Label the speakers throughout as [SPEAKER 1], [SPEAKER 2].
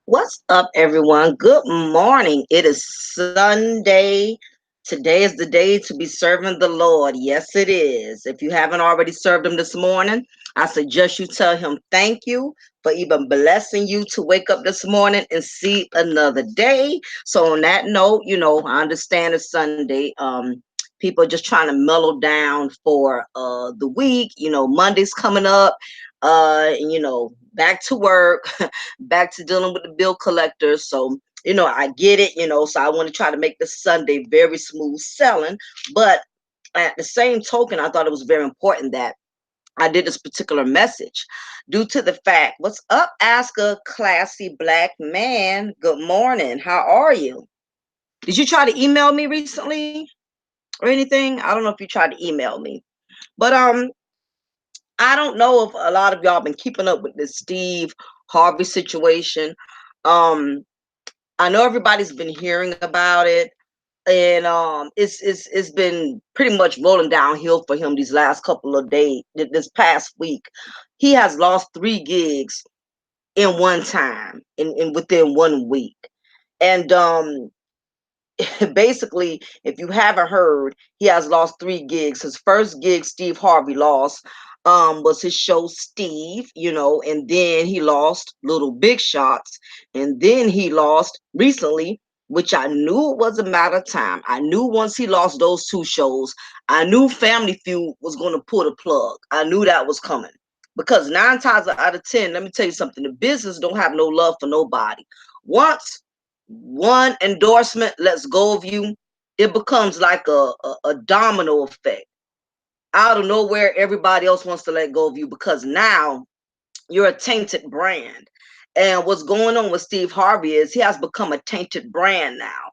[SPEAKER 1] What's up, everyone? Good morning. It is Sunday. Today is the day to be serving the Lord. Yes, it is. If you haven't already served Him this morning, I suggest you tell Him thank you for even blessing you to wake up this morning and see another day. So, on that note, I understand it's Sunday. People are just trying to mellow down for the week. Monday's coming up. Back to work. Back to dealing with the bill collectors. So, I get it, so I want to try to make this Sunday very smooth selling. But at the same token, I thought it was very important that I did this particular message due to the fact, what's up, ask a classy black man? Good morning. How are you? Did you try to email me recently or anything? I don't know if you tried to email me, but I don't know if a lot of y'all been keeping up with this Steve Harvey situation. Um, I know everybody's been hearing about it, and it's been pretty much rolling downhill for him these last couple of days. This past week, he has lost 3 gigs in one time, in within 1 week, and basically, if you haven't heard, he has lost 3 gigs. His first gig, Steve Harvey lost, was his show Steve, and then he lost Little Big Shots, and then he lost recently, which I knew it was a matter of time. I knew once he lost those 2 shows, I knew Family Feud was going to pull the plug. I knew that was coming. Because 9 times out of 10, let me tell you something, the business don't have no love for nobody. Once one endorsement lets go of you, it becomes like a domino effect. Out of nowhere, everybody else wants to let go of you because now you're a tainted brand. And what's going on with Steve Harvey is he has become a tainted brand now.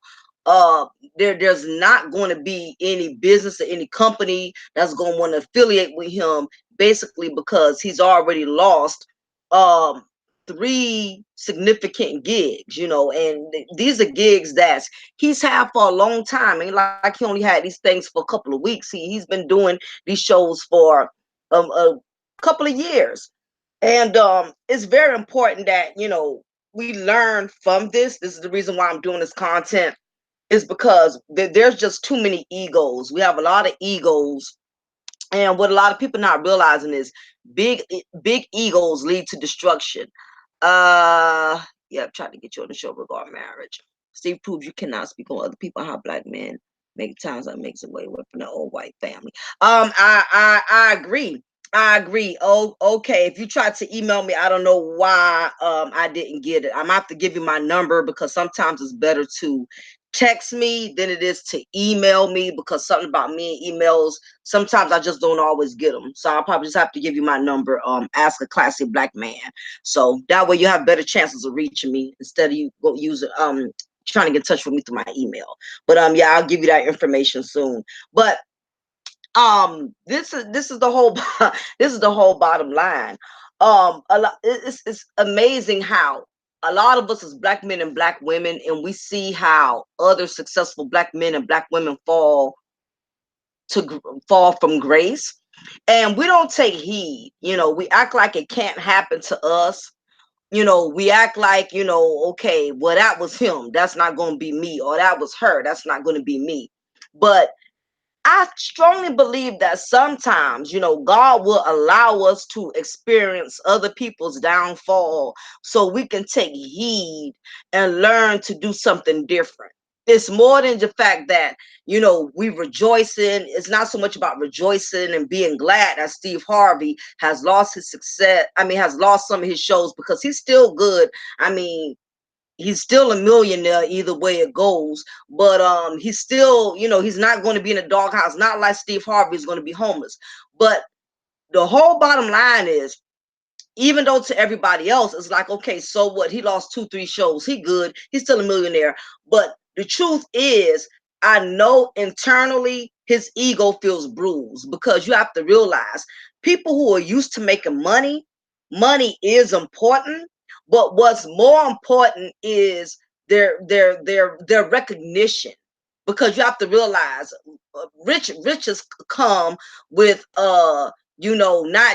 [SPEAKER 1] There's not going to be any business or any company that's going to want to affiliate with him, basically because he's already lost um 3 significant gigs, and these are gigs that he's had for a long time. Ain't like he only had these things for a couple of weeks. He's been doing these shows for a couple of years. And it's very important that, we learn from this. This is the reason why I'm doing this content, is because there's just too many egos. We have a lot of egos. And what a lot of people not realizing is big egos lead to destruction. Yeah, I'm trying to get you on the show regarding marriage. Steve proves you cannot speak on other people, how black men make times that makes away with from the old white family. I agree. I agree. Oh, okay. If you tried to email me, I don't know why I didn't get it. I'm gonna have to give you my number because sometimes it's better to text me than it is to email me, because something about me and emails, sometimes I just don't always get them. So I'll probably just have to give you my number. Ask a classy black man. So that way you have better chances of reaching me instead of you go using trying to get in touch with me through my email. But yeah, I'll give you that information soon. But this is the whole this is the whole bottom line. It's amazing how a lot of us as black men and black women, and we see how other successful black men and black women fall from grace, and we don't take heed. We act like it can't happen to us. We act like, okay, well, that was him, that's not going to be me, or that was her, that's not going to be me. But I strongly believe that sometimes, God will allow us to experience other people's downfall so we can take heed and learn to do something different. It's more than the fact that, we rejoicing. It's not so much about rejoicing and being glad that Steve Harvey has lost his success. I mean, has lost some of his shows, because he's still good. I mean, he's still a millionaire either way it goes, but he's still, he's not going to be in a doghouse, not like Steve Harvey is going to be homeless. But the whole bottom line is, even though to everybody else it's like, okay, so what, he lost 2 3 shows, he good, he's still a millionaire. But the truth is, I know internally his ego feels bruised, because you have to realize, people who are used to making money is important, but what's more important is their recognition. Because you have to realize, riches come with not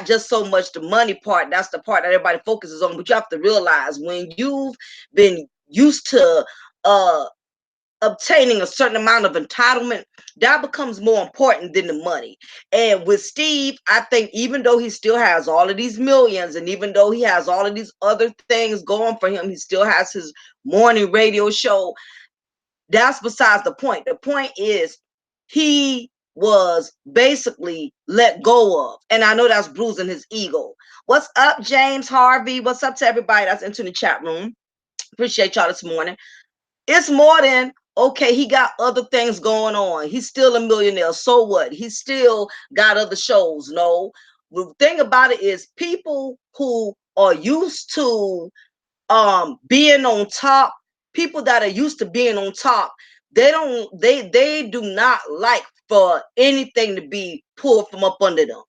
[SPEAKER 1] just so much the money part. That's the part that everybody focuses on. But you have to realize, when you've been used to uh obtaining a certain amount of entitlement, that becomes more important than the money. And with Steve, I think, even though he still has all of these millions, and even though he has all of these other things going for him, he still has his morning radio show. That's besides the point. The point is, he was basically let go of. And I know that's bruising his ego. What's up, James Harvey? What's up to everybody that's into the chat room? Appreciate y'all this morning. It's more than, okay, he got other things going on. He's still a millionaire. So what? He still got other shows. No. The thing about it is, people who are used to being on top, people that are used to being on top, they do not like for anything to be pulled from up under them.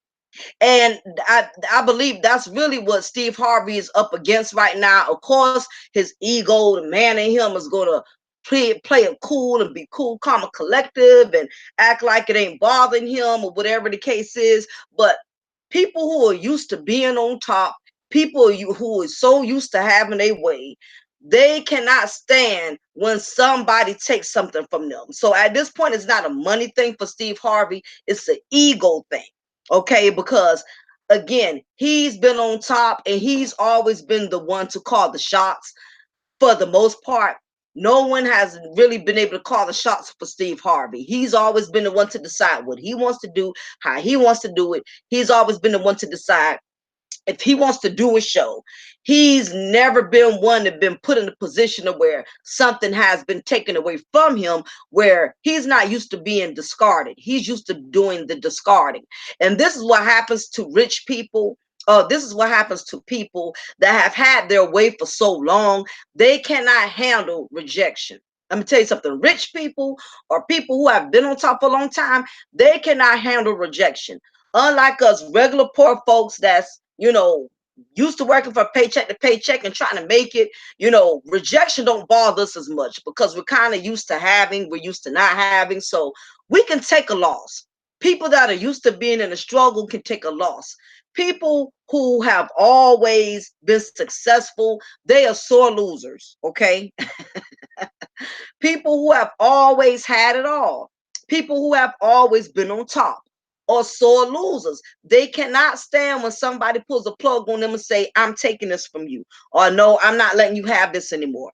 [SPEAKER 1] And I believe that's really what Steve Harvey is up against right now. Of course, his ego, the man in him, is going to play it cool and be cool, calm, and collective, and act like it ain't bothering him, or whatever the case is. But people who are used to being on top, people who are so used to having a way, they cannot stand when somebody takes something from them. So at this point, it's not a money thing for Steve Harvey, it's an ego thing. Okay, because again, he's been on top, and he's always been the one to call the shots. For the most part, no one has really been able to call the shots for Steve Harvey. He's always been the one to decide what he wants to do, how he wants to do it. He's always been the one to decide if he wants to do a show. He's never been one that been put in a position of where something has been taken away from him, where he's not used to being discarded. He's used to doing the discarding. And this is what happens to rich people. This is what happens to people that have had their way for so long. They cannot handle rejection. Let me tell you something. Rich people, or people who have been on top for a long time, they cannot handle rejection. Unlike us regular poor folks that's, used to working for paycheck to paycheck and trying to make it, rejection don't bother us as much, because we're kind of used to having, we're used to not having. So we can take a loss. People that are used to being in a struggle can take a loss. People who have always been successful, they are sore losers. Okay. People who have always had it all, people who have always been on top, are sore losers. They cannot stand when somebody pulls a plug on them and say, I'm taking this from you, or no, I'm not letting you have this anymore.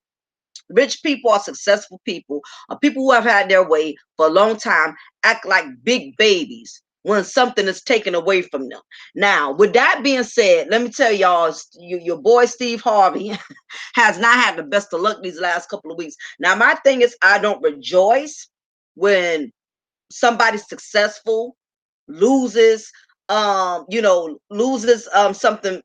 [SPEAKER 1] Rich people are successful people, are people who have had their way for a long time, act like big babies when something is taken away from them. Now, with that being said, let me tell y'all, your boy Steve Harvey has not had the best of luck these last couple of weeks. Now, my thing is, I don't rejoice when somebody's successful loses, loses something,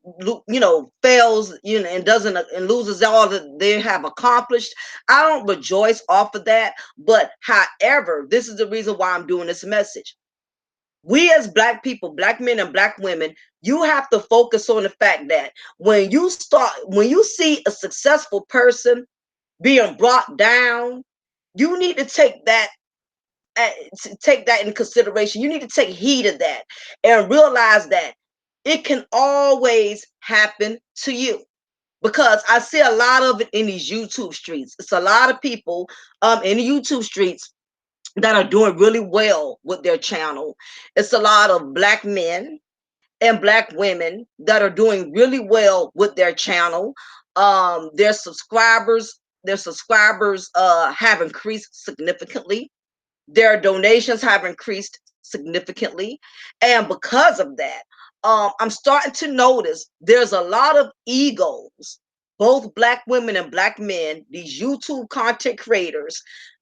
[SPEAKER 1] fails, and doesn't, and loses all that they have accomplished. I don't rejoice off of that. But however, this is the reason why I'm doing this message. We as Black people, Black men and Black women, you have to focus on the fact that when you see a successful person being brought down, you need to take that in consideration. You need to take heed of that and realize that it can always happen to you. Because I see a lot of it in these YouTube streets. It's a lot of people in the YouTube streets that are doing really well with their channel. It's a lot of black men and black women that are doing really well with their channel. Their subscribers have increased significantly. Their donations have increased significantly. And because of that, I'm starting to notice there's a lot of egos, both black women and black men, these YouTube content creators,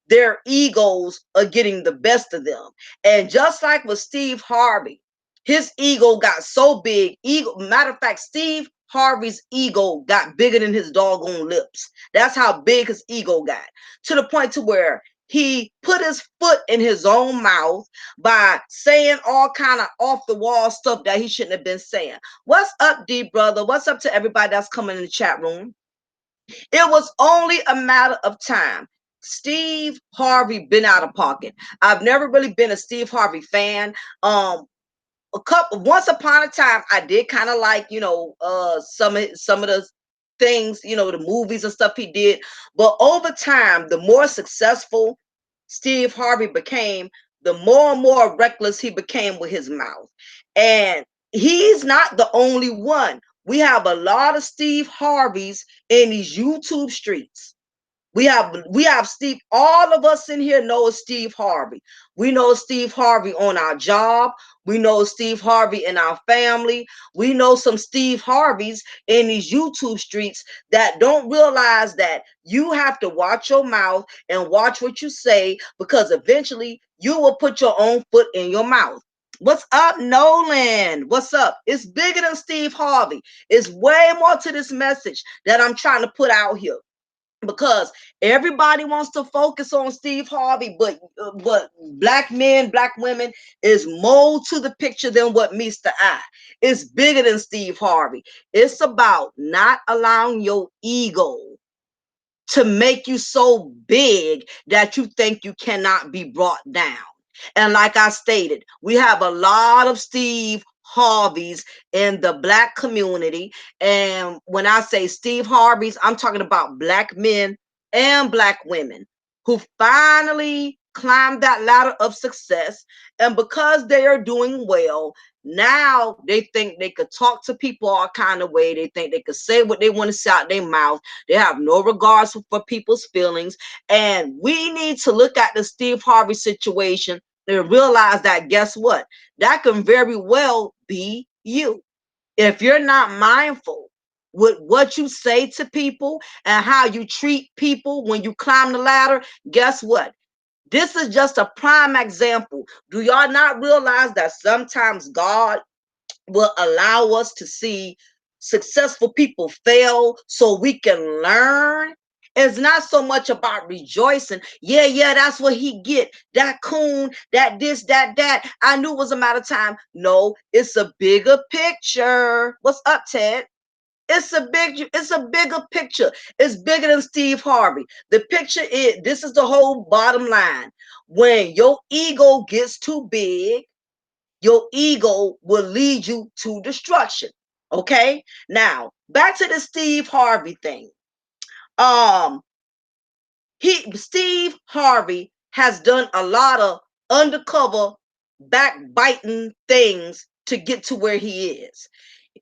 [SPEAKER 1] their egos are getting the best of them. And just like with Steve Harvey, his ego got so big. Matter of fact, Steve Harvey's ego got bigger than his doggone lips. That's how big his ego got, to the point to where he put his foot in his own mouth by saying all kind of off the wall stuff that he shouldn't have been saying. What's up, D brother? What's up to everybody that's coming in the chat room? It was only a matter of time. Steve Harvey been out of pocket. I've never really been a Steve Harvey fan. Once upon a time, I did kind of like, some of the things, the movies and stuff he did. But over time, the more successful Steve Harvey became, the more and more reckless he became with his mouth. And he's not the only one. We have a lot of Steve Harveys in these YouTube streets. We have Steve. All of us in here know Steve Harvey. We know Steve Harvey on our job. We know Steve Harvey in our family. We know some Steve Harveys in these YouTube streets that don't realize that you have to watch your mouth and watch what you say, because eventually you will put your own foot in your mouth. What's up, Nolan? What's up? It's bigger than Steve Harvey. It's way more to this message that I'm trying to put out here, because everybody wants to focus on Steve Harvey, but black men, black women is more to the picture than what meets the eye. It's bigger than Steve Harvey. It's about not allowing your ego to make you so big that you think you cannot be brought down. And like I stated, we have a lot of Steve Harveys in the black community. And when I say Steve Harveys, I'm talking about black men and black women who finally climbed that ladder of success. And because they are doing well, now they think they could talk to people all kind of way. They think they could say what they want to say out their mouth. They have no regards for people's feelings. And we need to look at the Steve Harvey situation and realize that, guess what? That can very well be you. If you're not mindful with what you say to people and how you treat people when you climb the ladder, guess what? This is just a prime example. Do y'all not realize that sometimes God will allow us to see successful people fail so we can learn? It's not so much about rejoicing. Yeah, that's what he get. That coon, that this, that. I knew it was a matter of time. No, it's a bigger picture. What's up, Ted? It's a bigger picture. It's bigger than Steve Harvey. The picture is, this is the whole bottom line. When your ego gets too big, your ego will lead you to destruction. Okay? Now, back to the Steve Harvey thing. Steve Harvey has done a lot of undercover backbiting things to get to where he is.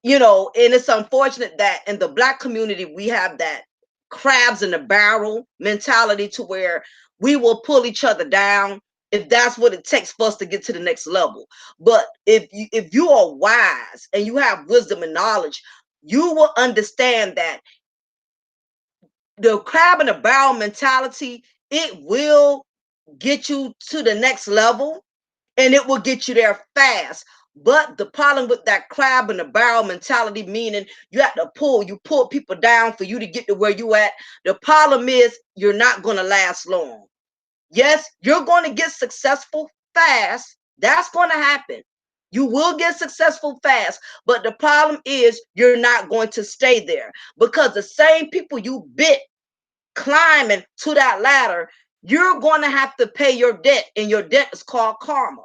[SPEAKER 1] And it's unfortunate that in the black community we have that crabs in the barrel mentality, to where we will pull each other down if that's what it takes for us to get to the next level. But if you are wise and you have wisdom and knowledge, you will understand that the crab in the barrel mentality, it will get you to the next level and it will get you there fast. But the problem with that crab in the barrel mentality, meaning you have to you pull people down for you to get to where you at. The problem is you're not going to last long. Yes, you're going to get successful fast. That's going to happen. You will get successful fast, but the problem is you're not going to stay there, because the same people you bit climbing to that ladder, you're going to have to pay your debt, and your debt is called karma.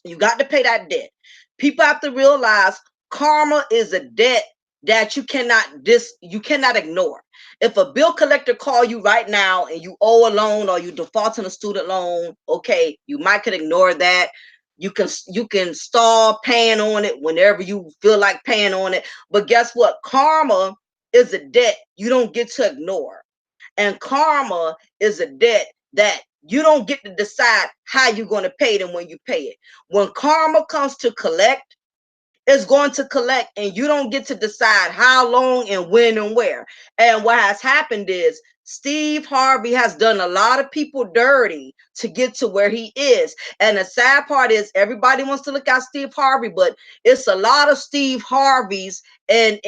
[SPEAKER 1] You got to pay that debt. People have to realize karma is a debt that you cannot ignore. If a bill collector call you right now and you owe a loan or you default on a student loan, okay, you might could ignore that. You can stall paying on it whenever you feel like paying on it. But guess what? Karma is a debt you don't get to ignore. And karma is a debt that you don't get to decide how you're going to pay it and when you pay it. When karma comes to collect, is going to collect, and you don't get to decide how long and when and where. And what has happened is Steve Harvey has done a lot of people dirty to get to where he is. And the sad part is everybody wants to look at Steve Harvey, but it's a lot of Steve Harveys and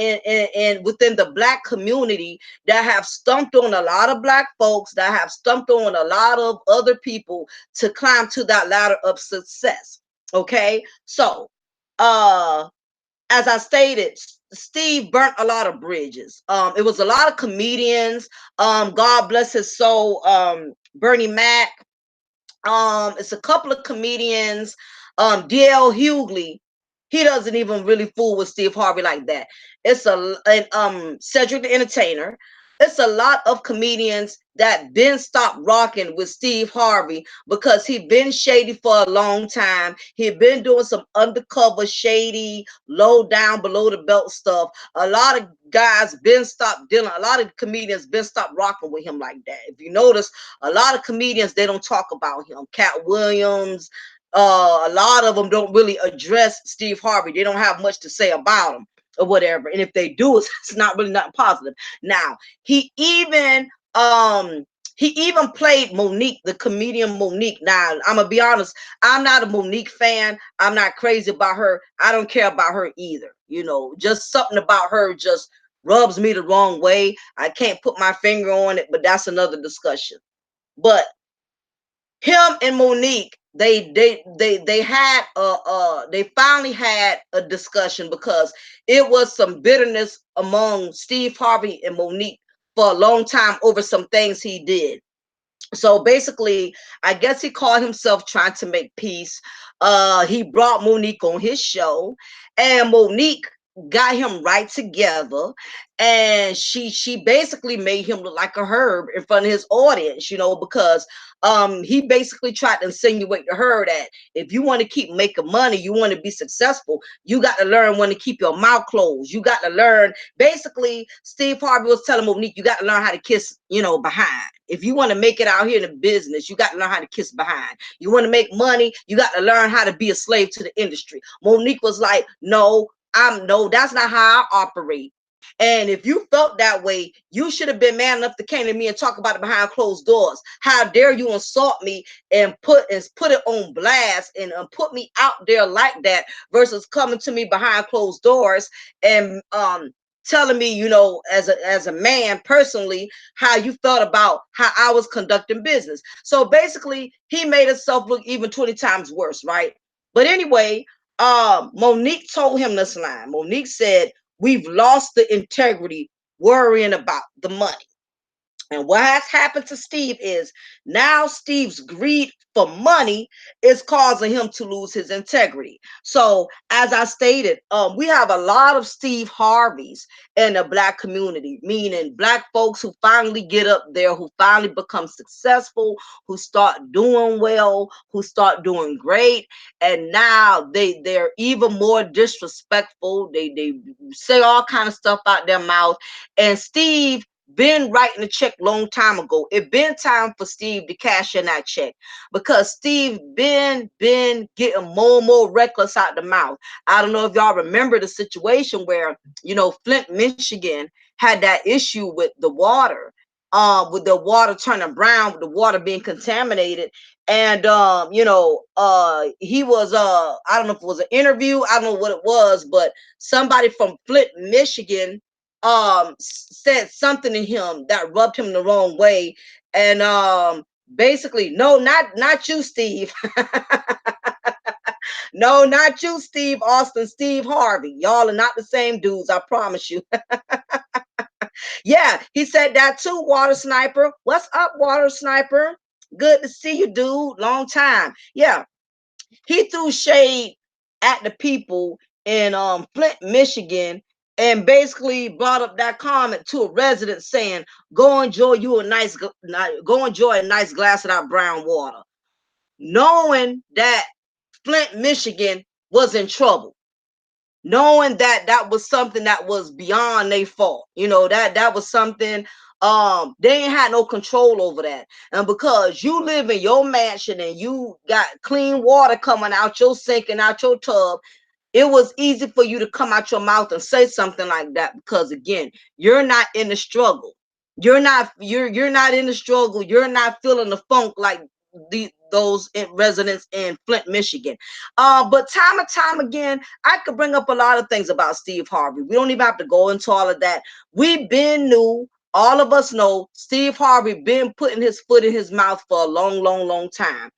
[SPEAKER 1] within the black community that have stumped on a lot of black folks, that have stumped on a lot of other people to climb to that ladder of success. Okay, so as I stated, Steve burnt a lot of bridges. It was a lot of comedians. God bless his soul. Bernie Mac. It's a couple of comedians. DL Hughley. He doesn't even really fool with Steve Harvey like that. It's Cedric the Entertainer. It's a lot of comedians that been stopped rocking with Steve Harvey because he been shady for a long time. He been doing some undercover, shady, low down, below the belt stuff. A lot of guys been stopped dealing. A lot of comedians been stopped rocking with him like that. If you notice, a lot of comedians, they don't talk about him. Cat Williams, a lot of them don't really address Steve Harvey. They don't have much to say about him or whatever. And if they do, it's not really nothing positive. Now, he even played Monique, the comedian Monique. Now, I'm gonna be honest, I'm not a Monique fan. I'm not crazy about her. I don't care about her either. You know, just something about her just rubs me the wrong way. I can't put my finger on it, but that's another discussion. But him and Monique, they had they finally had a discussion because it was some bitterness among Steve Harvey and Monique for a long time over some things he did. So basically, I guess he called himself trying to make peace. He brought Monique on his show, and Monique got him right together, and she basically made him look like a herb in front of his audience, you know, because he basically tried to insinuate to her that if you want to keep making money, you want to be successful, you got to learn when to keep your mouth closed. You got to learn. Basically, Steve Harvey was telling Monique, you got to learn how to kiss, you know, behind. If you want to make it out here in the business, you got to learn how to kiss behind. You want to make money, you got to learn how to be a slave to the industry. Monique was like, no, that's not how I operate. And if you felt that way, you should have been man enough to come to me and talk about it behind closed doors. How dare you insult me and put it on blast and put me out there like that versus coming to me behind closed doors and telling me, you know, as a man personally, how you felt about how I was conducting business. So basically, he made himself look even 20 times worse, right? But anyway, Monique told him this line. Monique said, we've lost the integrity worrying about the money. And what has happened to Steve is now Steve's greed for money is causing him to lose his integrity. So, as I stated, we have a lot of Steve Harveys in the black community, meaning black folks who finally get up there, who finally become successful, who start doing well, who start doing great, and now they're even more disrespectful. They say all kind of stuff out their mouth, and Steve been writing a check long time ago. It been time for Steve to cash in that check because Steve been getting more and more reckless out the mouth. I don't know if y'all remember the situation where, you know, Flint, Michigan had that issue with the water, with the water turning brown, with the water being contaminated. And he was I don't know if it was an interview, I don't know what it was, but somebody from Flint, Michigan said something to him that rubbed him the wrong way. And basically, no, not you, Steve. No, not you, Steve Austin, Steve Harvey. Y'all are not the same dudes, I promise you. Yeah, he said that too, Water Sniper. What's up, Water Sniper? Good to see you, dude. Long time. Yeah, he threw shade at the people in Flint, Michigan, and basically brought up that comment to a resident saying, "Go enjoy you a go enjoy a nice glass of that brown water," knowing that Flint, Michigan was in trouble, knowing that that was something that was beyond their fault. That was something they ain't had no control over that. And because you live in your mansion and you got clean water coming out your sink and out your tub, it was easy for you to come out your mouth and say something like that, because again, you're not in the struggle. You're not in the struggle. You're not feeling the funk like those residents in Flint, Michigan. But time and time again, I could bring up a lot of things about Steve Harvey. We don't even have to go into all of that. We've been new. All of us know Steve Harvey been putting his foot in his mouth for a long, long, long time.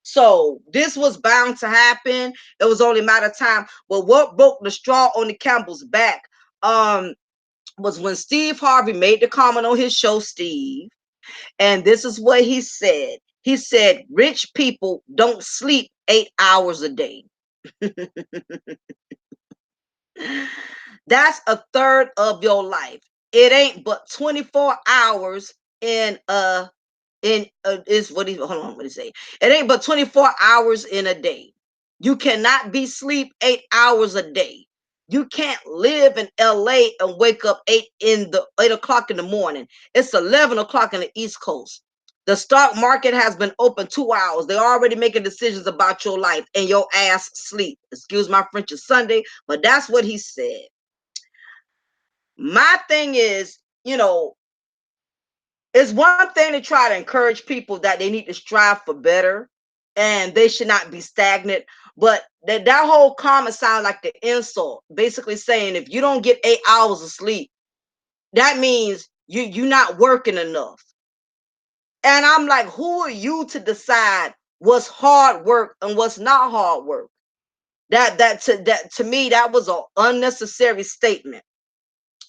[SPEAKER 1] So this was bound to happen. It was only a matter of time. But what broke the straw on the camel's back was when Steve Harvey made the comment on his show, Steve. And this is what he said. He said, "Rich people don't sleep 8 hours a day." That's a third of your life. It ain't but 24 hours is what he hold on, what he say? It ain't but 24 hours in a day. You cannot be sleep 8 hours a day. You can't live in LA and wake up 8 o'clock in the morning. It's 11 o'clock in the East Coast. The stock market has been open 2 hours. They're already making decisions about your life and your ass sleep. Excuse my French, is Sunday, but that's what he said. My thing is, it's one thing to try to encourage people that they need to strive for better and they should not be stagnant. But that whole comment sounds like the insult, basically saying if you don't get 8 hours of sleep, that means you're not working enough. And I'm like, who are you to decide what's hard work and what's not hard work? That to me, that was an unnecessary statement.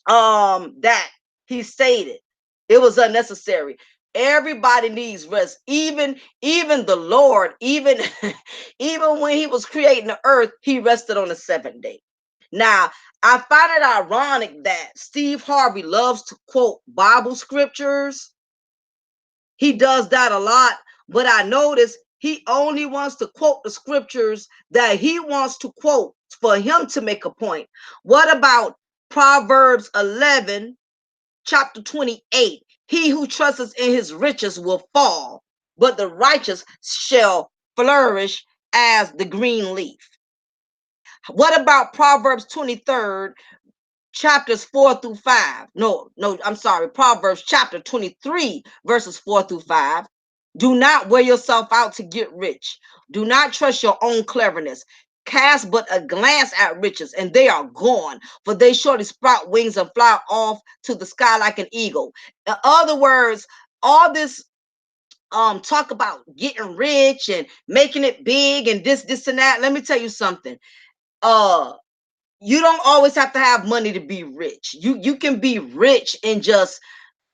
[SPEAKER 1] That he stated. It was unnecessary. Everybody needs rest. Even the Lord, even even when he was creating the earth, he rested on the seventh day. Now, I find it ironic that Steve Harvey loves to quote Bible scriptures. He does that a lot, but I notice he only wants to quote the scriptures that he wants to quote for him to make a point. What about Proverbs 11, chapter 28? He who trusts in his riches will fall, but the righteous shall flourish as the green leaf. What about Proverbs 23rd, chapters 4 through 5? No, I'm sorry. Proverbs chapter 23, verses 4 through 5. Do not wear yourself out to get rich. Do not trust your own cleverness. Cast but a glance at riches, and they are gone, for they surely sprout wings and fly off to the sky like an eagle. In other words, all this talk about getting rich and making it big and this and that. Let me tell you something. Uh you don't always have to have money to be rich. You can be rich in just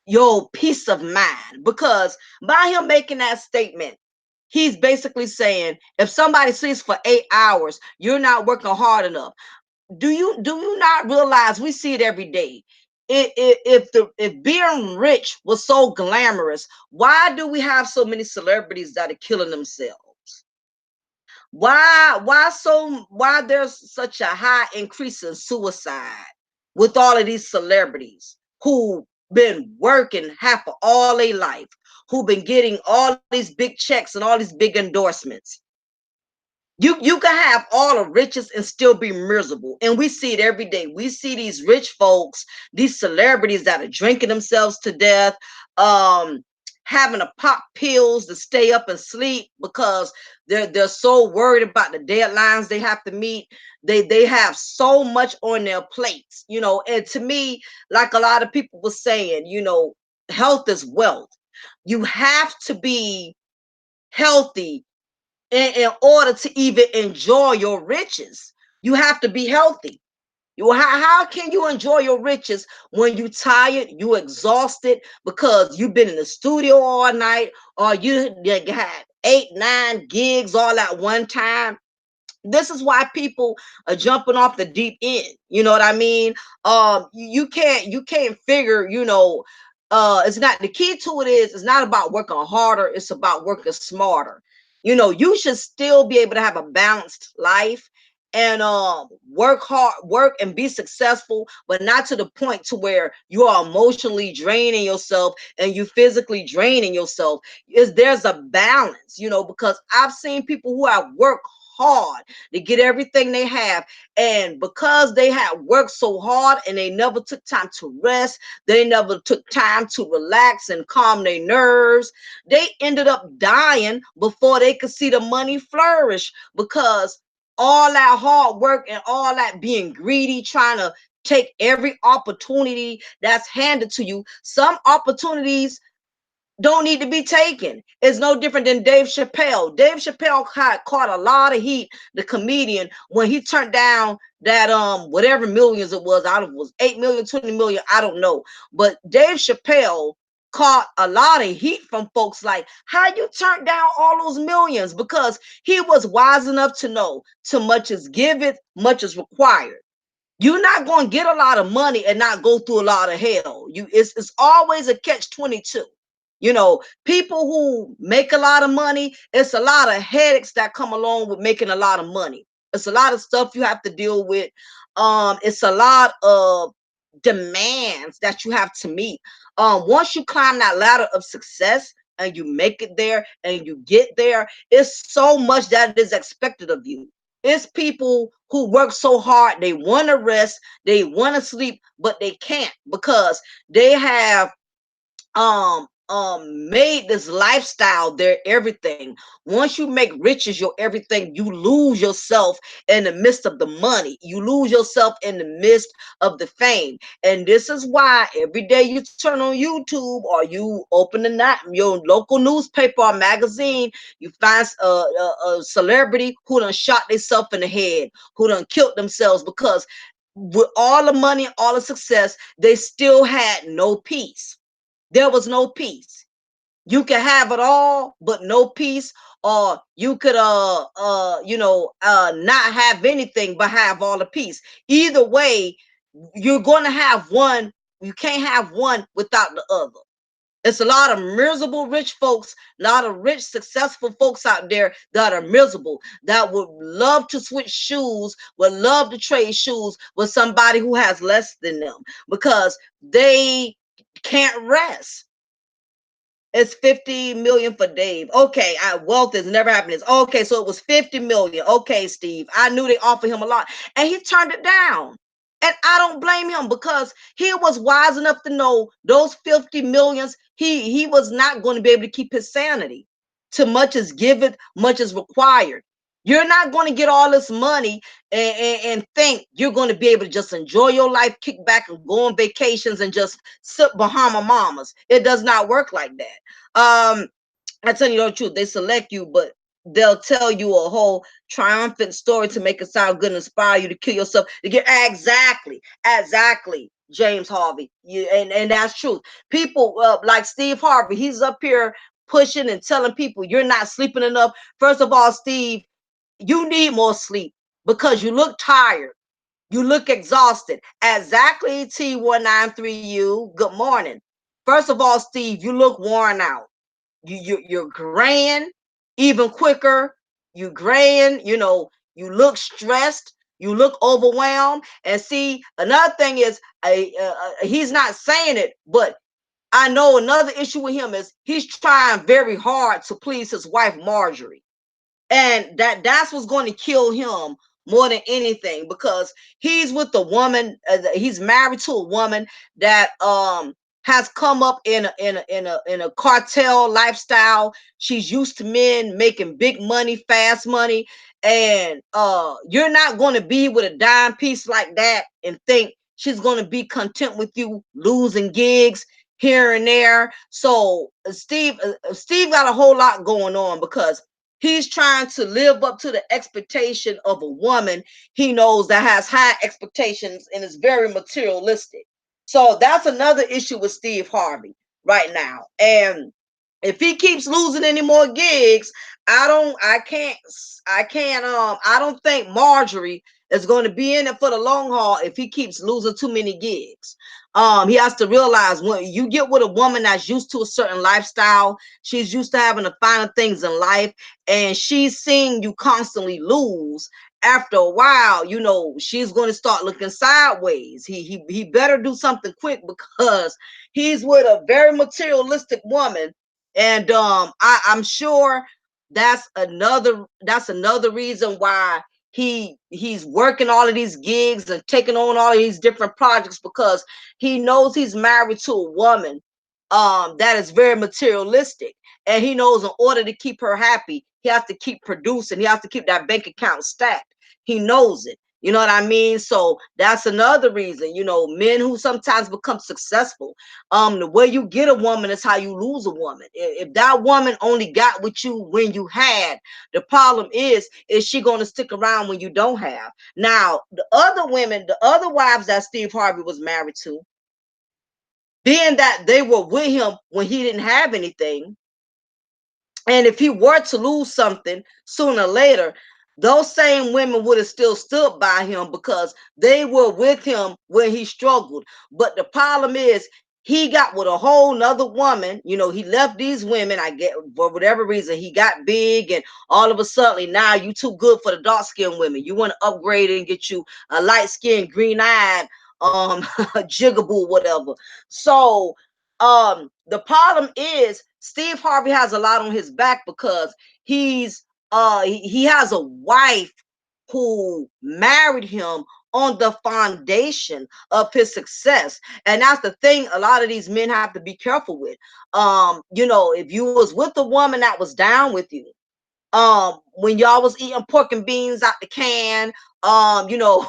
[SPEAKER 1] your peace of mind, because by him making that statement, he's basically saying if somebody sleeps for 8 hours, you're not working hard enough. Do you not realize we see it every day? If being rich was so glamorous, why do we have so many celebrities that are killing themselves? Why there's such a high increase in suicide with all of these celebrities who been working half of all their life, who've been getting all these big checks and all these big endorsements? You can have all the riches and still be miserable. And we see it every day. We see these rich folks, these celebrities that are drinking themselves to death, um, having to pop pills to stay up and sleep because they're so worried about the deadlines they have to meet. They have so much on their plates, and to me, like a lot of people were saying, health is wealth. You have to be healthy in order to even enjoy your riches. You have to be healthy. How can you enjoy your riches when you tired, you exhausted because you've been in the studio all night, or you had 8, 9 gigs all at one time? This is why people are jumping off the deep end. You know what I mean? You can't figure, it's not, the key to it is, it's not about working harder, it's about working smarter. You should still be able to have a balanced life and work hard, work and be successful, but not to the point to where you are emotionally draining yourself and you physically draining yourself. There's a balance, because I've seen people who have worked hard to get everything they have, and because they had worked so hard and they never took time to rest, they never took time to relax and calm their nerves, they ended up dying before they could see the money flourish, because all that hard work and all that being greedy, trying to take every opportunity that's handed to you. Some opportunities don't need to be taken. It's no different than Dave Chappelle. Dave Chappelle caught a lot of heat, the comedian, when he turned down that whatever millions it was, out of it was 8 million, 20 million, I don't know. But Dave Chappelle caught a lot of heat from folks like, how you turned down all those millions? Because he was wise enough to know, too much is given, much is required. You're not going to get a lot of money and not go through a lot of hell. It's always a catch 22. People who make a lot of money, it's a lot of headaches that come along with making a lot of money. It's a lot of stuff you have to deal with. It's a lot of demands that you have to meet. Once you climb that ladder of success and you make it there and you get there, it's so much that is expected of you. It's people who work so hard, they want to rest, they want to sleep, but they can't because they have made this lifestyle their everything. Once you make riches your everything, you lose yourself in the midst of the money. You lose yourself in the midst of the fame. And this is why every day you turn on YouTube or you open your local newspaper or magazine, you find a celebrity who done shot themselves in the head, who done killed themselves, because with all the money, all the success, they still had no peace. There was no peace. You can have it all, but no peace, or you could not have anything but have all the peace. Either way, you're going to have one. You can't have one without the other. It's a lot of miserable rich folks, a lot of rich, successful folks out there that are miserable, that would love to switch shoes, would love to trade shoes with somebody who has less than them because they can't rest. It's 50 million for Dave. Okay, wealth is never happening. Okay, so it was 50 million. Okay, Steve, I knew they offered him a lot, and he turned it down. And I don't blame him because he was wise enough to know those 50 millions. He was not going to be able to keep his sanity. Too much is given, much is required. You're not going to get all this money and think you're going to be able to just enjoy your life, kick back and go on vacations and just sit Bahama mamas. It does not work like that. I tell you the truth, they select you, but they'll tell you a whole triumphant story to make it sound good and inspire you to kill yourself. To get exactly, James Harvey. And that's truth. People like Steve Harvey, he's up here pushing and telling people you're not sleeping enough. First of all, Steve, you need more sleep because you look tired. You look exhausted. Exactly, T193U. Good morning. First of all, Steve, you look worn out. You're graying even quicker. You graying, you look stressed. You look overwhelmed. And see, another thing is, he's not saying it, but I know another issue with him is he's trying very hard to please his wife, Marjorie. And that's what's going to kill him more than anything, because he's with the woman, he's married to a woman that has come up in a cartel lifestyle. She's used to men making big money, fast money, and you're not going to be with a dime piece like that and think she's going to be content with you losing gigs here and there. So Steve got a whole lot going on because he's trying to live up to the expectation of a woman he knows that has high expectations and is very materialistic. So that's another issue with Steve Harvey right now. And If he keeps losing any more gigs, I don't think Marjorie is going to be in it for the long haul if he keeps losing too many gigs. He has to realize when you get with a woman that's used to a certain lifestyle, she's used to having the finer things in life, and she's seeing you constantly lose. After a while, you know, she's going to start looking sideways. He better do something quick because he's with a very materialistic woman, and I'm sure that's another reason why he's working all of these gigs and taking on all of these different projects, because he knows he's married to a woman that is very materialistic, and he knows in order to keep her happy, he has to keep producing, he has to keep that bank account stacked. He knows it. You know what I mean? So that's another reason, you know, men who sometimes become successful, the way you get a woman is how you lose a woman. If that woman only got with you when you had, the problem is she going to stick around when you don't have? Now, the other women, the other wives that Steve Harvey was married to, being that they were with him when he didn't have anything, and if he were to lose something sooner or later, those same women would have still stood by him because they were with him when he struggled. But the problem is, he got with a whole nother woman. You know, he left these women, I get, for whatever reason, he got big, and all of a sudden now you too good for the dark skinned women. You want to upgrade and get you a light skinned, green eyed, jigaboo, whatever. So the problem is Steve Harvey has a lot on his back because he has a wife who married him on the foundation of his success. And that's the thing a lot of these men have to be careful with. You know, if you was with a woman that was down with you, when y'all was eating pork and beans out the can, you know,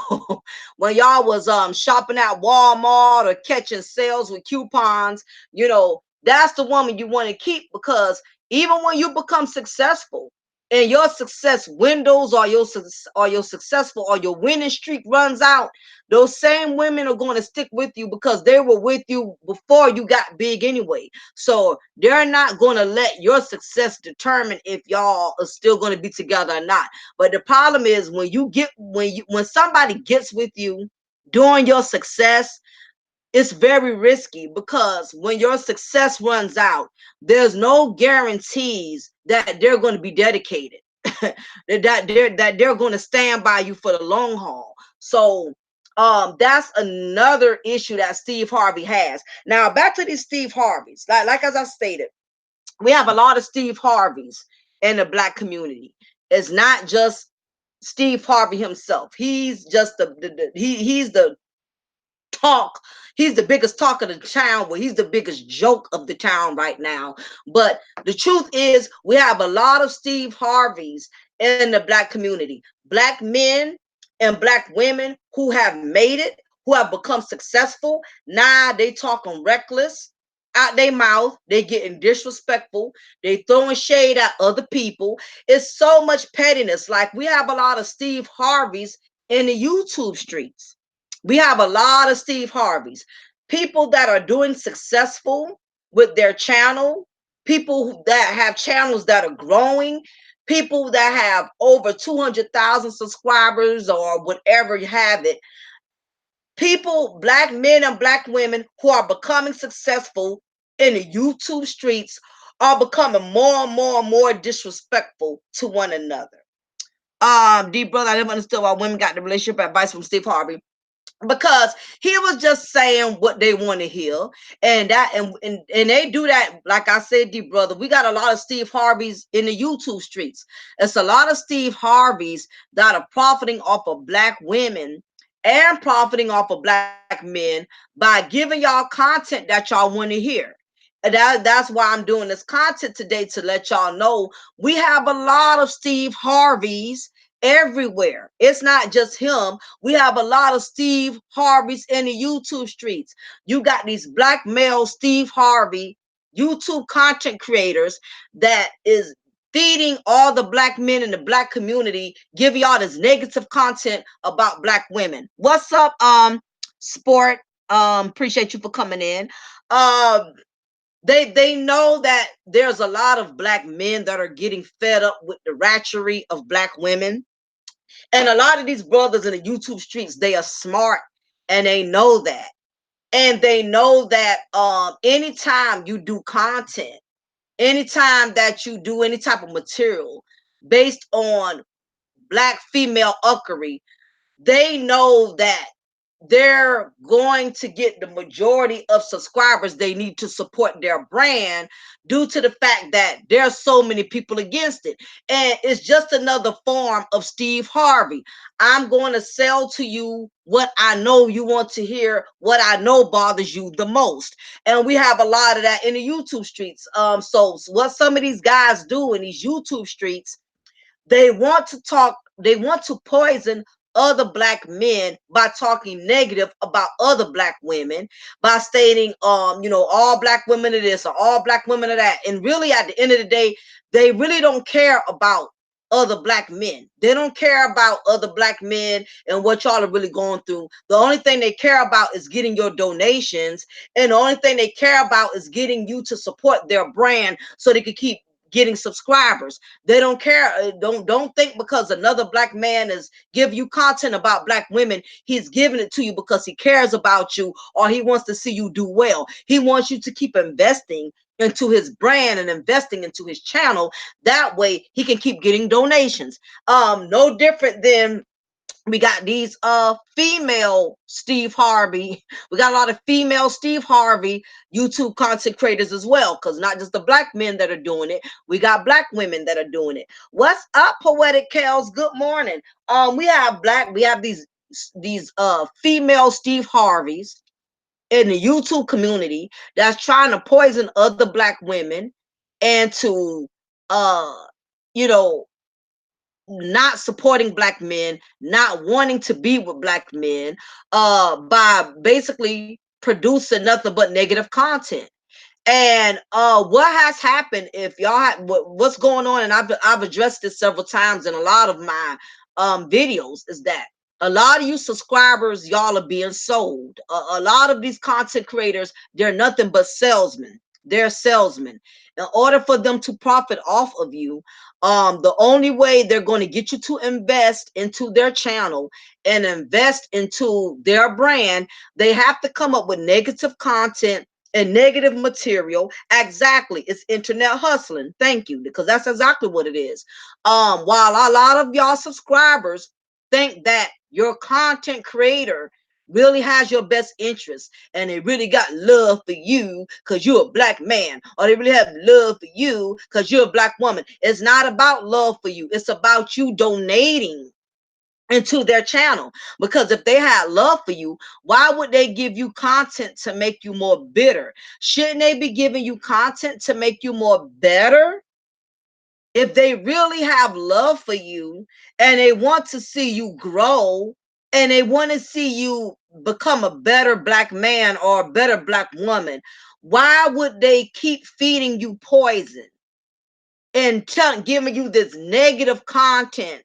[SPEAKER 1] when y'all was shopping at Walmart or catching sales with coupons, you know, that's the woman you want to keep, because even when you become successful and your success windows, or your successful or your winning streak runs out, those same women are going to stick with you because they were with you before you got big anyway. So they're not going to let your success determine if y'all are still going to be together or not. But the problem is when somebody gets with you during your success, it's very risky, because when your success runs out, there's no guarantees that they're going to be dedicated, that they're going to stand by you for the long haul. So that's another issue that Steve Harvey has. Now back to these Steve Harveys. Like as I stated, we have a lot of Steve Harveys in the black community. It's not just Steve Harvey himself. He's just he's the talk. He's the biggest talk of the town. Well, he's the biggest joke of the town right now. But the truth is, we have a lot of Steve Harveys in the black community. Black men and black women who have made it, who have become successful. Now they talking reckless out their mouth. They getting disrespectful. They throwing shade at other people. It's so much pettiness. Like, we have a lot of Steve Harveys in the YouTube streets. We have a lot of Steve Harveys, people that are doing successful with their channel, people that have channels that are growing, people that have over 200,000 subscribers or whatever you have it. People, black men and black women who are becoming successful in the YouTube streets, are becoming more and more and more disrespectful to one another. D brother, I never understood why women got the relationship advice from Steve Harvey, because he was just saying what they want to hear, and they do that. Like I said, deep brother, we got a lot of Steve Harveys in the YouTube streets. It's a lot of Steve Harveys that are profiting off of black women and profiting off of black men by giving y'all content that y'all want to hear. And that's why I'm doing this content today, to let y'all know we have a lot of Steve Harveys everywhere. It's not just him. We have a lot of Steve Harveys in the YouTube streets. You got these black male Steve Harvey YouTube content creators that is feeding all the black men in the black community, giving y'all this negative content about black women. What's up, sport? Appreciate you for coming in. Um, They know that there's a lot of black men that are getting fed up with the ratchery of black women. And a lot of these brothers in the YouTube streets, they are smart and they know that. And they know that anytime you do content, anytime that you do any type of material based on black female uckery, they know that they're going to get the majority of subscribers they need to support their brand due to the fact that there's so many people against it. And it's just another form of Steve Harvey. I'm going to sell to you what I know you want to hear, what I know bothers you the most. And we have a lot of that in the YouTube streets. So what some of these guys do in these YouTube streets, they want to talk, they want to poison other black men by talking negative about other black women, by stating, all black women are this or all black women are that. And really, at the end of the day, they really don't care about other black men. They don't care about other black men and what y'all are really going through. The only thing they care about is getting your donations, and the only thing they care about is getting you to support their brand so they can keep getting subscribers. They don't care. Don't think because another black man is giving you content about black women, he's giving it to you because he cares about you or he wants to see you do well. He wants you to keep investing into his brand and investing into his channel. That way he can keep getting donations. No different than we got these female Steve Harvey. We got a lot of female Steve Harvey YouTube content creators as well, because not just the black men that are doing it, we got black women that are doing it. What's up, Poetic Kels? Good morning. We have these female Steve Harveys in the YouTube community that's trying to poison other black women and to uh you know not supporting black men, not wanting to be with black men, by basically producing nothing but negative content. And what has happened, if y'all what's going on, and I've addressed this several times in a lot of my videos, is that a lot of you subscribers, y'all are being sold. A lot of these content creators, they're nothing but salesmen. They're salesmen. In order for them to profit off of you, the only way they're going to get you to invest into their channel and invest into their brand, they have to come up with negative content and negative material. Exactly. It's internet hustling. Thank you, because that's exactly what it is. While a lot of y'all subscribers think that your content creator really has your best interest and they really got love for you because you're a black man, or they really have love for you because you're a black woman, it's not about love for you. It's about you donating into their channel. Because if they had love for you, why would they give you content to make you more bitter? Shouldn't they be giving you content to make you more better? If they really have love for you and they want to see you grow and they want to see you become a better black man or a better black woman, why would they keep feeding you poison and giving you this negative content?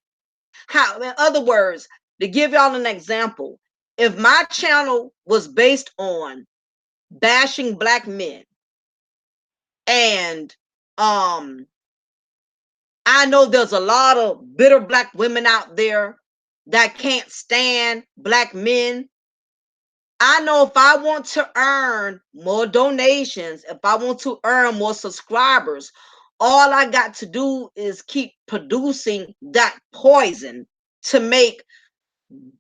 [SPEAKER 1] How, in other words, to give y'all an example, if my channel was based on bashing black men, and I know there's a lot of bitter black women out there that can't stand black men. I know if I want to earn more donations, if I want to earn more subscribers, all I got to do is keep producing that poison to make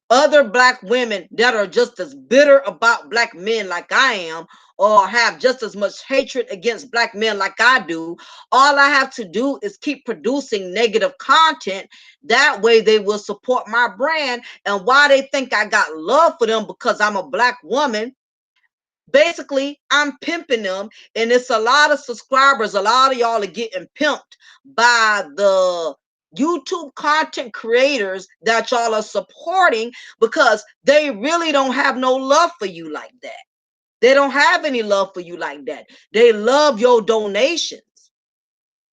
[SPEAKER 1] other black women that are just as bitter about black men like I am, or have just as much hatred against black men like I do. All I have to do is keep producing negative content. That way they will support my brand. And why they think I got love for them because I'm a black woman, basically I'm pimping them. And it's a lot of subscribers, a lot of y'all are getting pimped by the YouTube content creators that y'all are supporting, because they really don't have no love for you like that. They don't have any love for you like that. They love your donations.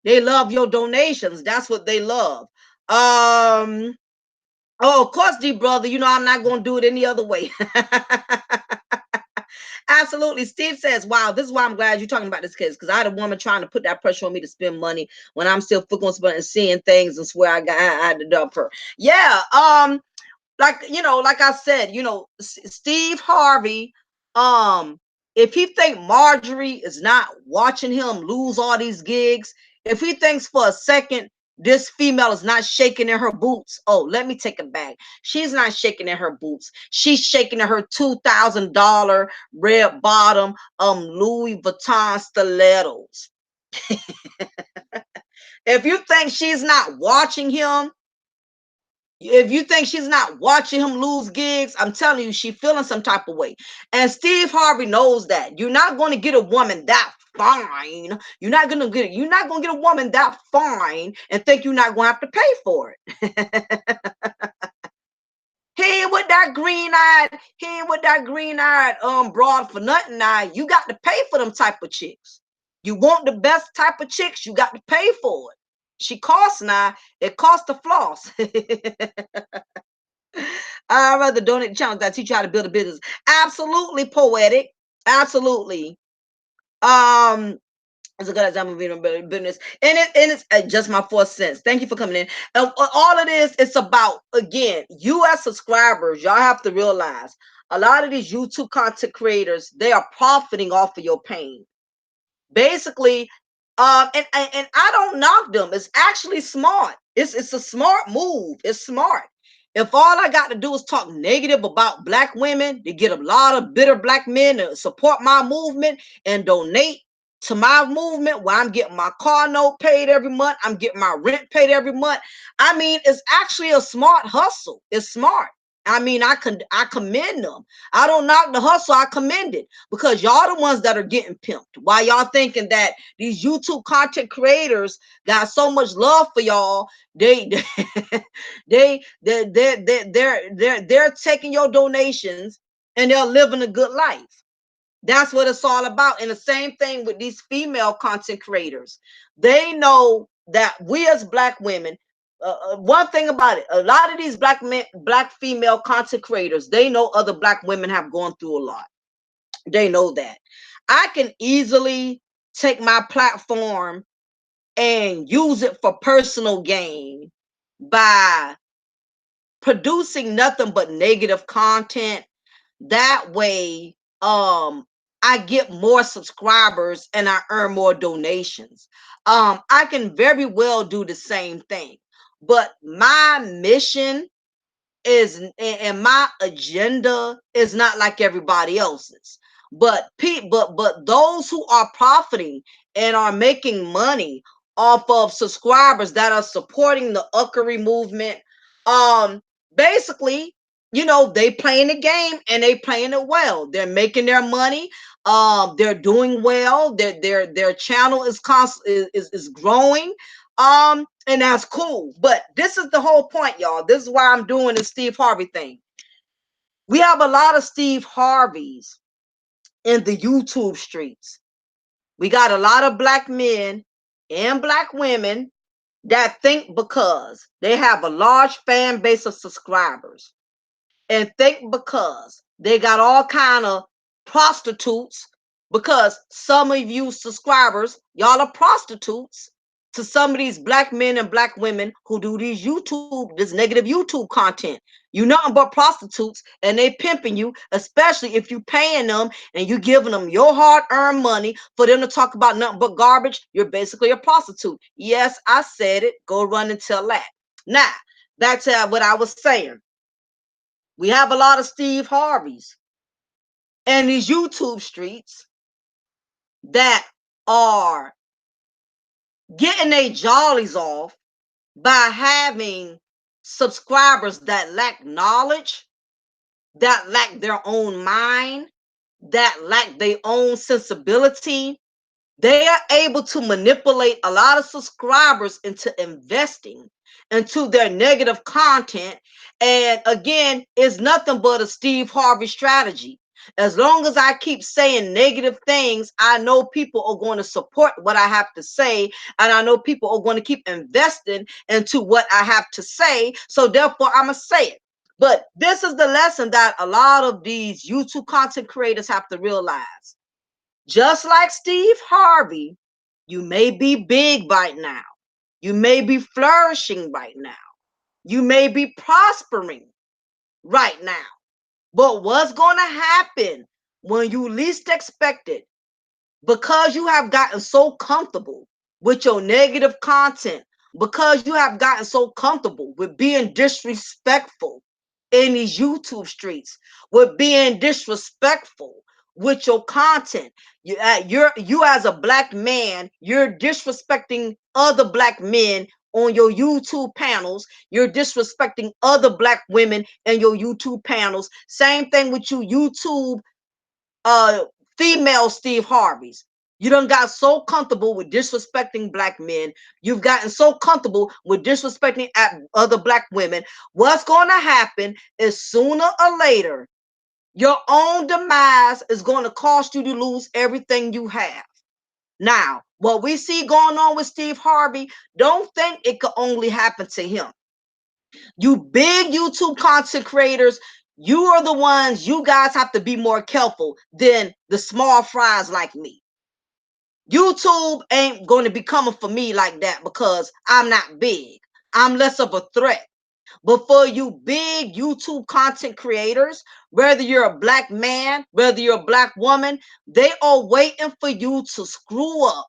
[SPEAKER 1] They love your donations. That's what they love. Oh, of course, D brother, I'm not gonna do it any other way. Absolutely. Steve says, wow, this is why I'm glad you're talking about this case, because I had a woman trying to put that pressure on me to spend money when I'm still focused on seeing things and swear I had to dump her. Yeah. Like, like I said, Steve Harvey, um, if he think Marjorie is not watching him lose all these gigs, if he thinks for a second this female is not shaking in her boots, oh, let me take it back. She's not shaking in her boots. She's shaking in her $2,000 red bottom Louis Vuitton stilettos. If you think she's not watching him, if you think she's not watching him lose gigs, I'm telling you, she's feeling some type of way. And Steve Harvey knows that. You're not going to get a woman that fine. You're not gonna get a woman that fine and think you're not gonna have to pay for it. He ain't with that green-eyed broad for nothing now. You got to pay for them type of chicks. You want the best type of chicks, you got to pay for it. She costs now, it costs to floss. I'd rather donate to channels that teach you how to build a business. Absolutely poetic. Absolutely. It's a good example of being a business. And it's just my 4 cents. Thank you for coming in. All it is, it's about, again, you as subscribers, y'all have to realize a lot of these YouTube content creators, they are profiting off of your pain. Basically, and I don't knock them. It's actually smart. It's a smart move. It's smart. If all I got to do is talk negative about black women to get a lot of bitter black men to support my movement and donate to my movement, where I'm getting my car note paid every month, I'm getting my rent paid every month. I mean, it's actually a smart hustle. It's smart. I mean, I commend them. I don't knock the hustle. I commend it, because y'all the ones that are getting pimped. Why y'all thinking that these YouTube content creators got so much love for y'all? They're taking your donations and they're living a good life. That's what it's all about. And the same thing with these female content creators. They know that we as black women, one thing about it, a lot of these black female content creators, they know other black women have gone through a lot. They know that. I can easily take my platform and use it for personal gain by producing nothing but negative content. That way, I get more subscribers and I earn more donations. I can very well do the same thing, but my mission is, and my agenda is not like everybody else's. But those who are profiting and are making money off of subscribers that are supporting the Uckery movement, basically, they playing the game and they playing it well. They're making their money. They're doing well. Their channel is growing. And that's cool. But this is the whole point, y'all. This is why I'm doing this Steve Harvey thing. We have a lot of Steve Harveys in the YouTube streets. We got a lot of black men and black women that think because they have a large fan base of subscribers and think because they got all kind of prostitutes, because some of you subscribers, y'all are prostitutes to some of these black men and black women who do this negative YouTube content. You nothing but prostitutes, and they pimping you, especially if you paying them and you giving them your hard-earned money for them to talk about nothing but garbage. You're basically a prostitute. Yes, I said it. Go run and tell that. Now, back to what I was saying. We have a lot of Steve Harveys and these YouTube streets that are getting their jollies off by having subscribers that lack knowledge, that lack their own mind, that lack their own sensibility. They are able to manipulate a lot of subscribers into investing into their negative content. And again, it's nothing but a Steve Harvey strategy. As long as I keep saying negative things, I know people are going to support what I have to say. And I know people are going to keep investing into what I have to say. So therefore, I'm going to say it. But this is the lesson that a lot of these YouTube content creators have to realize. Just like Steve Harvey, you may be big right now. You may be flourishing right now. You may be prospering right now. But what's going to happen when you least expect it? Because you have gotten so comfortable with your negative content, because you have gotten so comfortable with being disrespectful in these YouTube streets, with being disrespectful with your content. You as a black man, you're disrespecting other black men on your YouTube panels. You're disrespecting other black women in your YouTube panels. Same thing with you YouTube uh female Steve Harveys. You done got so comfortable with disrespecting black men. You've gotten so comfortable with disrespecting other black women. What's going to happen is sooner or later, your own demise is going to cost you to lose everything you have. Now, what we see going on with Steve Harvey, don't think it could only happen to him. You big YouTube content creators, you are the ones, you guys have to be more careful than the small fries like me. YouTube ain't going to be coming for me like that because I'm not big. I'm less of a threat. But for you big YouTube content creators, whether you're a black man, whether you're a black woman, they are waiting for you to screw up.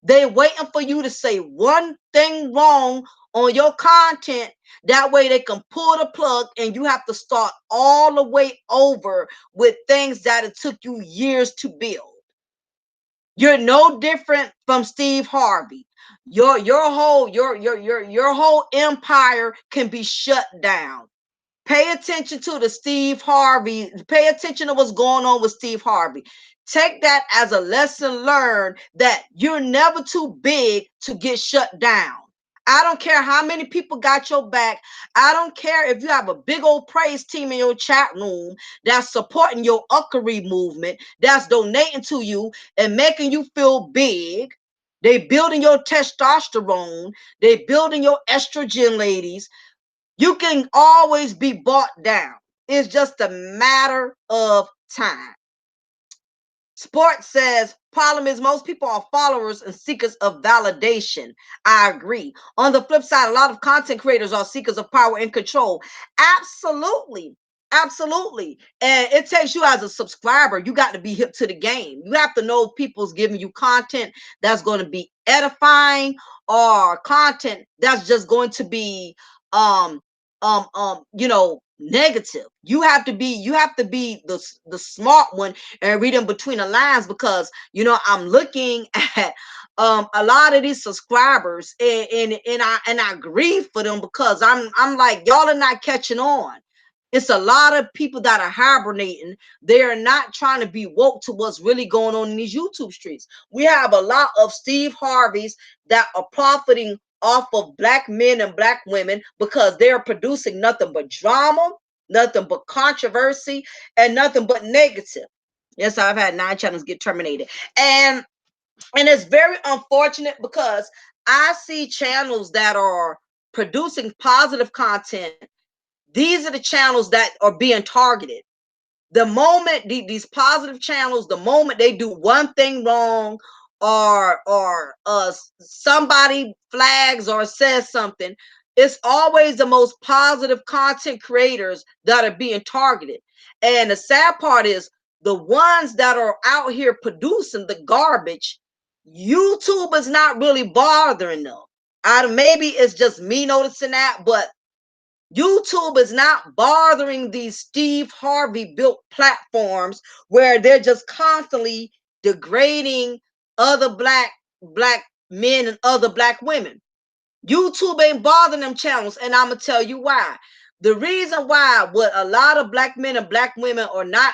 [SPEAKER 1] They're waiting for you to say one thing wrong on your content. That way they can pull the plug and you have to start all the way over with things that it took you years to build. You're no different from Steve Harvey. Your whole empire can be shut down. Pay attention to the Steve Harvey. Pay attention to what's going on with Steve Harvey. Take that as a lesson learned that you're never too big to get shut down. I don't care how many people got your back. I don't care if you have a big old praise team in your chat room that's supporting your uckery movement, that's donating to you and making you feel big. They building your testosterone. They building your estrogen, ladies. You can always be bought down. It's just a matter of time. Sports says, problem is most people are followers and seekers of validation. I agree. On the flip side, a lot of content creators are seekers of power and control. Absolutely. Absolutely. And it takes you as a subscriber, you got to be hip to the game. You have to know if people's giving you content that's going to be edifying or content that's just going to be negative. You have to be the smart one and reading between the lines, because I'm looking at a lot of these subscribers, and I grieve for them, because I'm like, y'all are not catching on. It's a lot of people that are hibernating. They're not trying to be woke to what's really going on in these YouTube streets. We have a lot of Steve Harveys that are profiting off of black men and black women because they're producing nothing but drama, nothing but controversy, and nothing but negative. Yes, I've had 9 channels get terminated. And it's very unfortunate, because I see channels that are producing positive content. These are the channels that are being targeted. The moment these positive channels, the moment they do one thing wrong, or somebody flags or says something, it's always the most positive content creators that are being targeted. And the sad part is, the ones that are out here producing the garbage, YouTube is not really bothering them. Maybe it's just me noticing that, but YouTube is not bothering these Steve Harvey built platforms where they're just constantly degrading other black men and other black women. YouTube ain't bothering them channels, and I'm gonna tell you why. The reason why, what a lot of black men and black women are not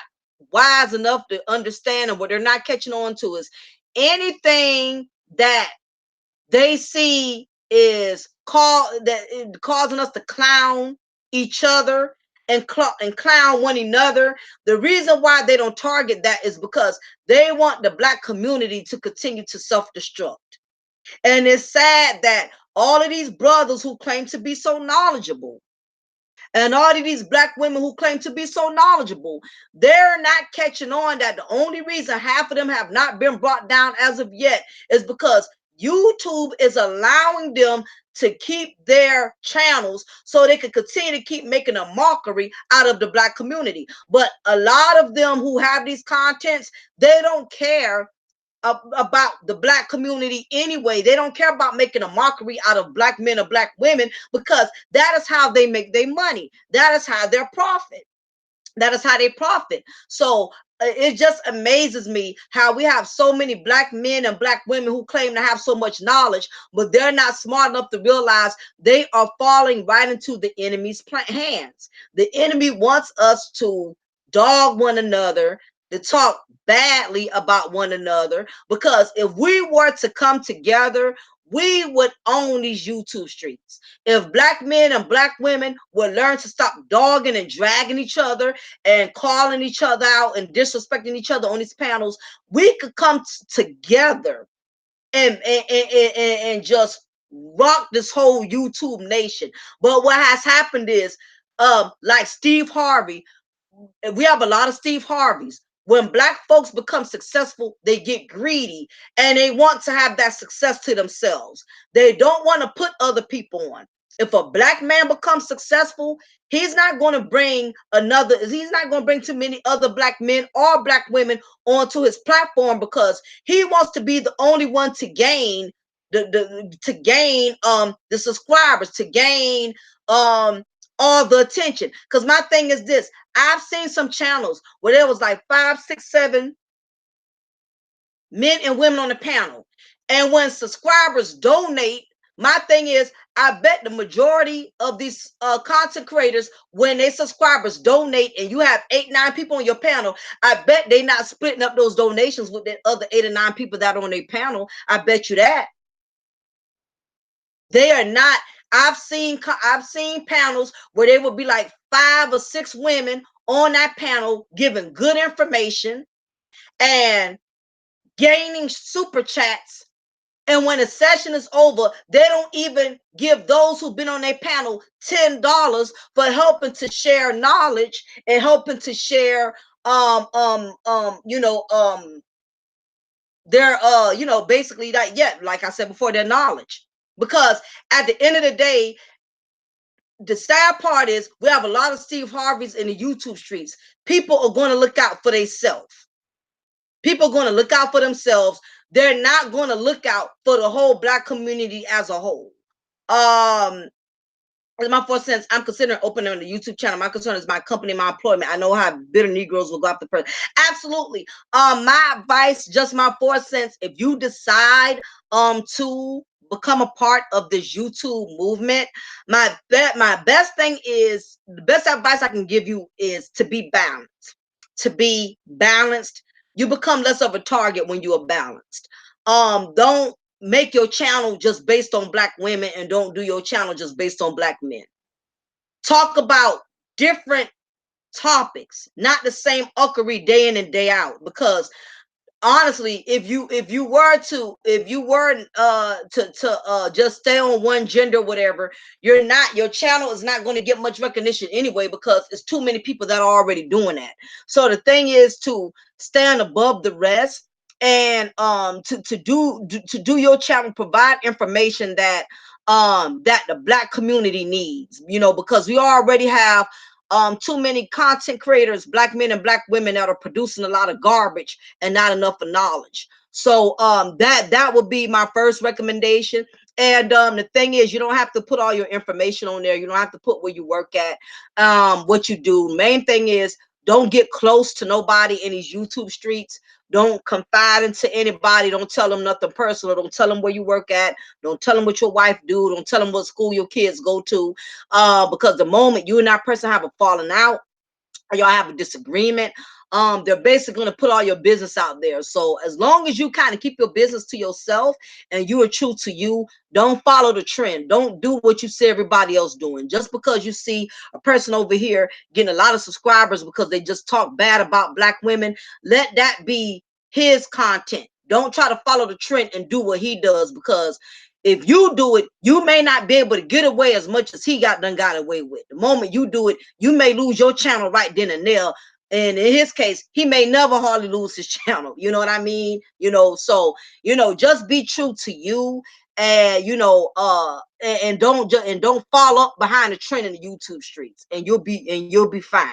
[SPEAKER 1] wise enough to understand, and what they're not catching on to, is anything that they see is causing us to clown each other and clown one another. The reason why they don't target that is because they want the black community to continue to self-destruct. And it's sad that all of these brothers who claim to be so knowledgeable, And all of these black women who claim to be so knowledgeable, they're not catching on that the only reason half of them have not been brought down as of yet is because YouTube is allowing them to keep their channels so they can continue to keep making a mockery out of the black community. But a lot of them who have these contents, they don't care about the black community anyway. They don't care about making a mockery out of black men or black women, because that is how they make their money. That is how they profit. That is how they profit. So it just amazes me how we have so many black men and black women who claim to have so much knowledge, but they're not smart enough to realize they are falling right into the enemy's hands. The enemy wants us to dog one another, to talk badly about one another, because if we were to come together, we would own these YouTube streets. If black men and black women would learn to stop dogging and dragging each other and calling each other out and disrespecting each other on these panels, we could come together and just rock this whole YouTube nation. But what has happened is, like Steve Harvey, we have a lot of Steve Harveys. When black folks become successful, they get greedy and they want to have that success to themselves. They don't want to put other people on. If a black man becomes successful, he's not going to bring too many other black men or black women onto his platform, because he wants to be the only one to gain the subscribers, to gain all the attention. Because my thing is this: I've seen some channels where there was like 5, 6, 7 men and women on the panel, and when subscribers donate, my thing is, I bet the majority of these content creators, when they subscribers donate and you have 8, 9 people on your panel, I bet they not splitting up those donations with the other 8 or 9 people that are on their panel. I bet you that they are not. I've seen panels where they would be like 5 or 6 women on that panel giving good information and gaining super chats. And when the session is over, they don't even give those who've been on their panel $10 for helping to share knowledge and helping to share their basically that, yeah, like I said before, their knowledge. Because at the end of the day, the sad part is we have a lot of Steve Harveys in the YouTube streets. People are going to look out for themselves. People are going to look out for themselves. They're not going to look out for the whole black community as a whole. In my 4 cents, I'm considering opening the YouTube channel. My concern is my company, my employment. I know how bitter Negroes will go after person. Absolutely. My advice, just my 4 cents, if you decide to become a part of this YouTube movement, my best thing is, the best advice I can give you is to be balanced. To be balanced. You become less of a target when you are balanced. Don't make your channel just based on black women, and don't do your channel just based on black men. Talk about different topics, not the same uckery day in and day out. Because honestly, if you were to just stay on one gender, whatever, your channel is not going to get much recognition anyway, because it's too many people that are already doing that. So the thing is to stand above the rest, and to do your channel, provide information that the black community needs, because we already have too many content creators, black men and black women, that are producing a lot of garbage and not enough of knowledge. So that would be my first recommendation. And the thing is, you don't have to put all your information on there. You don't have to put where you work at, what you do. Main thing is, don't get close to nobody in these YouTube streets. Don't confide into anybody. Don't tell them nothing personal. Don't tell them where you work at. Don't tell them what your wife do. Don't tell them what school your kids go to. Because the moment you and that person have a falling out, or y'all have a disagreement, they're basically going to put all your business out there. So as long as you kind of keep your business to yourself and you are true to you, don't follow the trend. Don't do what you see everybody else doing. Just because you see a person over here getting a lot of subscribers because they just talk bad about black women, let that be his content. Don't try to follow the trend and do what he does, because if you do it, you may not be able to get away as much as he got away with. The moment you do it, you may lose your channel right then and there. And in his case, he may never hardly lose his channel. You know what I mean? So just be true to you, and and don't fall up behind the trend in the YouTube streets, and you'll be fine.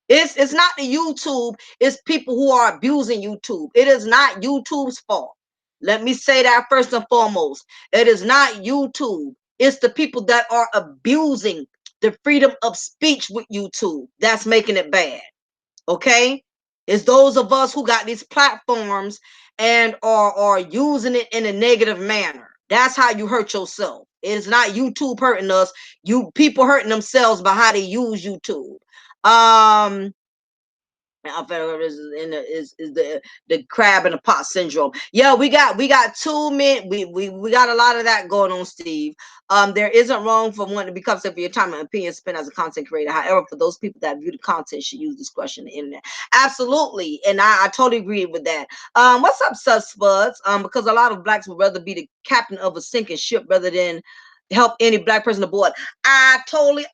[SPEAKER 1] It's not the YouTube, it's people who are abusing YouTube. It is not YouTube's fault. Let me say that first and foremost. It is not YouTube. It's the people that are abusing the freedom of speech with YouTube that's making it bad. Okay? It's those of us who got these platforms and are using it in a negative manner. That's how you hurt yourself. It is not YouTube hurting us. You people hurting themselves by how they use YouTube. Is the crab in the pot syndrome. Yeah, we got 2 men. We got a lot of that going on, Steve. There isn't wrong for one to become for your time and opinion spent as a content creator. However, for those people that view the content should use discretion on the internet. Absolutely, and I totally agree with that. What's up, sus buds? Because a lot of blacks would rather be the captain of a sinking ship rather than help any black person aboard. I totally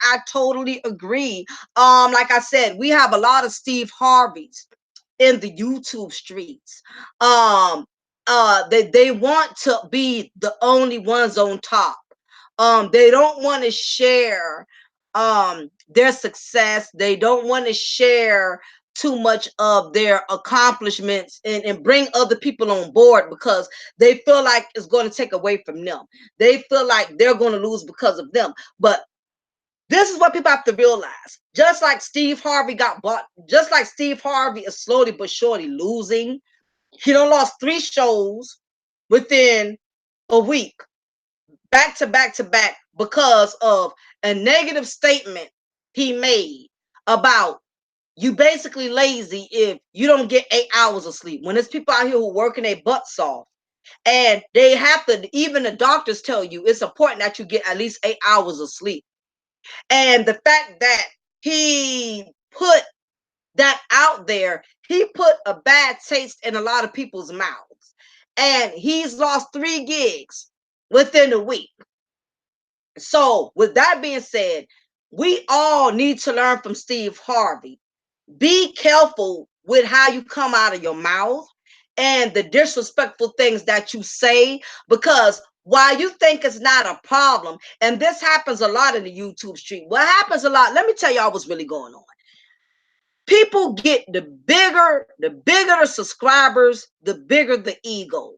[SPEAKER 1] agree. Like I said, we have a lot of Steve Harveys in the YouTube streets. They want to be the only ones on top. They don't want to share their success. They don't want to share too much of their accomplishments and bring other people on board because they feel like it's going to take away from them. They feel like they're going to lose because of them. But this is what people have to realize. Just like Steve Harvey got bought, just like Steve Harvey is slowly but surely losing. He done lost 3 shows within a week, back to back to back, because of a negative statement he made about you basically lazy if you don't get 8 hours of sleep. When there's people out here who working their butts off, and they have to, even the doctors tell you it's important that you get at least 8 hours of sleep. And the fact that he put that out there, he put a bad taste in a lot of people's mouths. And he's lost 3 gigs within a week. So, with that being said, we all need to learn from Steve Harvey. Be careful with how you come out of your mouth and the disrespectful things that you say, because while you think it's not a problem, and this happens a lot in the YouTube street, what happens a lot, let me tell y'all what's really going on. People get the bigger the subscribers, the bigger the ego.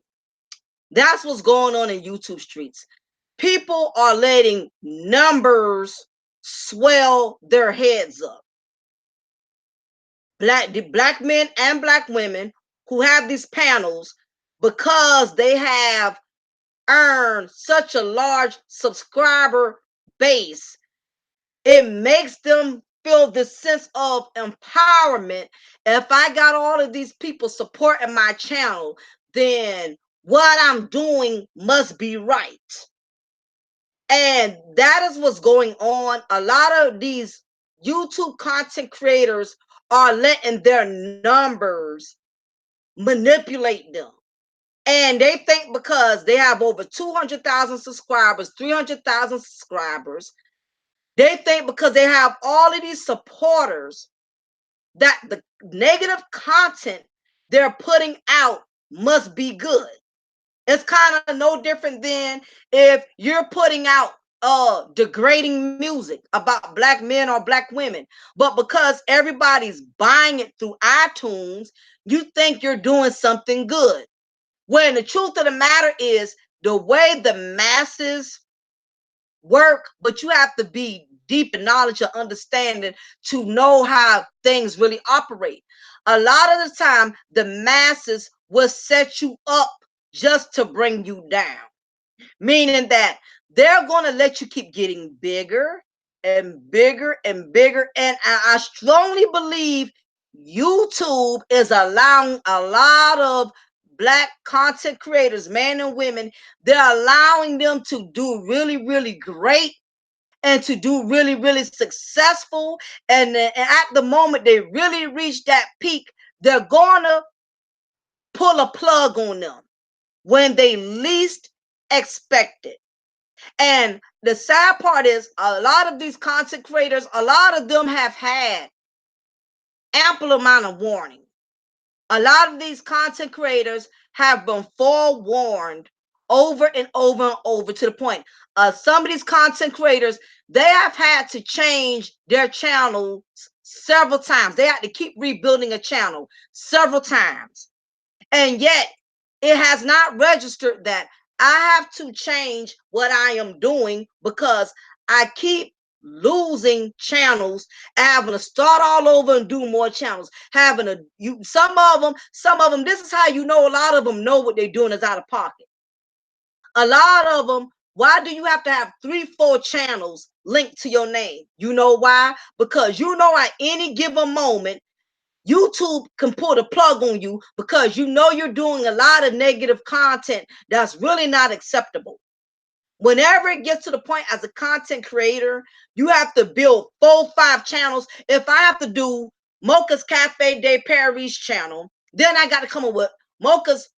[SPEAKER 1] That's what's going on in YouTube streets. People are letting numbers swell their heads up. Black men and black women who have these panels, because they have earned such a large subscriber base, it makes them feel this sense of empowerment. If I got all of these people supporting my channel, then what I'm doing must be right. And that is what's going on. A lot of these YouTube content creators are letting their numbers manipulate them. And they think because they have over 200,000 subscribers, 300,000 subscribers, they think because they have all of these supporters that the negative content they're putting out must be good. It's kind of no different than if you're putting out degrading music about black men or black women, but because everybody's buying it through iTunes, you think you're doing something good. When the truth of the matter is, the way the masses work, but you have to be deep in knowledge or understanding to know how things really operate. A lot of the time, the masses will set you up just to bring you down, meaning that they're going to let you keep getting bigger and bigger and bigger. And I strongly believe YouTube is allowing a lot of black content creators, men and women, they're allowing them to do really, really great and to do really, really successful. And at the moment they really reach that peak, they're going to pull a plug on them when they least expected. And the sad part is a lot of these content creators, a lot of them have had ample amount of warning. A lot of these content creators have been forewarned over and over and over, to the point some of these content creators, they have had to change their channels several times. They had to keep rebuilding a channel several times. And yet it has not registered that I have to change what I am doing, because I keep losing channels, having to start all over and do more channels, having to some of them, this is how you know a lot of them know what they're doing is out of pocket. A lot of them, why do you have to have 3-4 channels linked to your name? You know why? Because you know at any given moment YouTube can pull the plug on you, because you know you're doing a lot of negative content that's really not acceptable. Whenever it gets to the point as a content creator, you have to build 4-5 channels. If I have to do Mocha's Cafe de Paris channel, then I got to come up with Mocha's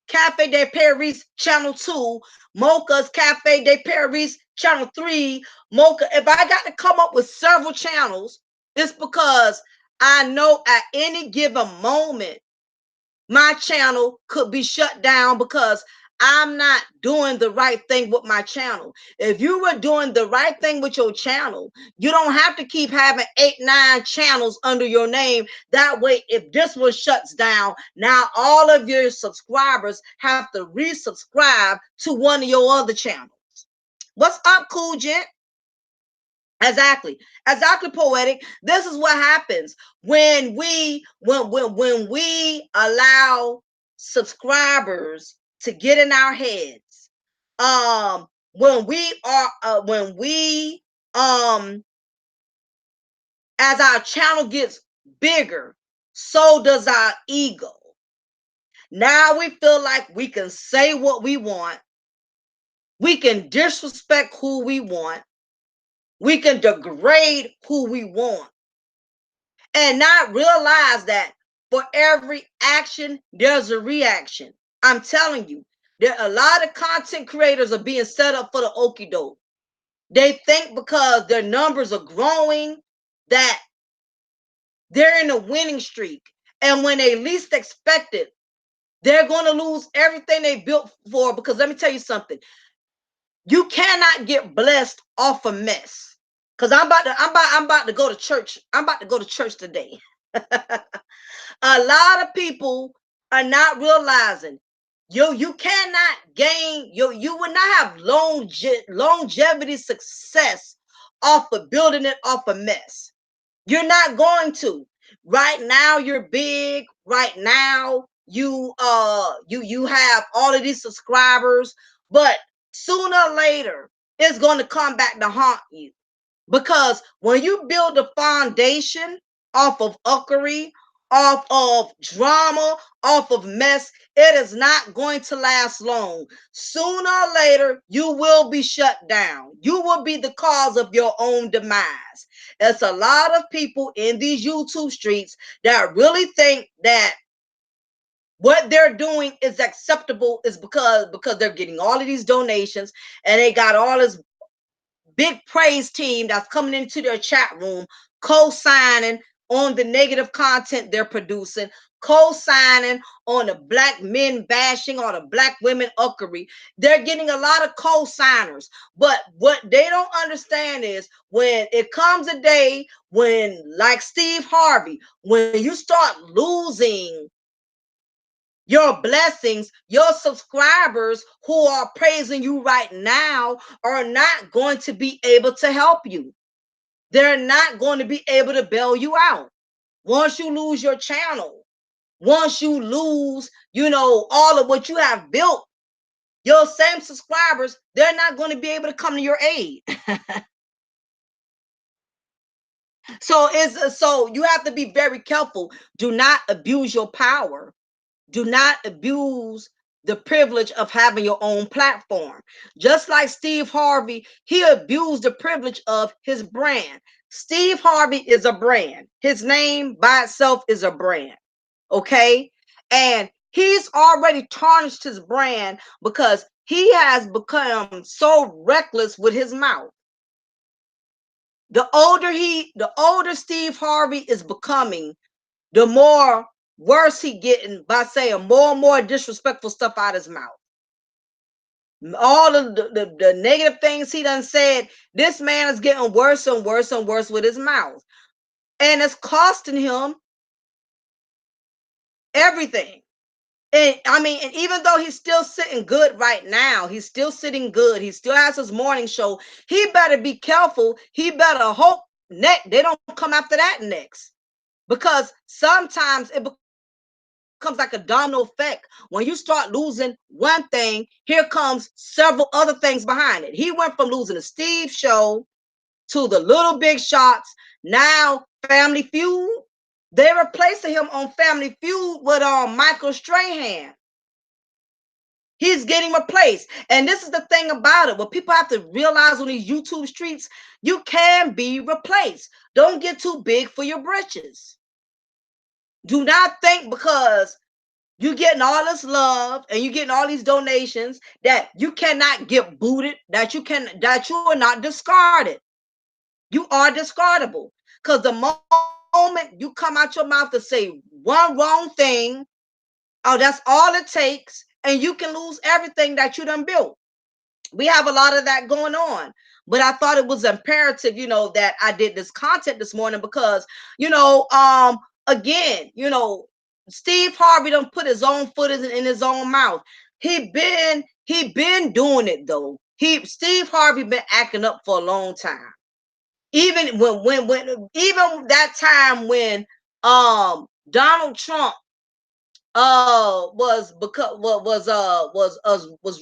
[SPEAKER 1] Cafe de Paris channel 2, Mocha's Cafe de Paris channel 3, Mocha. If I got to come up with several channels, it's because I know at any given moment my channel could be shut down because I'm not doing the right thing with my channel. If you were doing the right thing with your channel, you don't have to keep having 8-9 channels under your name. That way, if this one shuts down, now all of your subscribers have to resubscribe to one of your other channels. What's up, 𝐜𝐚'𝐬? Exactly poetic. This is what happens when we allow subscribers to get in our heads. When we as our channel gets bigger, so does our ego. Now we feel like we can say what we want, we can disrespect who we want, we can degrade who we want, and not realize that for every action, there's a reaction. I'm telling you, there are a lot of content creators are being set up for the okie doke. They think because their numbers are growing that they're in a winning streak. And when they least expect it, they're going to lose everything they built for. Because let me tell you something. You cannot get blessed off a mess. Because I'm about to go to church. I'm about to go to church today. A lot of people are not realizing you cannot gain, you will not have longevity success off of building it off a mess. You're not going to. Right now you're big. Right now you have all of these subscribers, but sooner or later it's going to come back to haunt you. Because when you build a foundation off of uckery, off of drama, off of mess, it is not going to last long. Sooner or later, you will be shut down. You will be the cause of your own demise. There's a lot of people in these YouTube streets that really think that what they're doing is acceptable is because they're getting all of these donations and they got all this big praise team that's coming into their chat room, co-signing on the negative content they're producing, co-signing on the black men bashing or the black women uckery. They're getting a lot of co-signers. But what they don't understand is when it comes a day when, like Steve Harvey, when you start losing your blessings, your subscribers who are praising you right now are not going to be able to help you. They're not going to be able to bail you out. Once you lose your channel, once you lose, all of what you have built, your same subscribers, they're not going to be able to come to your aid. So you have to be very careful. Do not abuse your power. Do not abuse the privilege of having your own platform. Just like Steve Harvey, he abused the privilege of his brand. Steve Harvey is a brand. His name by itself is a brand. Okay? And he's already tarnished his brand because he has become so reckless with his mouth. The older Steve Harvey is becoming, the more worse he getting by saying more and more disrespectful stuff out his mouth. All of the negative things he done said, this man is getting worse and worse and worse with his mouth. And it's costing him everything. And I mean, and even though he's still sitting good right now, he's still sitting good. He still has his morning show. He better be careful. He better hope they don't come after that next. Because sometimes it becomes like a domino effect. When you start losing one thing, here comes several other things behind it. He went from losing the Steve show to the Little Big Shots. Now Family Feud. They're replacing him on Family Feud with Michael Strahan. He's getting replaced. And this is the thing about it. What people have to realize on these YouTube streets, you can be replaced. Don't get too big for your britches. Do not think because you're getting all this love and you're getting all these donations that you cannot get booted, that you are not discarded. You are discardable. Because the moment you come out your mouth to say one wrong thing, oh, that's all it takes, and you can lose everything that you done built. We have a lot of that going on. But I thought it was imperative, that I did this content this morning because, again, Steve Harvey done put his own foot in his own mouth. He been doing it though. Steve Harvey been acting up for a long time. Even even that time when Donald Trump was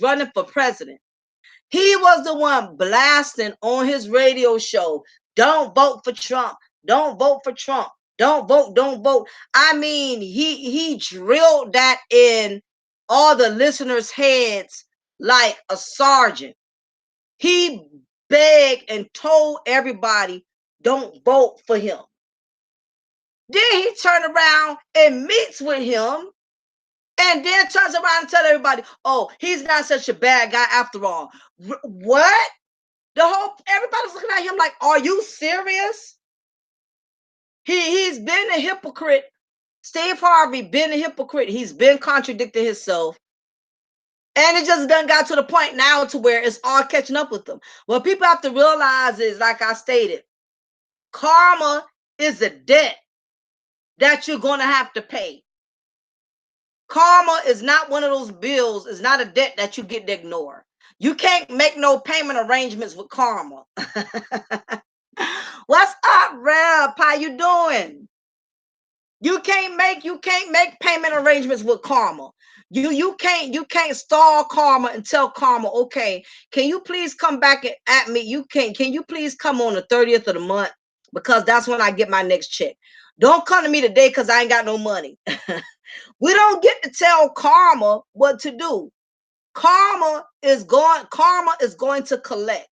[SPEAKER 1] running for president. He was the one blasting on his radio show, don't vote for Trump, don't vote for Trump, don't vote. I mean, he drilled that in all the listeners' heads like a sergeant. He begged and told everybody, don't vote for him. Then he turned around and meets with him and then turns around and tell everybody, oh, he's not such a bad guy after all. What? Everybody's looking at him like, are you serious? He's been a hypocrite. Steve Harvey been a hypocrite. He's been contradicting himself. And it just done got to the point now to where it's all catching up with them. What people have to realize is, like I stated, karma is a debt that you're going to have to pay. Karma is not one of those bills. It's not a debt that you get to ignore. You can't make no payment arrangements with karma. What's up, Reb? How you doing? You can't make payment arrangements with karma. You can't stall karma and tell karma, okay, can you please come back at me? Can you please come on the 30th of the month? Because that's when I get my next check. Don't come to me today because I ain't got no money. We don't get to tell karma what to do. Karma is going to collect.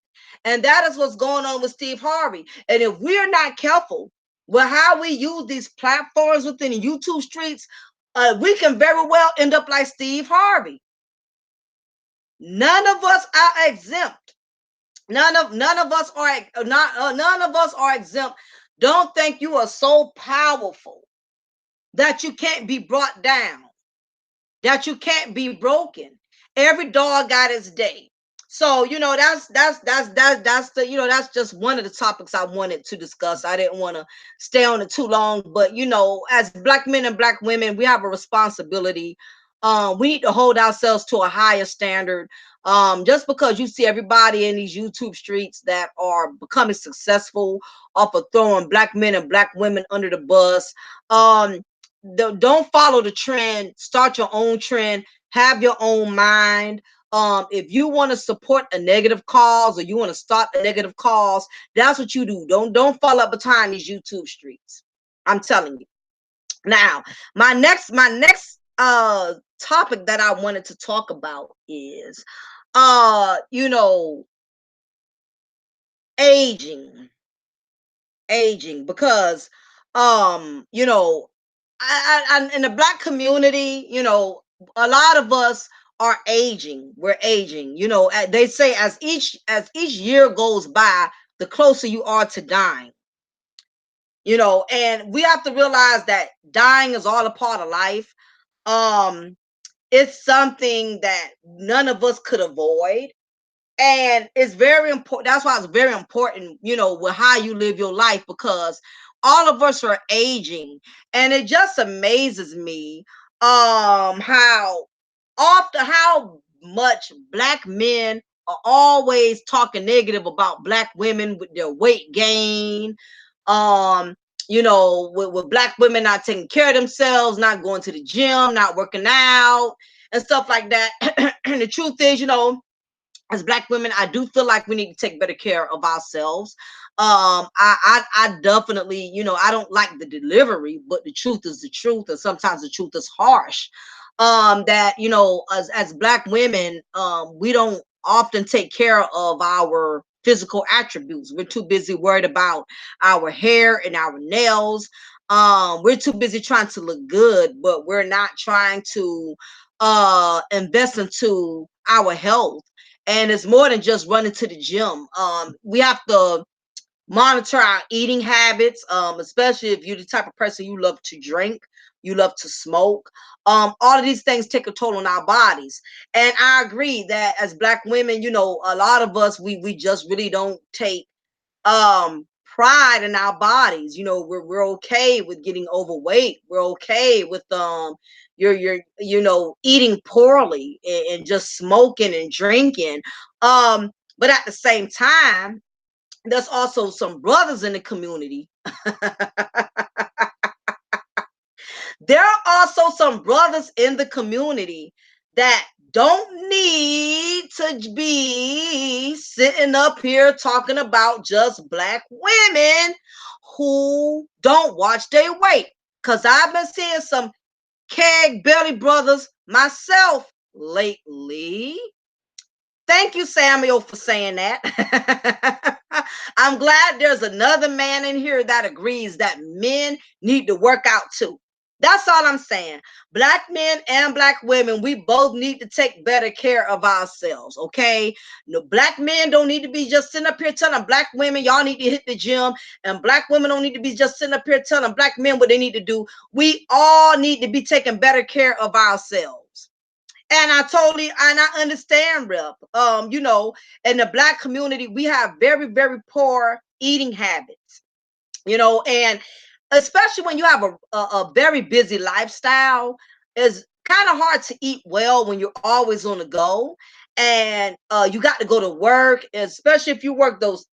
[SPEAKER 1] And that is what's going on with Steve Harvey. And if we're not careful with how we use these platforms within the YouTube streets, we can very well end up like Steve Harvey. None of us are exempt. None of us are exempt. Don't think you are so powerful that you can't be brought down, that you can't be broken. Every dog got its day. So, that's that's just one of the topics I wanted to discuss. I didn't want to stay on it too long, but as Black men and Black women, we have a responsibility. We need to hold ourselves to a higher standard. Just because you see everybody in these YouTube streets that are becoming successful off of throwing Black men and Black women under the bus, don't follow the trend. Start your own trend. Have your own mind. If you want to support a negative cause or you want to start a negative cause, that's what you do. Don't fall up behind these YouTube streets. I'm telling you. Now, my next topic that I wanted to talk about is aging because I in the Black community, a lot of us are aging. We're aging. You know, they say as each year goes by, the closer you are to dying. You know, and we have to realize that dying is all a part of life. Um, it's something that none of us could avoid. And it's very important. That's why it's very important, you know, with how you live your life, because all of us are aging. And it just amazes me how often, how much black men are always talking negative about black women with their weight gain. um you know, with black women not taking care of themselves, not going to the gym, not working out and stuff like that. And the truth is, you know, as black women, I do feel like we need to take better care of ourselves. I definitely, you know, I don't like the delivery, but the truth is the truth, and sometimes the truth is harsh. That, you know, as black women, we don't often take care of our physical attributes. We're too busy worried about our hair and our nails. We're too busy trying to look good, but we're not trying to invest into our health. And it's more than just running to the gym. We have to monitor our eating habits, especially if you're the type of person, you love to drink, you love to smoke. All of these things take a toll on our bodies. And I agree that as black women, you know, a lot of us, we just really don't take pride in our bodies. You know, we're okay with getting overweight. We're okay with you're you know, eating poorly, and just smoking and drinking. But at the same time, there's also some brothers in the community. There are also some brothers in the community that don't need to be sitting up here talking about just black women who don't watch their weight. Because I've been seeing some keg belly brothers myself lately. Thank you, Samuel, for saying that. I'm glad there's another man in here that agrees that men need to work out too. That's all I'm saying. Black men and black women, we both need to take better care of ourselves, okay? No, black men don't need to be just sitting up here telling black women, y'all need to hit the gym, and black women don't need to be just sitting up here telling black men what they need to do. We all need to be taking better care of ourselves. And I understand, Rep. You know, in the black community, we have very, very poor eating habits, you know, and especially when you have a very busy lifestyle, it's kind of hard to eat well when you're always on the go. And you got to go to work, especially if you work those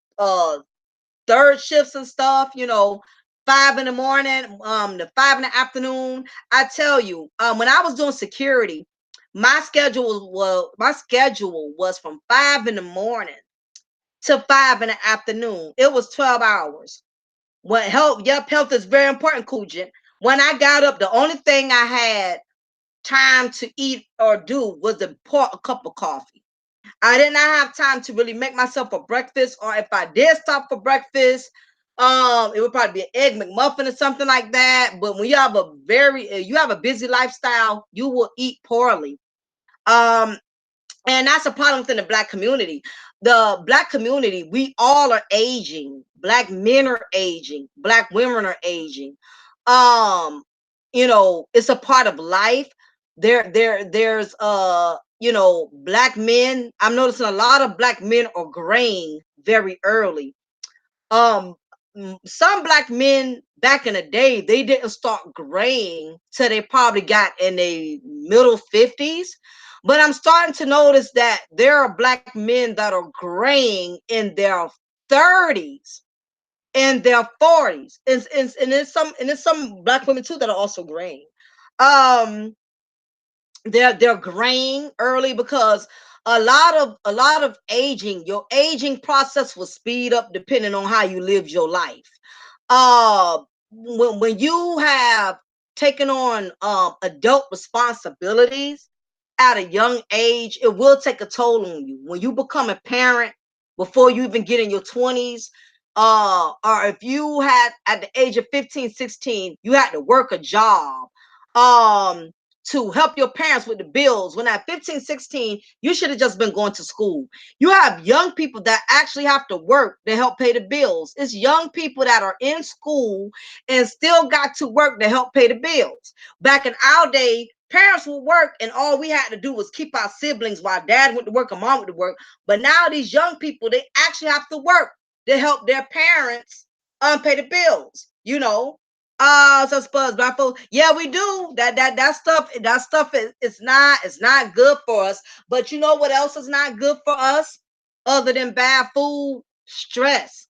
[SPEAKER 1] third shifts and stuff, you know, 5 in the morning, to 5 in the afternoon. I tell you, when I was doing security, my schedule was from 5 in the morning to 5 in the afternoon. It was 12 hours. What health, yep, health is very important, 𝐜𝐡𝐚'𝐬. When I got up, the only thing I had time to eat or do was to pour a cup of coffee. I did not have time to really make myself a breakfast, or if I did stop for breakfast, it would probably be an egg McMuffin or something like that. But when you have a busy lifestyle, you will eat poorly. Um, and that's a problem within the black community. The black community, we all are aging. Black men are aging. Black women are aging. Um, you know, it's a part of life. There's you know, black men. I'm noticing a lot of black men are graying very early. um some black men back in the day, they didn't start graying till they probably got in their middle 50s. But I'm starting to notice that there are black men that are graying in their 30s, in their 40s, and there's some black women too that are also graying. um they're graying early because a lot of aging, your aging process will speed up depending on how you live your life. When you have taken on adult responsibilities at a young age, it will take a toll on you. When you become a parent before you even get in your 20s, or if you had at the age of 15, 16, you had to work a job, um to help your parents with the bills, when at 15, 16, you should have just been going to school. You have young people that actually have to work to help pay the bills. It's young people that are in school and still got to work to help pay the bills. Back in our day, parents would work and all we had to do was keep our siblings while dad went to work and mom went to work. But now these young people, they actually have to work to help their parents pay the bills, you know. So Spurs, black folks, yeah, we do that stuff is it's not good for us. But you know what else is not good for us other than bad food? Stress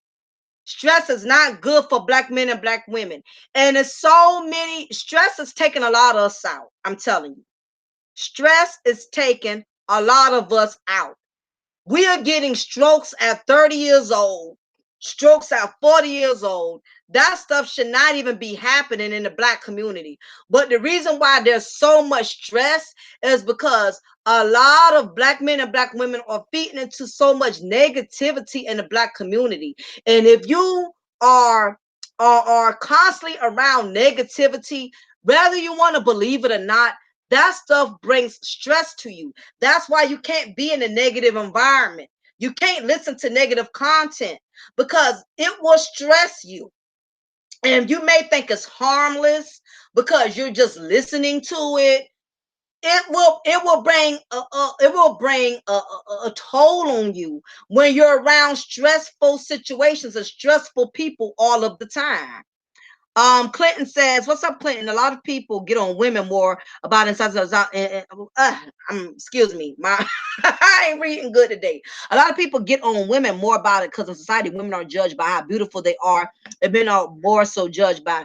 [SPEAKER 1] is not good for black men and black women. And it's so many, stress is taking a lot of us out. I'm telling you, stress is taking a lot of us out. We are getting strokes at 30 years old, strokes at 40 years old. That stuff should not even be happening in the black community. But the reason why there's so much stress is because a lot of black men and black women are feeding into so much negativity in the black community. And if you are are constantly around negativity, whether you want to believe it or not, that stuff brings stress to you. That's why you can't be in a negative environment. You can't listen to negative content because it will stress you. And you may think it's harmless because you're just listening to it. It will bring a toll on you when you're around stressful situations and stressful people all of the time. Clinton says, "What's up, Clinton? A lot of people get on women more about inside. Excuse me, my I ain't reading good today. A lot of people get on women more about it because in society, women are judged by how beautiful they are, and men are more so judged by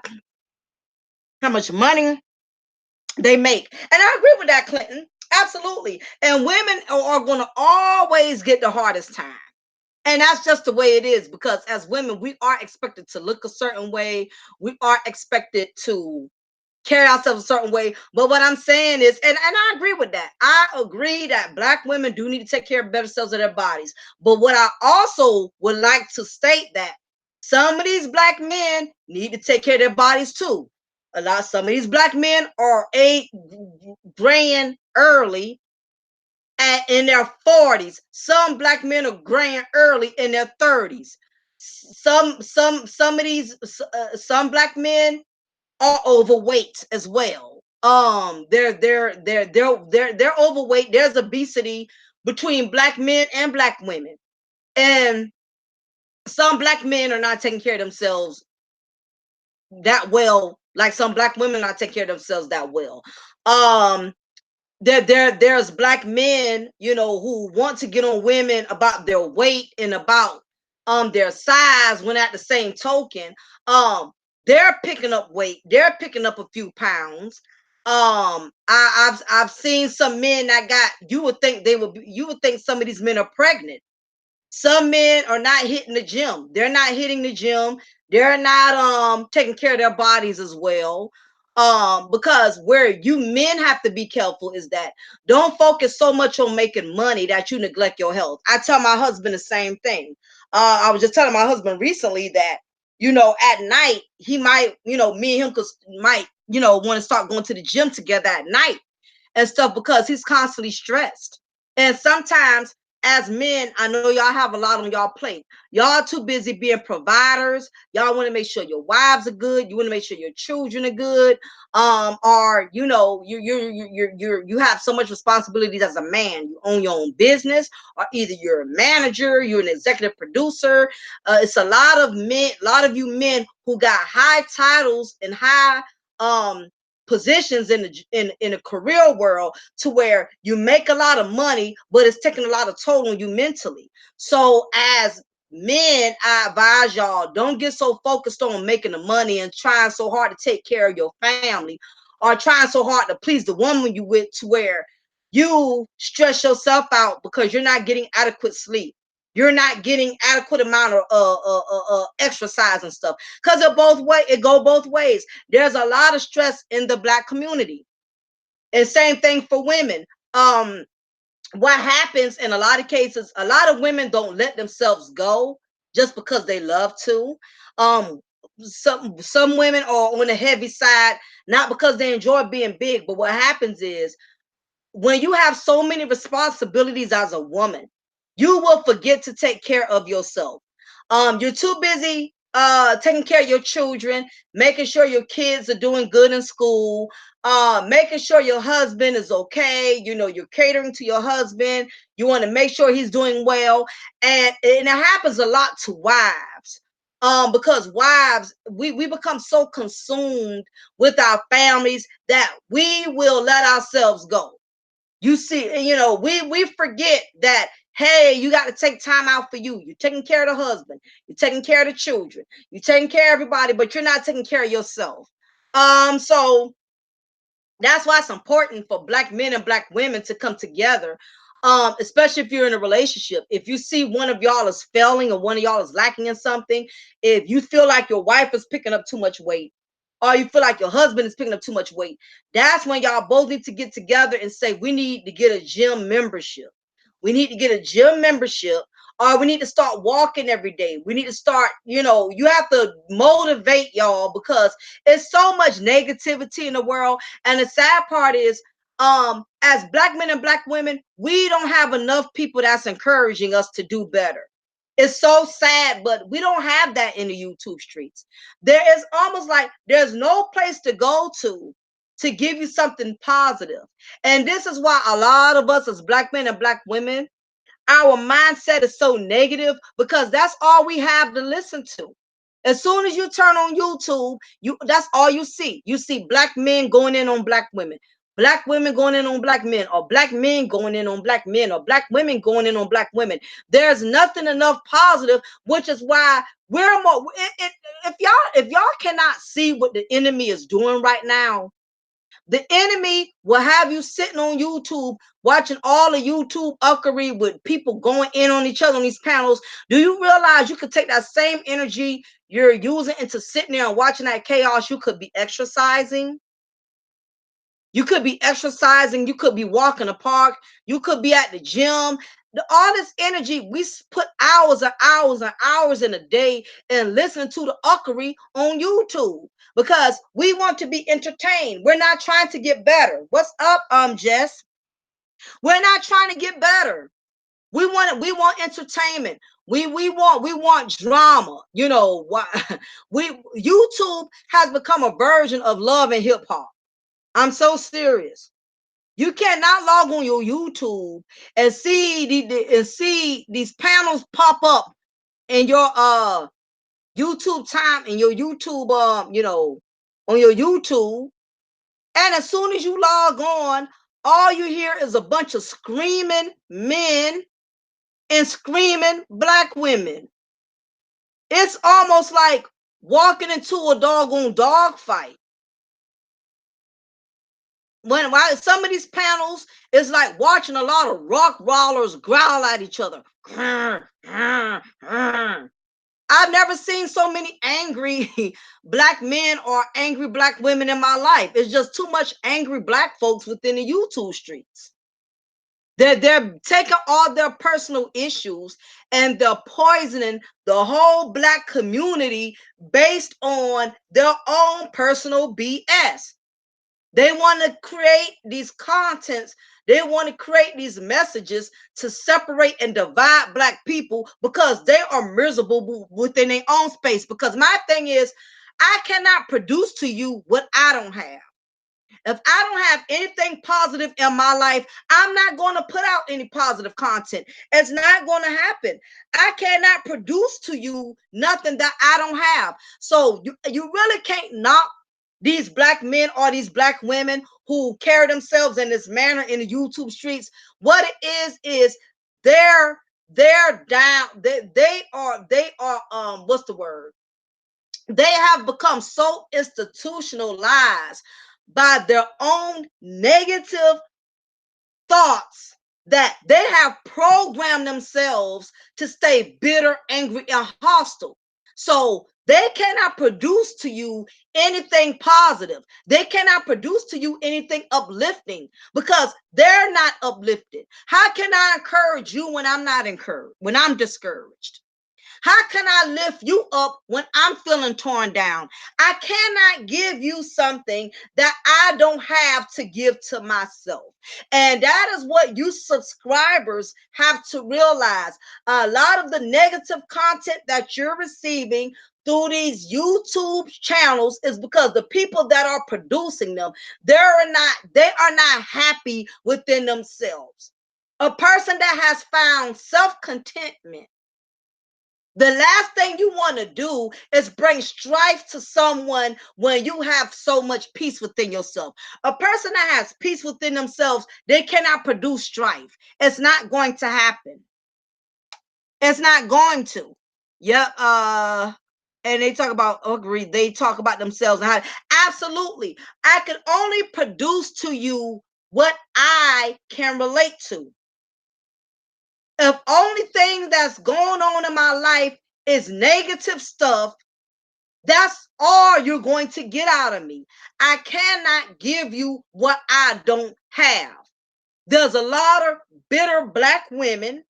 [SPEAKER 1] how much money they make." And I agree with that, Clinton. Absolutely. And women are going to always get the hardest time. And that's just the way it is because as women, we are expected to look a certain way. We are expected to carry ourselves a certain way. But what I'm saying is, and I agree with that. I agree that black women do need to take care of better selves of their bodies. But what I also would like to state that some of these black men need to take care of their bodies too. Some of these black men are graying early in their 40s. Some black men are graying early in their 30s. Some of these some black men are overweight as well. They're overweight. There's obesity between black men and black women. And some black men are not taking care of themselves that well, like some black women are not taking care of themselves that well. Um there's black men, who want to get on women about their weight and about their size, when at the same token, they're picking up weight, they're picking up a few pounds. I've seen some men that got, you would think some of these men are pregnant. Some men are not hitting the gym. They're not hitting the gym. They're not taking care of their bodies as well. Because where you men have to be careful is that don't focus so much on making money that you neglect your health. I tell my husband the same thing. I was just telling my husband recently that, at night he might, me and him might, want to start going to the gym together at night and stuff because he's constantly stressed. And sometimes as men, I know y'all have a lot on y'all plate. Y'all too busy being providers. Y'all want to make sure your wives are good. You want to make sure your children are good. Or you have so much responsibilities as a man. You own your own business, or either you're a manager, you're an executive producer. It's a lot of men, a lot of you men who got high titles and high positions in a career world, to where you make a lot of money, but it's taking a lot of toll on you mentally. So as men, I advise y'all, don't get so focused on making the money and trying so hard to take care of your family, or trying so hard to please the woman you with, to where you stress yourself out because you're not getting adequate sleep. You're not getting adequate amount of exercise and stuff, because it go both ways. There's a lot of stress in the black community, and same thing for women. What happens in a lot of cases, a lot of women don't let themselves go just because they love to. some women are on the heavy side, not because they enjoy being big, but what happens is when you have so many responsibilities as a woman, you will forget to take care of yourself. You're too busy taking care of your children, making sure your kids are doing good in school, making sure your husband is okay. You know, you're catering to your husband. You want to make sure he's doing well. And it happens a lot to wives. Because wives, we become so consumed with our families that we will let ourselves go. You see, we forget that, hey, you got to take time out for you. You're taking care of the husband, you're taking care of the children, you're taking care of everybody, but you're not taking care of yourself. So that's why it's important for black men and black women to come together, especially if you're in a relationship. If you see one of y'all is failing or one of y'all is lacking in something, if you feel like your wife is picking up too much weight, or you feel like your husband is picking up too much weight, that's when y'all both need to get together and say, we need to get a gym membership. We need to get a gym membership, or we need to start walking every day. We need to start, you have to motivate y'all, because it's so much negativity in the world. And the sad part is, as black men and black women, we don't have enough people that's encouraging us to do better. It's so sad, but we don't have that in the YouTube streets. There is almost like there's no place to go to give you something positive. And this is why a lot of us as black men and black women, our mindset is so negative, because that's all we have to listen to. As soon as you turn on YouTube, that's all you see. You see black men going in on black women, black women going in on black men, or black men going in on black men, or black women going in on black women. There's nothing enough positive, which is why we're more. If y'all cannot see what the enemy is doing right now, the enemy will have you sitting on YouTube watching all the YouTube uckery with people going in on each other on these panels. Do you realize you could take that same energy you're using into sitting there and watching that chaos? You could be exercising. You could be exercising. You could be walking the park. You could be at the gym. All this energy, we put hours and hours and hours in a day and listen to the uckery on YouTube because we want to be entertained. We're not trying to get better. What's up, Jess? We're not trying to get better. We want entertainment. We want drama. You know why? We YouTube has become a version of love and hip hop. I'm so serious. You cannot log on your YouTube and see these panels pop up in your YouTube time, in your YouTube on your YouTube, and as soon as you log on, all you hear is a bunch of screaming men and screaming black women. It's almost like walking into a doggone dog fight. While some of these panels, it's like watching a lot of rock rollers growl at each other. I've never seen so many angry black men or angry black women in my life. It's just too much angry black folks within the YouTube streets. They're taking all their personal issues and they're poisoning the whole black community based on their own personal BS. They want to create these contents. They want to create these messages to separate and divide black people because they are miserable within their own space. Because my thing is, I cannot produce to you what I don't have. If I don't have anything positive in my life, I'm not going to put out any positive content. It's not going to happen. I cannot produce to you nothing that I don't have. So you really can't knock these black men or these black women who carry themselves in this manner in the YouTube streets. What it is they're down. They are what's the word? They have become so institutionalized by their own negative thoughts that they have programmed themselves to stay bitter, angry, and hostile. So they cannot produce to you anything positive. They cannot produce to you anything uplifting because they're not uplifted. How can I encourage you when I'm not encouraged, when I'm discouraged? How can I lift you up when I'm feeling torn down? I cannot give you something that I don't have to give to myself. And that is what you subscribers have to realize. A lot of the negative content that you're receiving through these YouTube channels is because the people that are producing them, they are not happy within themselves. A person that has found self-contentment, the last thing you want to do is bring strife to someone when you have so much peace within yourself. A person that has peace within themselves, they cannot produce strife. It's not going to happen. It's not going to. Yep. And they talk about agree. They talk about themselves and how absolutely. I can only produce to you what I can relate to. If only thing that's going on in my life is negative stuff, that's all you're going to get out of me. I cannot give you what I don't have. There's a lot of bitter black women,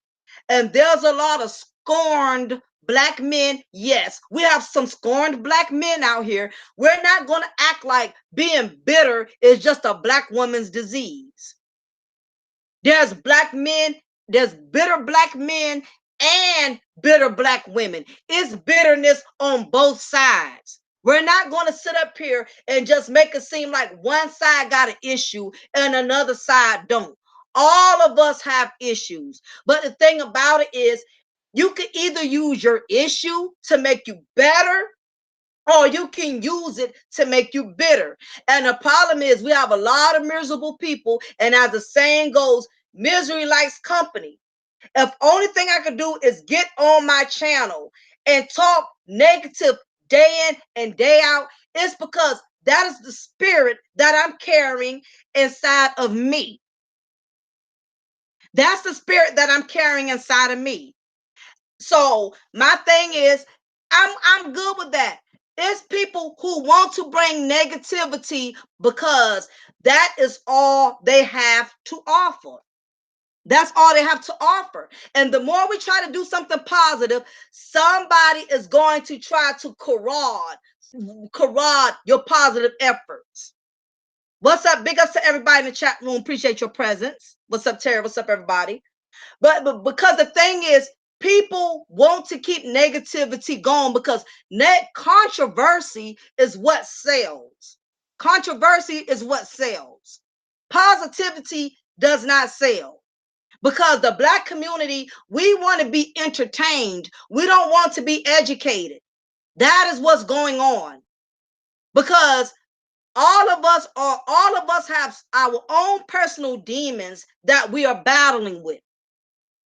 [SPEAKER 1] and there's a lot of scorned black men. Yes, we have some scorned black men out here. We're not going to act like being bitter is just a black woman's disease. There's black men, there's bitter black men and bitter black women. It's bitterness on both sides. We're not going to sit up here and just make it seem like one side got an issue and another side don't. All of us have issues. But the thing about it is, you can either use your issue to make you better, or you can use it to make you bitter. And the problem is, we have a lot of miserable people. And as the saying goes, misery likes company. If only thing I could do is get on my channel and talk negative day in and day out, it's because that is the spirit that I'm carrying inside of me. That's the spirit that I'm carrying inside of me. So my thing is, I'm good with that. It's people who want to bring negativity because that is all they have to offer. That's all they have to offer. And the more we try to do something positive, somebody is going to try to corrode your positive efforts. What's up? Big ups to everybody in the chat room. Appreciate your presence. What's up, Terry? What's up, everybody? But because the thing is, people want to keep negativity going because net controversy is what sells. Controversy is what sells. Positivity does not sell. Because the black community, we want to be entertained. We don't want to be educated. That is what's going on. Because all of us have our own personal demons that we are battling with.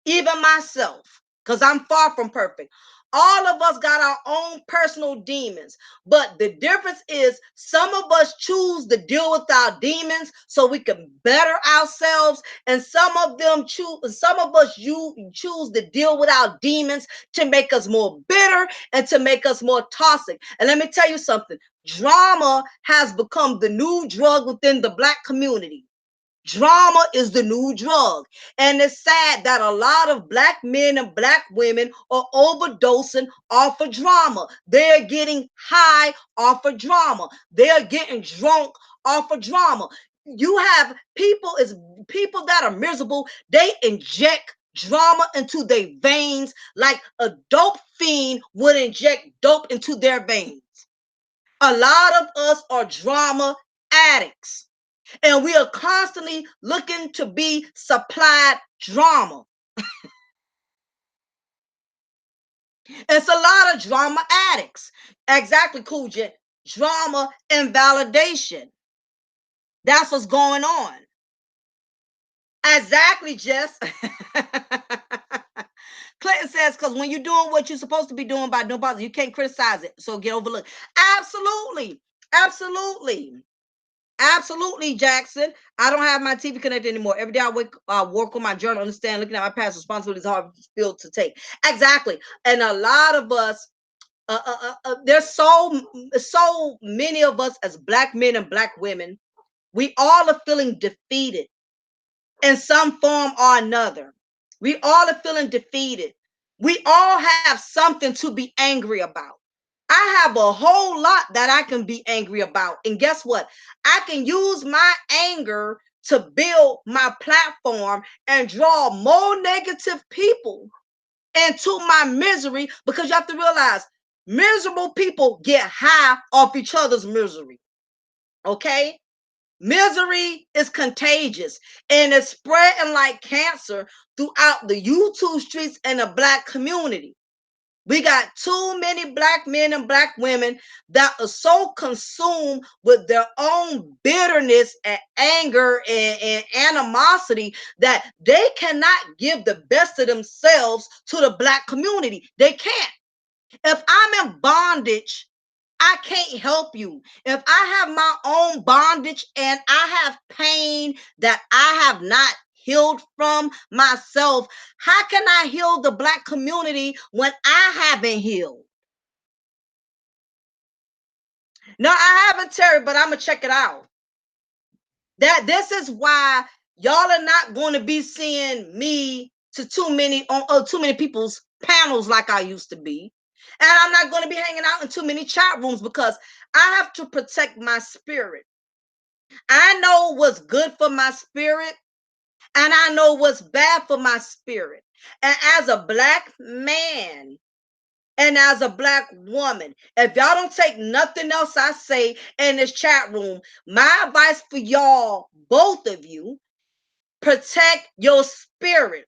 [SPEAKER 1] Even myself, because I'm far from perfect. All of us got our own personal demons, but the difference is some of us choose to deal with our demons so we can better ourselves, and some of us choose to deal with our demons to make us more bitter and to make us more toxic. And let me tell you something, drama has become the new drug within the black community. Drama is the new drug. And it's sad that a lot of black men and black women are overdosing off of drama. They're getting high off of drama. They're getting drunk off of drama. You have people that are miserable. They inject drama into their veins like a dope fiend would inject dope into their veins. A lot of us are drama addicts. And we are constantly looking to be supplied drama. It's a lot of drama addicts. Exactly, 𝐜𝐚'𝐬. Drama and validation. That's what's going on. Exactly, Jess. Clinton says, because when you're doing what you're supposed to be doing by nobody, you can't criticize it. So get overlooked. Absolutely. Absolutely. Absolutely, Jackson. I don't have my TV connected anymore. Every day I work on my journal, understand, looking at my past responsibilities, hard field to take. Exactly. And a lot of us, there's so many of us as black men and black women, we all are feeling defeated in some form or another. We all are feeling defeated. We all have something to be angry about. I have a whole lot that I can be angry about. And guess what? I can use my anger to build my platform and draw more negative people into my misery, because you have to realize miserable people get high off each other's misery. Okay? Misery is contagious and it's spreading like cancer throughout the YouTube streets and the Black community. We got too many Black men and Black women that are so consumed with their own bitterness and anger and animosity that they cannot give the best of themselves to the Black community. They can't. If I'm in bondage, I can't help you. If I have my own bondage and I have pain that I have not healed from myself, how can I heal the Black community when I haven't healed? No, I haven't, Terry, but I'm gonna check it out. That this is why y'all are not going to be seeing me to too many people's panels like I used to be. And I'm not going to be hanging out in too many chat rooms because I have to protect my spirit. I know what's good for my spirit and I know what's bad for my spirit. And as a Black man and as a Black woman, if y'all don't take nothing else I say in this chat room, my advice for y'all, both of you, protect your spirit.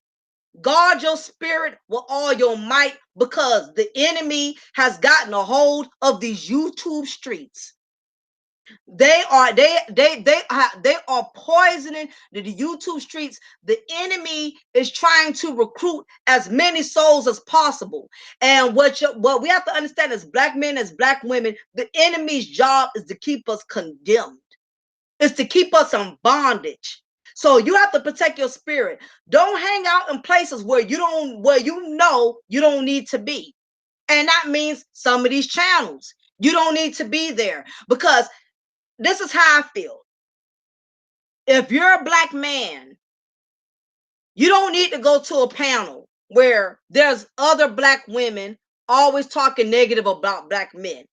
[SPEAKER 1] Guard your spirit with all your might because the enemy has gotten a hold of these YouTube streets. They are poisoning the YouTube streets. The enemy is trying to recruit as many souls as possible. And what we have to understand as Black men, as Black women, the enemy's job is to keep us condemned. It's to keep us in bondage. So you have to protect your spirit. Don't hang out in places where you know you don't need to be. And that means some of these channels. You don't need to be there because this is how I feel. If you're a Black man, you don't need to go to a panel where there's other Black women always talking negative about Black men.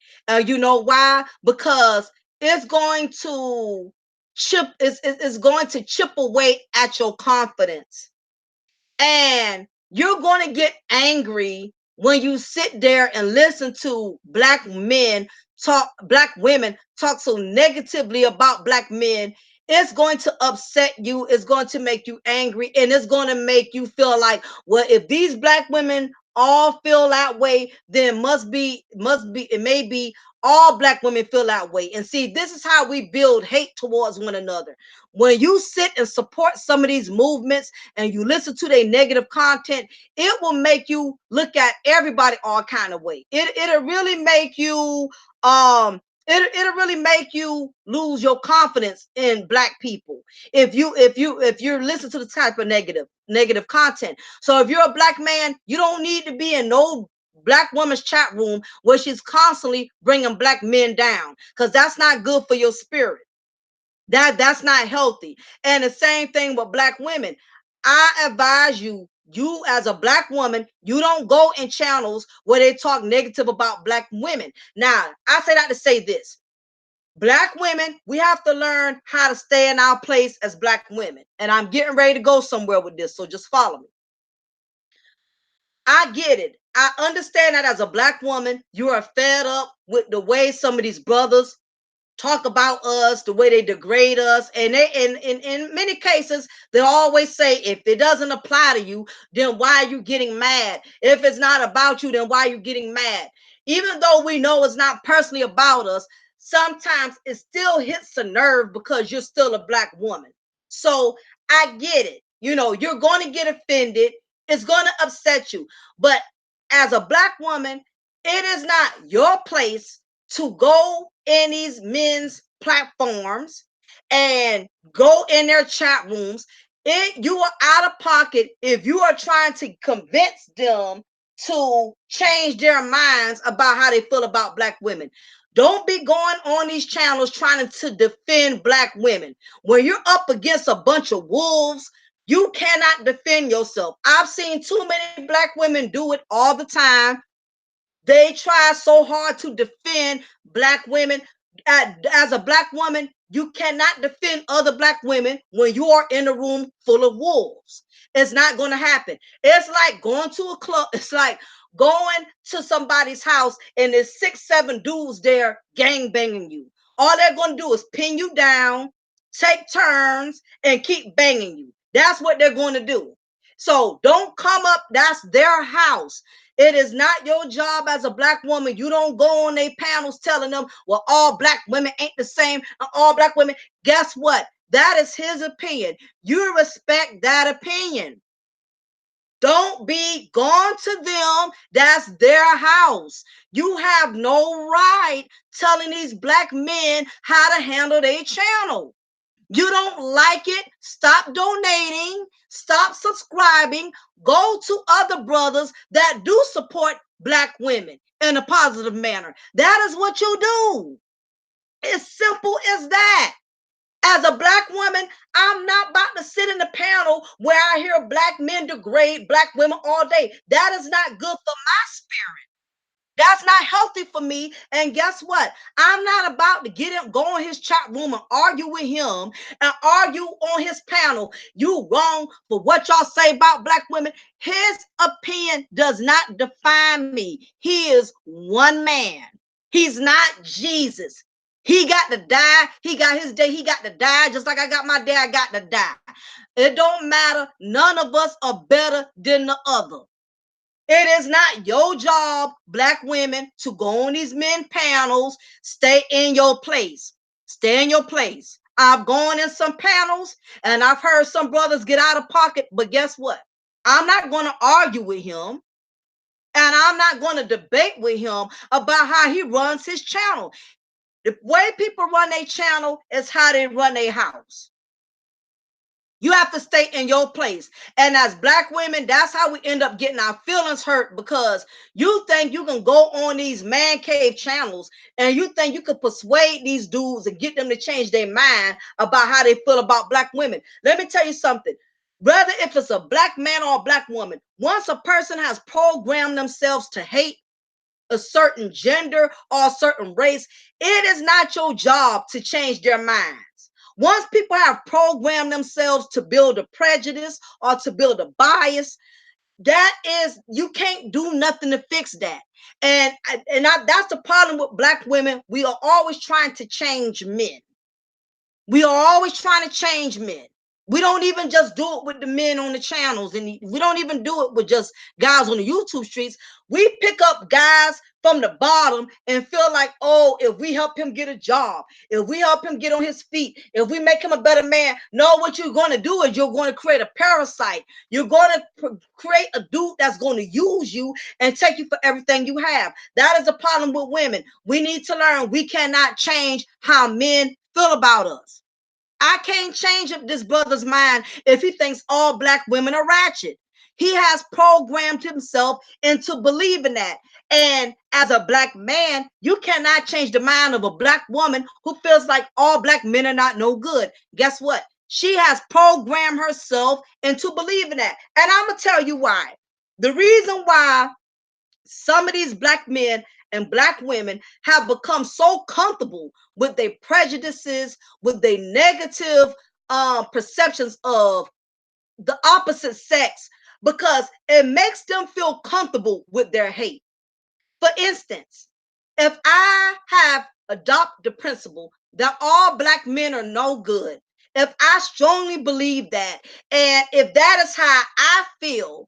[SPEAKER 1] You know why? Because it's going to it's going to chip away at your confidence. And you're going to get angry when you sit there and listen to Black women talk so negatively about Black men. It's going to upset you. It's going to make you angry. And it's going to make you feel like, well, if these Black women all feel that way, then it may be all Black women feel that way. And see, this is how we build hate towards one another. When you sit and support some of these movements and you listen to their negative content, it will make you look at everybody all kind of way. It'll really make you it'll really make you lose your confidence in Black people if you're listening to the type of negative content. So if you're a Black man, you don't need to be in no Black woman's chat room where she's constantly bringing Black men down, because that's not good for your spirit. That's not healthy. And the same thing with Black women. I advise you as a Black woman, you don't go in channels where they talk negative about Black women. Now, I say that to say this. Black women, we have to learn how to stay in our place as Black women. And I'm getting ready to go somewhere with this, so just follow me. I get it. I understand that as a Black woman, you are fed up with the way some of these brothers talk about us, the way they degrade us. And they in many cases, they always say, if it doesn't apply to you, then why are you getting mad? If it's not about you, then why are you getting mad? Even though we know it's not personally about us, sometimes it still hits a nerve because you're still a Black woman. So I get it. You know, you're going to get offended. It's going to upset you. But as a Black woman, it is not your place to go in these men's platforms and go in their chat rooms. You are out of pocket if you are trying to convince them to change their minds about how they feel about Black women. Don't be going on these channels trying to defend Black women when you're up against a bunch of wolves You cannot defend yourself. I've seen too many black women do it all the time. They try so hard to defend black women. As a black woman, you cannot defend other black women when you are in a room full of wolves. It's not going to happen. It's like going to a club. It's like going to somebody's house and there's 6, 7 dudes there gang banging you. All they're going to do is pin you down, take turns, and keep banging you. That's what they're going to do. So don't come up. That's their house. It is not your job as a black woman. You don't go on their panels telling them, well, all black women ain't the same. All black women. Guess what? That is his opinion. You respect that opinion. Don't be gone to them. That's their house. You have no right telling these black men how to handle their channel. You don't like it? Stop donating. Stop subscribing. Go to other brothers that do support black women in a positive manner. That is what you do. It's simple as that. As a black woman, I'm not about to sit in the panel where I hear black men degrade black women all day. That is not good for my spirit. That's not healthy for me. And guess what? I'm not about to get him, go on his chat room and argue with him and argue on his panel. You wrong for what y'all say about black women. His opinion does not define me. He is one man. He's not Jesus. He got to die. He got his day. He got to die. Just like I got my day, I got to die. It don't matter. None of us are better than the other. It is not your job, black women, to go on these men panels. Stay in your place. Stay in your place. I've gone in some panels and I've heard some brothers get out of pocket, but guess what? I'm not going to argue with him and I'm not going to debate with him about how he runs his channel. The way people run their channel is how they run their house. You have to stay in your place. And as black women, that's how we end up getting our feelings hurt, because you think you can go on these man cave channels and you think you can persuade these dudes and get them to change their mind about how they feel about black women. Let me tell you something. Whether if it's a black man or a black woman, once a person has programmed themselves to hate a certain gender or a certain race, it is not your job to change their mind. Once people have programmed themselves to build a prejudice or to build a bias, that is, you can't do nothing to fix that. That's the problem with black women. We are always trying to change men. We are always trying to change men. We don't even just do it with the men on the channels, and we don't even do it with just guys on the YouTube streets. We pick up guys from the bottom and feel like, oh, if we help him get a job, if we help him get on his feet, if we make him a better man, no, what you're going to do is you're going to create a parasite. You're going to create a dude that's going to use you and take you for everything you have. That is the problem with women. We need to learn we cannot change how men feel about us. I can't change this brother's mind if he thinks all black women are ratchet. He has programmed himself into believing that. And as a black man, you cannot change the mind of a black woman who feels like all black men are not no good. Guess what? She has programmed herself into believing that. And I'm going to tell you why. The reason why some of these black men and black women have become so comfortable with their prejudices, with their negative perceptions of the opposite sex, because it makes them feel comfortable with their hate. For instance, if I have adopted the principle that all black men are no good, if I strongly believe that, and if that is how I feel,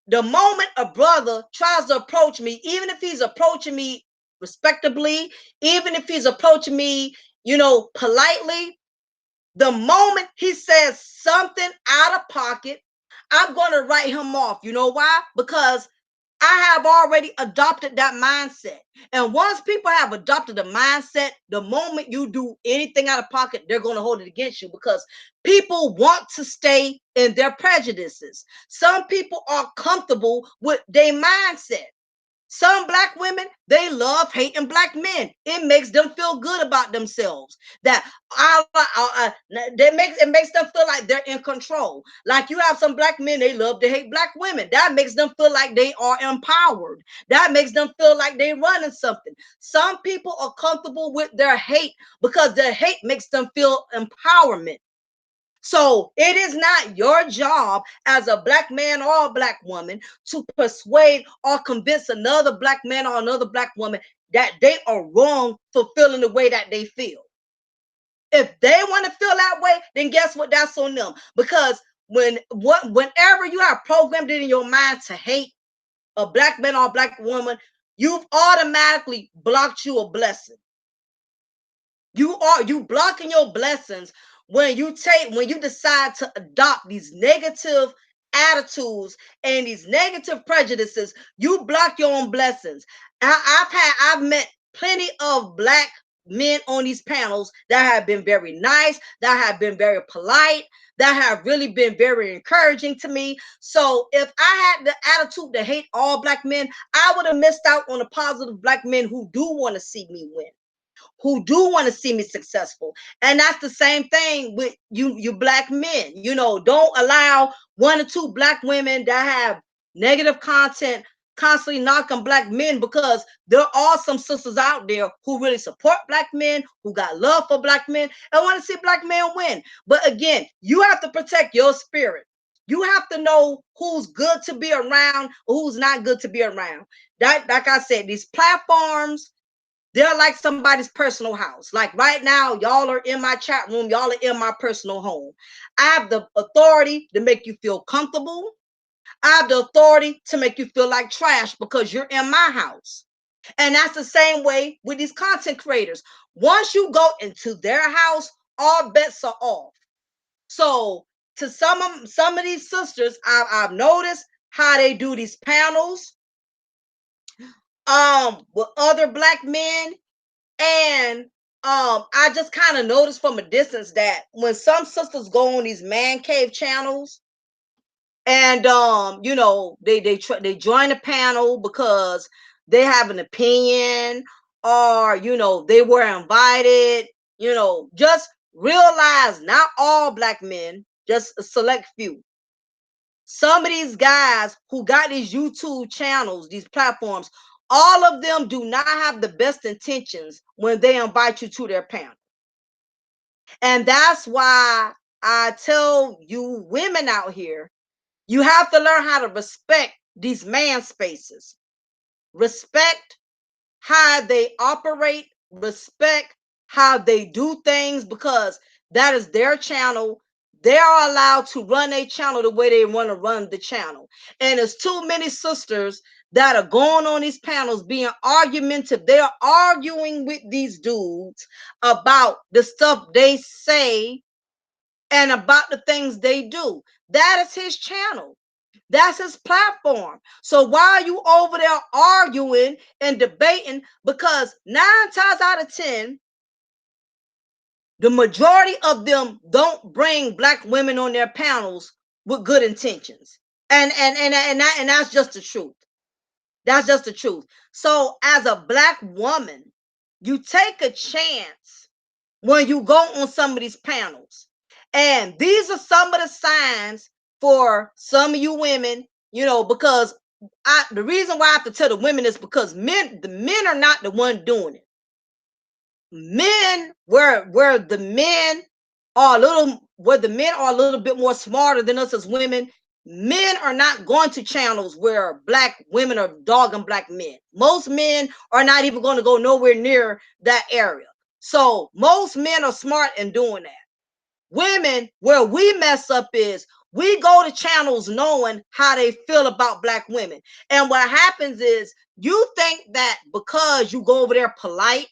[SPEAKER 1] the moment a brother tries to approach me, even if he's approaching me respectably, even if he's approaching me, politely, the moment he says something out of pocket, I'm going to write him off. You know why? Because I have already adopted that mindset. And once people have adopted a mindset, the moment you do anything out of pocket, they're going to hold it against you, because people want to stay in their prejudices. Some people are comfortable with their mindset. Some black women, they love hating black men. It makes them feel good about themselves. That it makes them feel like they're in control. Like you have some black men, they love to hate black women. That makes them feel like they are empowered. That makes them feel like they're running something. Some people are comfortable with their hate because their hate makes them feel empowerment. So it is not your job as a black man or a black woman to persuade or convince another black man or another black woman that they are wrong for feeling the way that they feel. If they want to feel that way, then guess what? That's on them. Because whenever you have programmed it in your mind to hate a black man or a black woman, you've automatically blocked you a blessing. You blocking your blessings when you decide to adopt these negative attitudes and these negative prejudices. You block your own blessings. I've met plenty of black men on these panels that have been very nice, that have been very polite, that have really been very encouraging to me. So if I had the attitude to hate all black men, I would have missed out on the positive black men who do want to see me win, who do want to see me successful. And that's the same thing with you black men. Don't allow one or two black women that have negative content constantly knocking black men, because there are some sisters out there who really support black men, who got love for black men, and want to see black men win. But again, you have to protect your spirit. You have to know who's good to be around or who's not good to be around. That, like I said, these platforms, they're like somebody's personal house. Like right now, y'all are in my chat room. Y'all are in my personal home. I have the authority to make you feel comfortable. I have the authority to make you feel like trash because you're in my house. And that's the same way with these content creators. Once you go into their house, all bets are off. So to some of these sisters, I've noticed how they do these panels with other black men. And I just kind of noticed from a distance that when some sisters go on these man cave channels and they join the panel because they have an opinion, or they were invited, just realize not all black men, just a select few. Some of these guys who got these YouTube channels, these platforms, all of them do not have the best intentions when they invite you to their panel. And that's why I tell you women out here, you have to learn how to respect these man spaces. Respect how they operate, respect how they do things, because that is their channel. They are allowed to run a channel the way they want to run the channel. And there's too many sisters that are going on these panels being argumentative. They are arguing with these dudes about the stuff they say and about the things they do. That is his channel. That's his platform. So why are you over there arguing and debating? Because 9 times out of 10, the majority of them don't bring black women on their panels with good intentions. And that's just the truth. That's just the truth. So as a black woman, you take a chance when you go on some of these panels. And these are some of the signs for some of you women, because the reason why I have to tell the women is because the men are not the one doing it. Men, where the men are a little bit more smarter than us as women, men are not going to channels where black women are dogging black men. Most men are not even going to go nowhere near that area. So most men are smart in doing that. Women, where we mess up is we go to channels knowing how they feel about black women. And what happens is you think that because you go over there polite,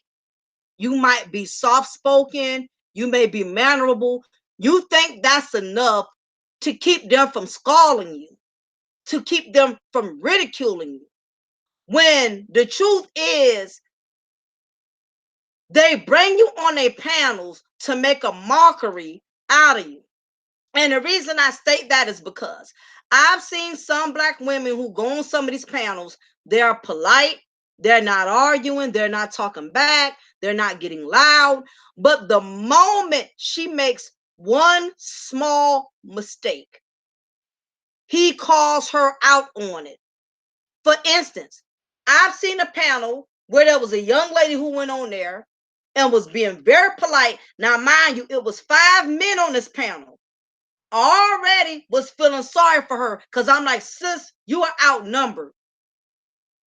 [SPEAKER 1] you might be soft-spoken, you may be mannerable, you think that's enough to keep them from scolding you, to keep them from ridiculing you. When the truth is, they bring you on their panels to make a mockery out of you. And the reason I state that is because I've seen some Black women who go on some of these panels. They're polite. They're not arguing. They're not talking back. They're not getting loud. But the moment she makes one small mistake, he calls her out on it. For instance, I've seen a panel where there was a young lady who went on there and was being very polite. Now, mind you, it was 5 men on this panel. Already was feeling sorry for her because I'm like, sis, you are outnumbered.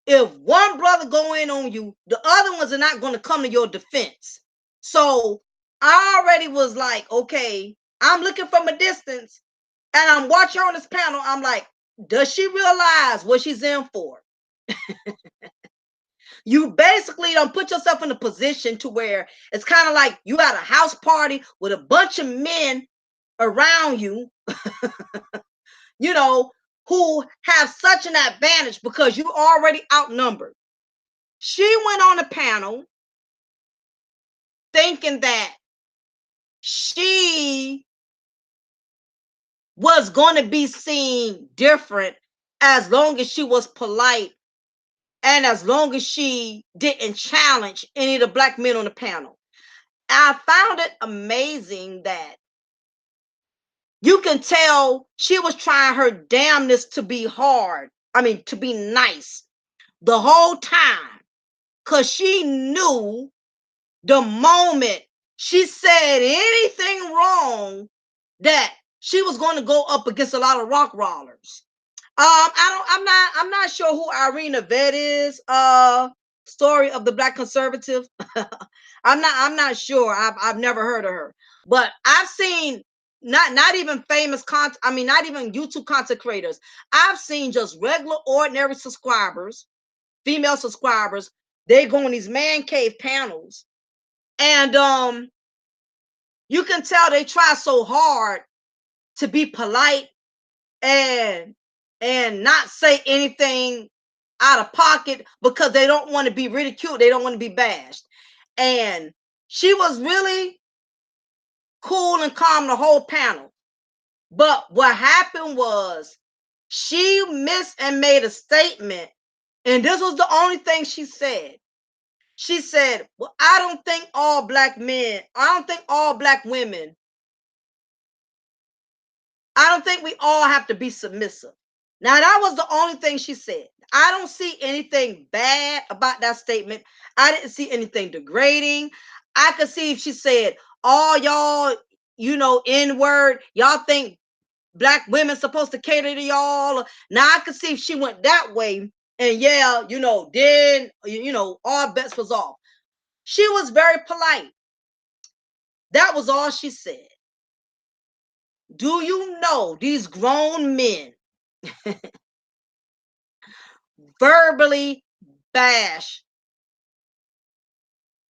[SPEAKER 1] If one brother go in on you, the other ones are not going to come to your defense. So I already was like, okay, I'm looking from a distance and I'm watching her on this panel. I'm like, does she realize what she's in for? You basically don't put yourself in a position to where it's kind of like you at a house party with a bunch of men around you, you know, who have such an advantage because you already outnumbered. She went on a panel thinking that she was going to be seen different as long as she was polite and as long as she didn't challenge any of the Black men on the panel. I found it amazing that you can tell she was trying her damnness to be hard. I mean, to be nice the whole time because she knew the moment she said anything wrong that she was going to go up against a lot of rock rollers. I'm not sure who Irina Vet is. Story of the Black conservative. I'm not sure. I've never heard of her, but I've seen not even famous content. I mean, not even YouTube content creators. I've seen just regular, ordinary subscribers, female subscribers. They go on these man cave panels, and you can tell they try so hard to be polite and not say anything out of pocket because they don't want to be ridiculed. They don't want to be bashed. And she was really cool and calm the whole panel. But what happened was she missed and made a statement. And this was the only thing she said. She said, well, I don't think all Black men, I don't think all Black women, I don't think we all have to be submissive. Now, that was the only thing she said. I don't see anything bad about that statement. I didn't see anything degrading. I could see if she said, all y'all, N-word, y'all think Black women supposed to cater to y'all. Now, I could see if she went that way and then, all bets was off. She was very polite. That was all she said. Do you know these grown men verbally bash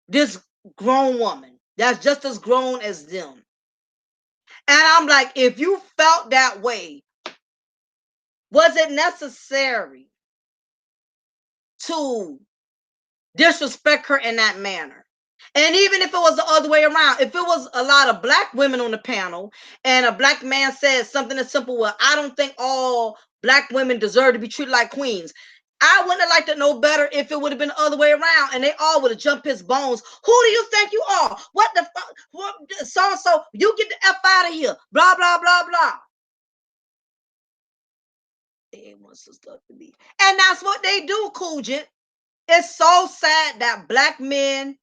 [SPEAKER 1] this grown woman that's just as grown as them? And I'm like, if you felt that way, was it necessary to disrespect her in that manner? And even if it was the other way around, if it was a lot of Black women on the panel and a Black man said something as simple, well, I don't think all Black women deserve to be treated like queens. I wouldn't have liked it no better if it would have been the other way around and they all would have jumped his bones. Who do you think you are? What the fuck? So you get the F out of here. Blah, blah, blah, blah. They want some stuff to be. And that's what they do, 𝐜𝐡𝐚'𝐬. It's so sad that Black men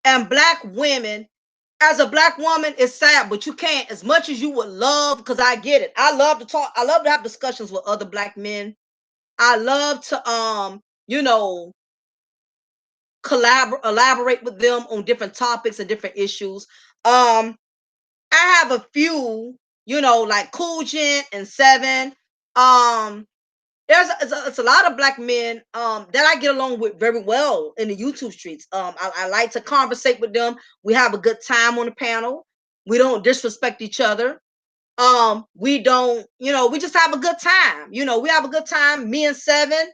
[SPEAKER 1] and Black women, as a Black woman, it's sad, but you can't, as much as you would love, because I get it. I love to talk, I love to have discussions with other Black men. I love to elaborate with them on different topics and different issues. I have a few, like 𝐜𝐡𝐚'𝐬 and Seven. It's a lot of Black men that I get along with very well in the YouTube streets. I like to conversate with them. We have a good time on the panel. We don't disrespect each other. We don't, we just have a good time. We have a good time. Me and Seven,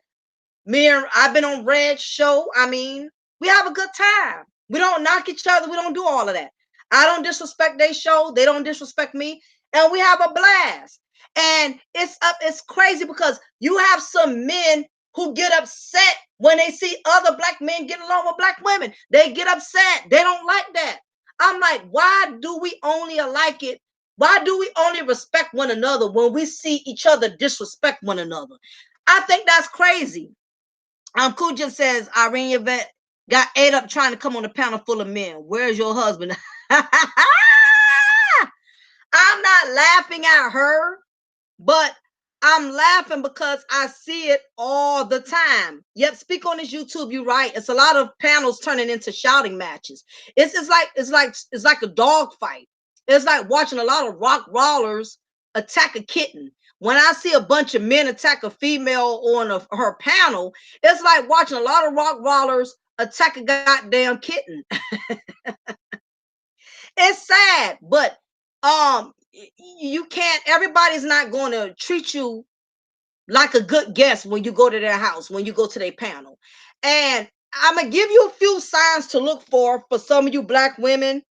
[SPEAKER 1] I've been on Red's show. I mean, we have a good time. We don't knock each other. We don't do all of that. I don't disrespect their show. They don't disrespect me. And we have a blast. And it's crazy because you have some men who get upset when they see other black men getting along with black women. They get upset. They don't like that. I'm like, why do we only like it? Why do we only respect one another when we see each other disrespect one another? I think that's crazy. Kuja says Irene Yvette got ate up trying to come on a panel full of men. Where's your husband? I'm not laughing at her, but I'm laughing because I see it all the time. Yep, speak on this YouTube. You're right. It's a lot of panels turning into shouting matches. It's like a dog fight. It's like watching a lot of rock rollers attack a kitten. When I see a bunch of men attack a female on her panel, it's like watching a lot of rock rollers attack a goddamn kitten. It's sad, but you can't. Everybody's not going to treat you like a good guest when you go to their house, when you go to their panel. And I'm gonna give you a few signs to look for some of you black women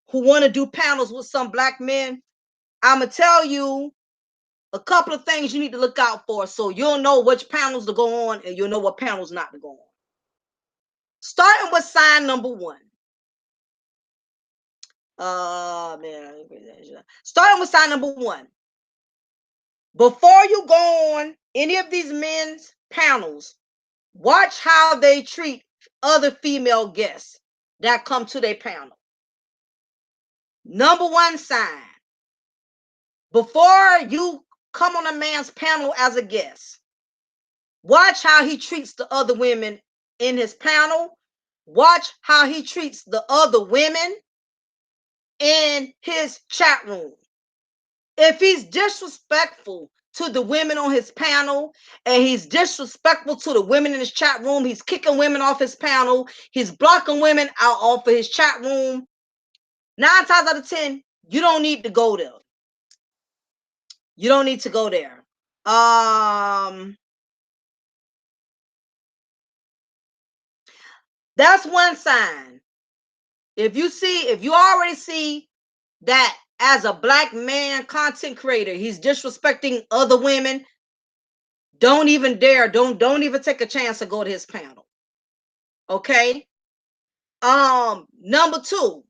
[SPEAKER 1] who want to do panels with some black men. I'm gonna tell you a couple of things you need to look out for, so you'll know which panels to go on and you'll know what panels not to go on. Starting with sign number one. Starting with sign number one. Before you go on any of these men's panels, watch how they treat other female guests that come to their panel. Number one sign. Before you come on a man's panel as a guest, watch how he treats the other women in his panel. Watch how he treats the other women in his chat room. If he's disrespectful to the women on his panel and he's disrespectful to the women in his chat room, he's kicking women off his panel, he's blocking women out off of his chat room, 9 times out of 10, you don't need to go there. You don't need to go there. That's one sign. If you already see that as a black man content creator, he's disrespecting other women, don't even dare, don't even take a chance to go to his panel. Okay? Number two,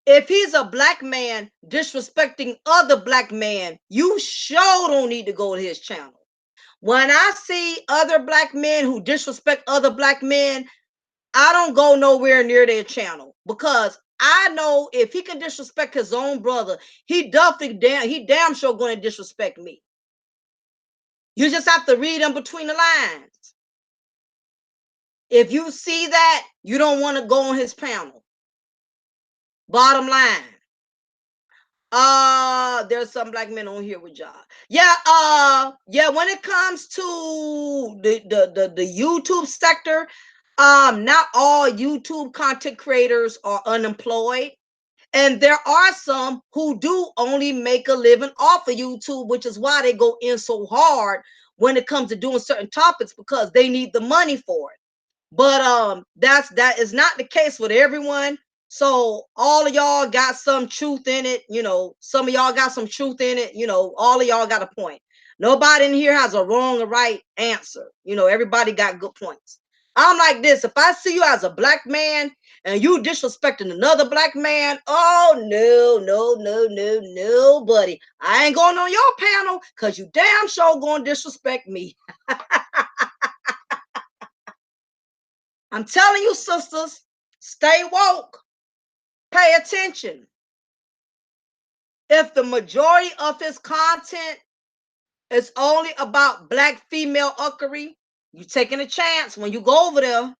[SPEAKER 1] if he's a black man disrespecting other black men, you sure don't need to go to his channel. When I see other black men who disrespect other black men, I don't go nowhere near their channel, because I know if he can disrespect his own brother, he damn sure going to disrespect me. You just have to read them between the lines. If you see that, you don't want to go on his panel. Bottom line. There's some black men on here with y'all. Yeah, when it comes to the YouTube sector, not all YouTube content creators are unemployed. And there are some who do only make a living off of YouTube, which is why they go in so hard when it comes to doing certain topics, because they need the money for it. But that is not the case with everyone. So all of y'all got some truth in it. Some of y'all got some truth in it. All of y'all got a point. Nobody in here has a wrong or right answer. Everybody got good points. I'm like this. If I see you as a black man and you disrespecting another black man, oh no, buddy. I ain't going on your panel, because you damn sure gonna disrespect me. I'm telling you, sisters, stay woke. Pay attention. If the majority of his content is only about black female uckery, you're taking a chance when you go over there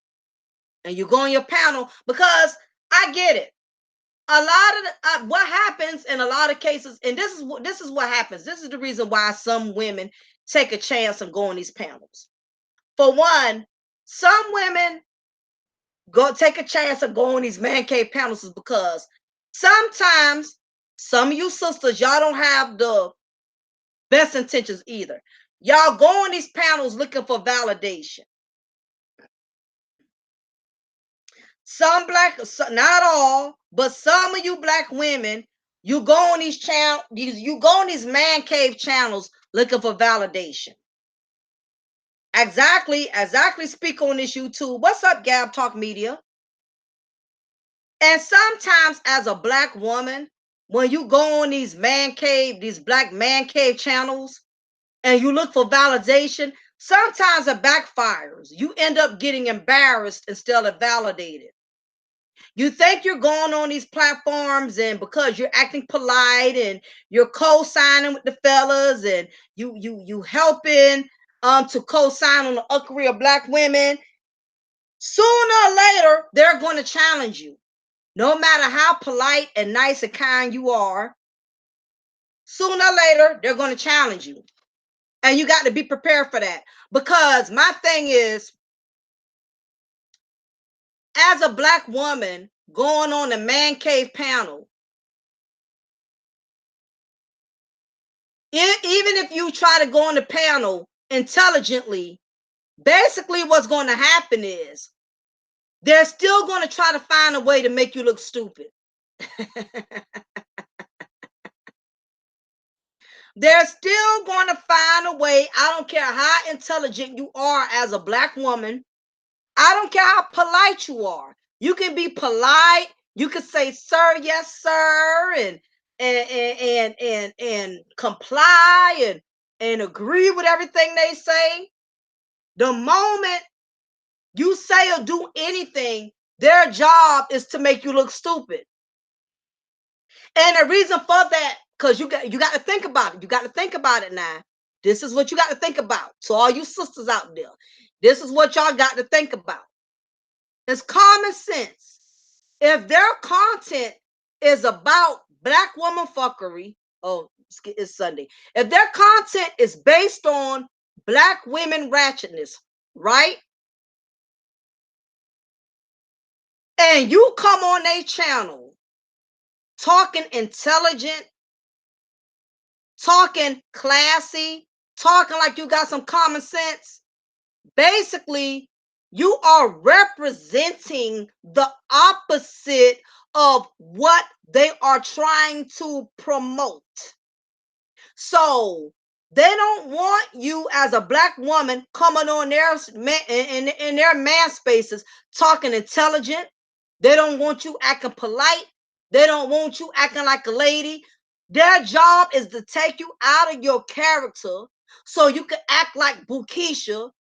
[SPEAKER 1] and you go on your panel, because I get it. A lot of what happens in a lot of cases, and this is what happens. This is the reason why some women take a chance and go on these panels. For one, some women go take a chance of going on these man cave panels is because sometimes some of you sisters, y'all don't have the best intentions either. Y'all go on these panels looking for validation. Some black, not all, but some of you black women, You go on these you go on these man cave channels looking for validation. Exactly. Speak on this YouTube. What's up, Gab Talk Media? And sometimes, as a black woman, when you go on these black man cave channels, and you look for validation, sometimes it backfires. You end up getting embarrassed instead of validated. You think you're going on these platforms, and because you're acting polite and you're co-signing with the fellas, and you helping to co-sign on the uckery of black women, sooner or later they're going to challenge you. No matter how polite and nice and kind you are, sooner or later they're going to challenge you. And you got to be prepared for that. Because my thing is, as a black woman going on a man cave panel, even if you try to go on the panel intelligently, basically what's going to happen is they're still going to try to find a way to make you look stupid. They're still going to find a way. I don't care how intelligent you are as a black woman. I don't care how polite you are. You can be polite. You can say, "Sir, yes, sir," and comply and agree with everything they say. The moment you say or do anything, their job is to make you look stupid. And the reason for that, because you got to think about it. You got to think about it now. This is what you got to think about. So all you sisters out there, this is what y'all got to think about. It's common sense. If their content is about black woman fuckery, oh, it's Sunday. If their content is based on black women ratchetness, right? And you come on their channel talking intelligent, talking classy, talking like you got some common sense, basically you are representing the opposite of what they are trying to promote. So they don't want you as a black woman coming on in their man spaces talking intelligent. They don't want you acting polite. They don't want you acting like a lady. Their job is to take you out of your character so you can act like Bukisha,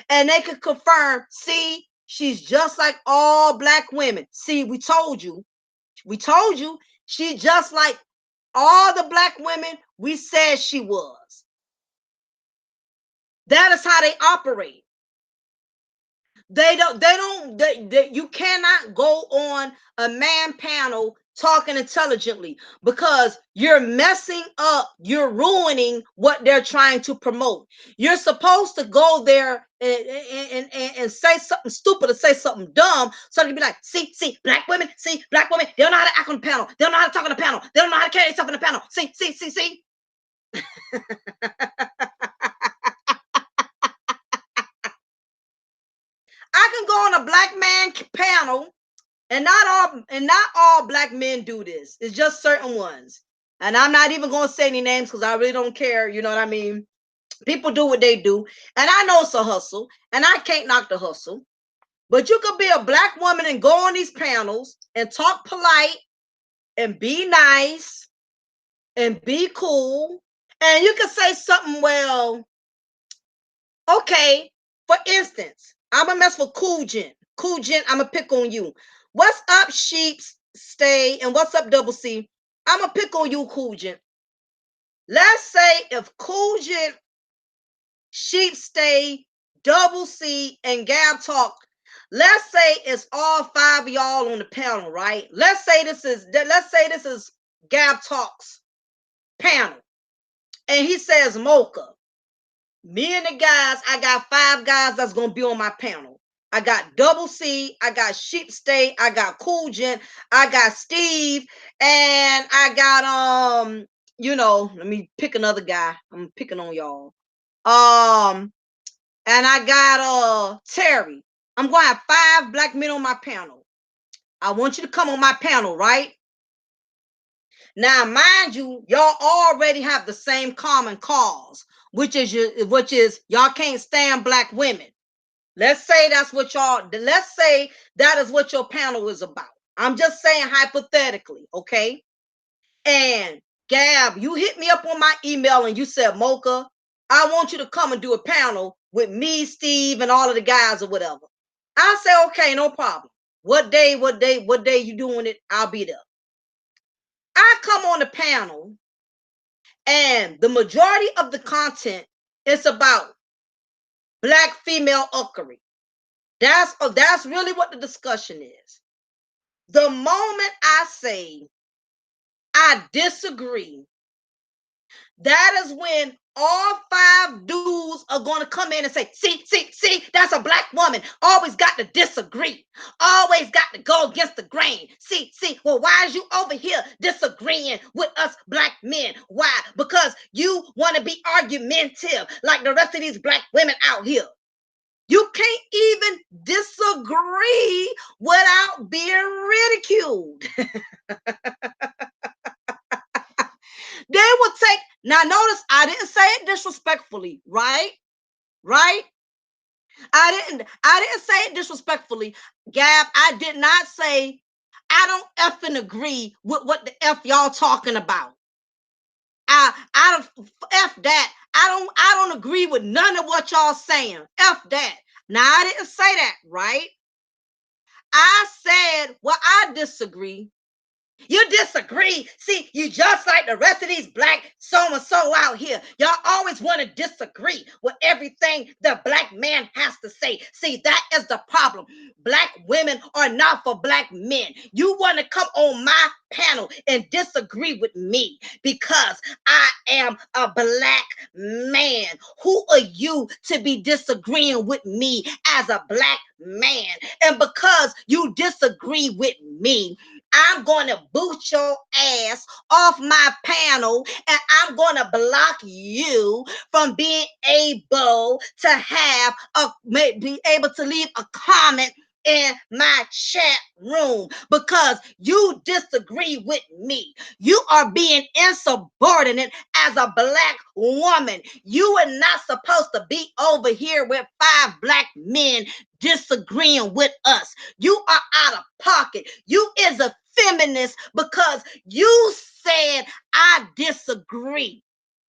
[SPEAKER 1] and they can confirm, see, she's just like all black women. See, we told you, she's just like all the black women we said she was. That is how they operate. You cannot go on a man panel talking intelligently, because you're messing up, you're ruining what they're trying to promote. You're supposed to go there and say something stupid or say something dumb, so they can be like, see, black women, they don't know how to act on the panel, they don't know how to talk on the panel, they don't know how to carry themselves on the panel, see. I can go on a black man panel, and not all black men do this. It's just certain ones. And I'm not even going to say any names because I really don't care. You know what I mean? People do what they do. And I know it's a hustle, and I can't knock the hustle. But you could be a black woman and go on these panels and talk polite and be nice and be cool. And you can say something, well, okay, for instance, I'm going to mess with 𝐜𝐡𝐚'𝐬. 𝐜𝐡𝐚'𝐬, I'm going to pick on you. What's up, Sheeps Stay, and what's up, Double C? I'm going to pick on you, 𝐜𝐡𝐚'𝐬. Let's say if 𝐜𝐡𝐚'𝐬, Sheeps Stay, Double C, and Gab Talk, let's say it's all five of y'all on the panel, right? Let's say this is Gab Talk's panel. And he says, Mocha, me and the guys, I got five guys that's going to be on my panel. I got Double C, I got Sheep State, I got 𝐜𝐡𝐚'𝐬, I got Steve, and I got let me pick another guy. I'm picking on y'all. And I got Terry. I'm going to have five black men on my panel. I want you to come on my panel, right? Now, mind you, y'all already have the same common cause, which is y'all can't stand black women. Let's say let's say that is what your panel is about. I'm just saying hypothetically, okay? And Gab, you hit me up on my email and you said, Mocha, I want you to come and do a panel with me, Steve, and all of the guys or whatever. I say, okay, no problem. What day you doing it? I'll be there. I come on the panel and the majority of the content is about black female uckery. That's really what the discussion is. The moment I say I disagree, that is when all 5 dudes are going to come in and say, see, that's a black woman. Always got to disagree. Always got to go against the grain. See, well, why is you over here disagreeing with us black men? Why? Because you want to be argumentative like the rest of these black women out here. You can't even disagree without being ridiculed. They would take, now notice I didn't say it disrespectfully, right? Right? I didn't say it disrespectfully. Gab, I did not say I don't effing agree with what the F y'all talking about. I don't F that. I don't agree with none of what y'all saying. F that. Now I didn't say that, right? I said, well, I disagree. You disagree. See, you just like the rest of these black so-and-so out here. Y'all always want to disagree with everything the black man has to say. See, that is the problem. Black women are not for black men. You want to come on my panel and disagree with me because I am a black man. Who are you to be disagreeing with me as a black man? And because you disagree with me, I'm going to boot your ass off my panel and I'm going to block you from being able to be able to leave a comment in my chat room because you disagree with me. You are being insubordinate as a black woman. You are not supposed to be over here with 5 black men disagreeing with us. You are out of pocket. You is a feminist because you said I disagree.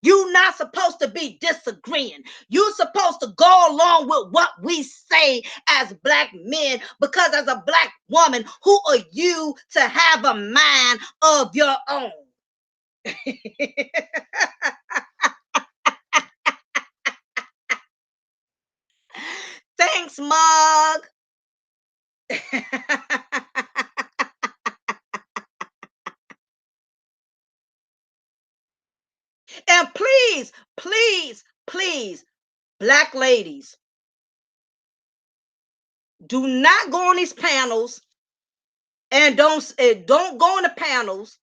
[SPEAKER 1] You're not supposed to be disagreeing. You're supposed to go along with what we say as black men because as a black woman, who are you to have a mind of your own? Thanks, Mug. And please, black ladies, do not go on these panels and don't go on the panels.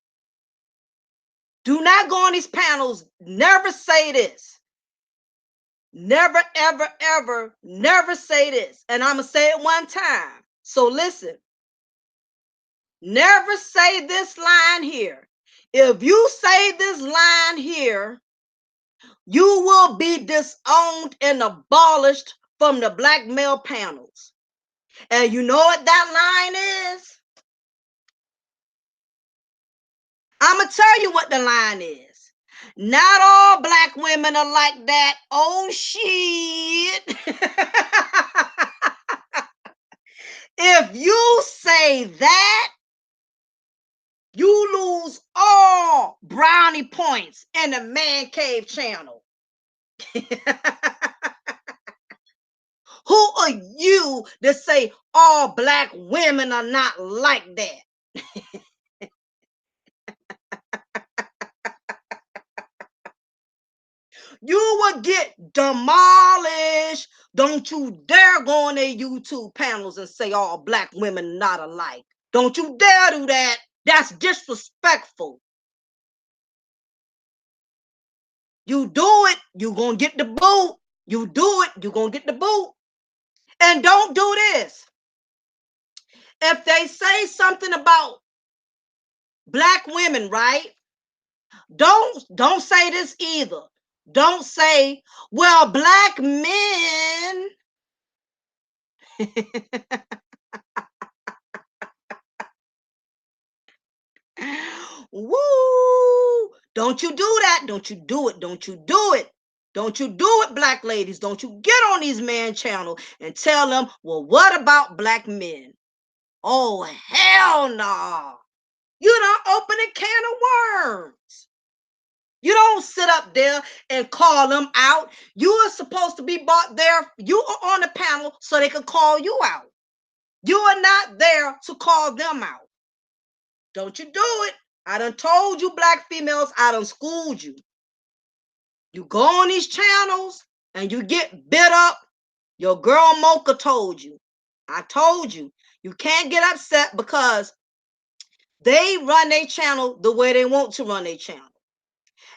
[SPEAKER 1] Do not go on these panels. Never say this. Never, ever, ever, never say this. And I'm going to say it one time. So listen. Never say this line here. If you say this line here, you will be disowned and abolished from the black male panels. And you know what that line is? I'm going to tell you what the line is. Not all black women are like that. Oh, shit. If you say that, you lose all brownie points in the Man Cave channel. Who are you to say all black women are not like that? You will get demolished. Don't you dare go on their YouTube panels and say all black women not alike. Don't you dare do that. That's disrespectful. You do it, you gonna get the boot. You do it, you gonna get the boot. And don't do this. If they say something about black women, right? Don't say this either. Don't say, well, black men. Woo! Don't you do that. Don't you do it. Don't you do it. Don't you do it, black ladies. Don't you get on these man channel and tell them, well, what about black men? Oh, hell no. Nah. You don't open a can of worms. You don't sit up there and call them out. You are supposed to be brought there. You are on the panel so they can call you out. You are not there to call them out. Don't you do it. I done told you, black females, I done schooled you. You go on these channels and you get bit up. Your girl Mocha told you. I told you. You can't get upset because they run their channel the way they want to run their channel.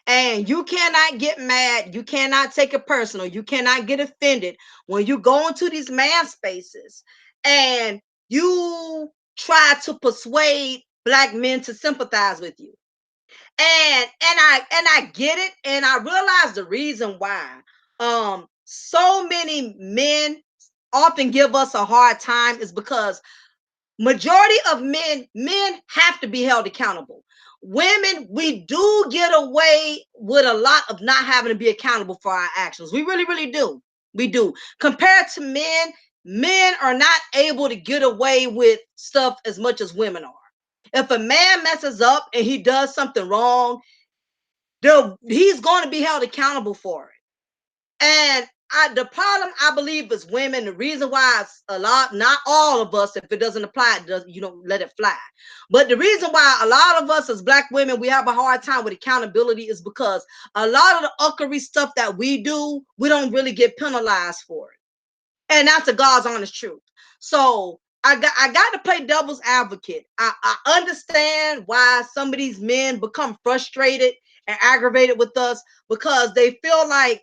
[SPEAKER 1] And you cannot get mad. You cannot take it personal. You cannot get offended when you go into these man spaces and you try to persuade black men to sympathize with you. And I get it, and I realize the reason why so many men often give us a hard time is because majority of men have to be held accountable. Women, we do get away with a lot of not having to be accountable for our actions. We really do. We do. Compared to men are not able to get away with stuff as much as women are. If a man messes up and he does something wrong, he's going to be held accountable for it. And the problem I believe is women. The reason why it's a lot, not all of us, if it doesn't apply, you don't let it fly. But the reason why a lot of us as black women, we have a hard time with accountability is because a lot of the uckery stuff that we do, we don't really get penalized for it. And that's the God's honest truth. So I got to play devil's advocate. I understand why some of these men become frustrated and aggravated with us because they feel like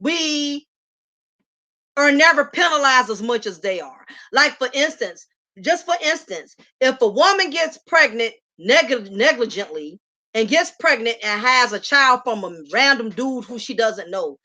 [SPEAKER 1] we are never penalized as much as they are. Like for instance, if a woman gets pregnant negligently and gets pregnant and has a child from a random dude who she doesn't know,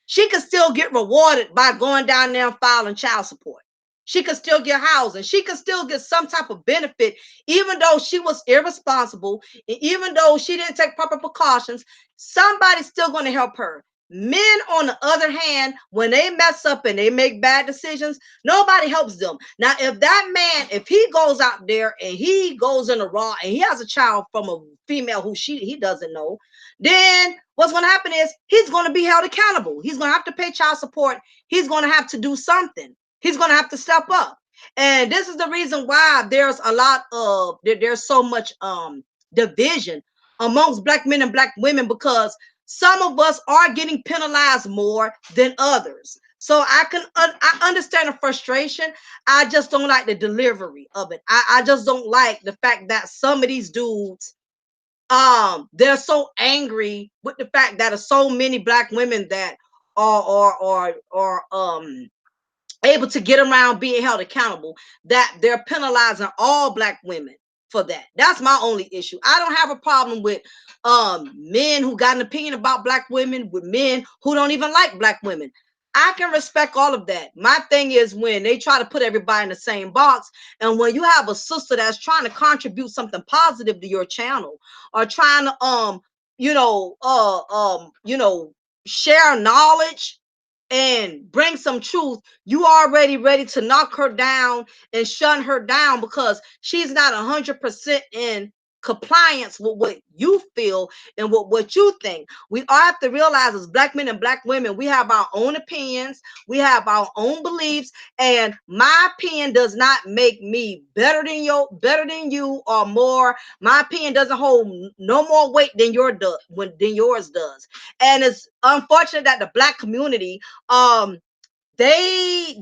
[SPEAKER 1] she could still get rewarded by going down there and filing child support. She could still get housing. She could still get some type of benefit, even though she was irresponsible, and even though she didn't take proper precautions. Somebody's still going to help her. Men, on the other hand, when they mess up and they make bad decisions, nobody helps them. Now, if that man, if he goes out there and he goes in the raw and he has a child from a female who he doesn't know, then what's going to happen is he's going to be held accountable. He's going to have to pay child support. He's going to have to do something. He's going to have to step up. And this is the reason why there's a lot of there's so much division amongst black men and black women, because some of us are getting penalized more than others. So I understand the frustration. I just don't like the delivery of it. I just don't like the fact that some of these dudes they're so angry with the fact that there's so many black women that are able to get around being held accountable, that they're penalizing all black women for that. That's my only issue. I don't have a problem with men who got an opinion about black women, with men who don't even like black women. I can respect all of that. My thing is when they try to put everybody in the same box, and when you have a sister that's trying to contribute something positive to your channel, or trying to share knowledge and bring some truth, you already ready to knock her down and shun her down because she's not 100% in compliance with what you feel and what you think. We all have to realize, as black men and black women, we have our own opinions, we have our own beliefs, and my opinion does not make me better than you or more. My opinion doesn't hold no more weight than yours does. And it's unfortunate that the black community they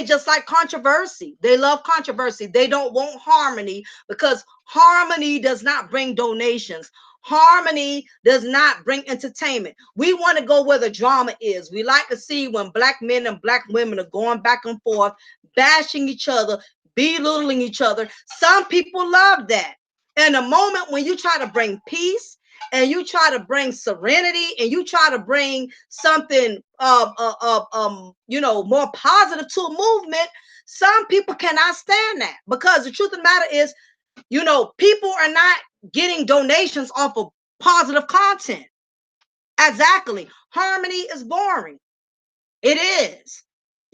[SPEAKER 1] just like controversy. They love controversy. They don't want harmony, because harmony does not bring donations. Harmony does not bring entertainment. We want to go where the drama is. We like to see when black men and black women are going back and forth, bashing each other, belittling each other. Some people love that. And the moment when you try to bring peace and you try to bring serenity and you try to bring something more positive to a movement, some people cannot stand that, because the truth of the matter is, people are not getting donations off of positive content. Exactly. Harmony is boring. It is.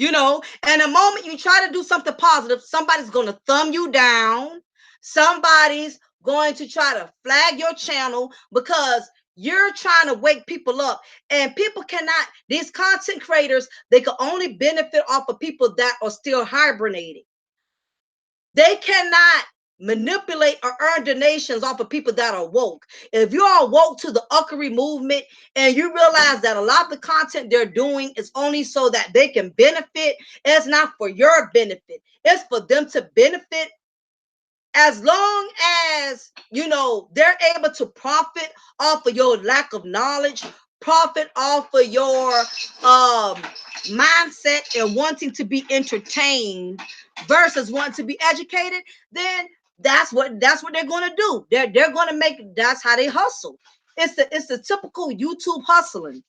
[SPEAKER 1] And the moment you try to do something positive, somebody's going to thumb you down. Somebody's going to try to flag your channel because you're trying to wake people up. And people cannot, these content creators, they can only benefit off of people that are still hibernating. They cannot manipulate or earn donations off of people that are woke. If you are woke to the 𝐜𝐚𝐸 movement and you realize that a lot of the content they're doing is only so that they can benefit, it's not for your benefit. It's for them to benefit. As long as they're able to profit off of your lack of knowledge, profit off of your mindset and wanting to be entertained versus wanting to be educated, then that's what they're going to do. They're going to make, that's how they hustle. It's the typical YouTube hustling.